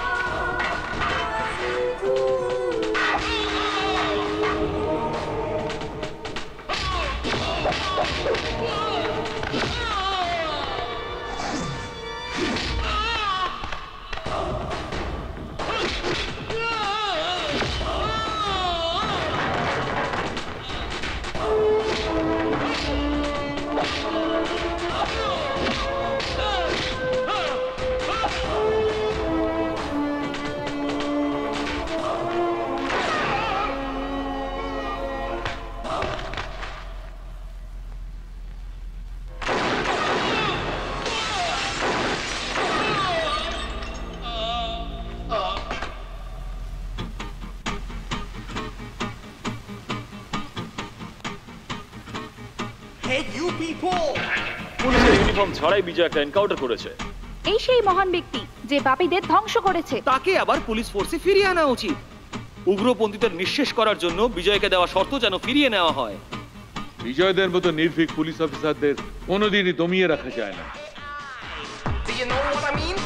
পুলিশের ইউনিফর্ম ছাড়াই বিজয় একটা এনকাউন্টার করেছে। এই সেই মহান ব্যক্তি যে পাপীদের ধ্বংস করেছে। তাকে আবার পুলিশ ফোর্সে ফিরিয়ে আনা উচিত। উগ্রপন্থীদের নিঃশেষ করার জন্য বিজয়কে দেওয়া শর্ত যেন ফিরিয়ে নেওয়া হয়। বিজয়দের মতো নির্ভীক পুলিশ অফিসারদের কোনোদিনই দমিয়ে রাখা যায় না। Do you know what I mean?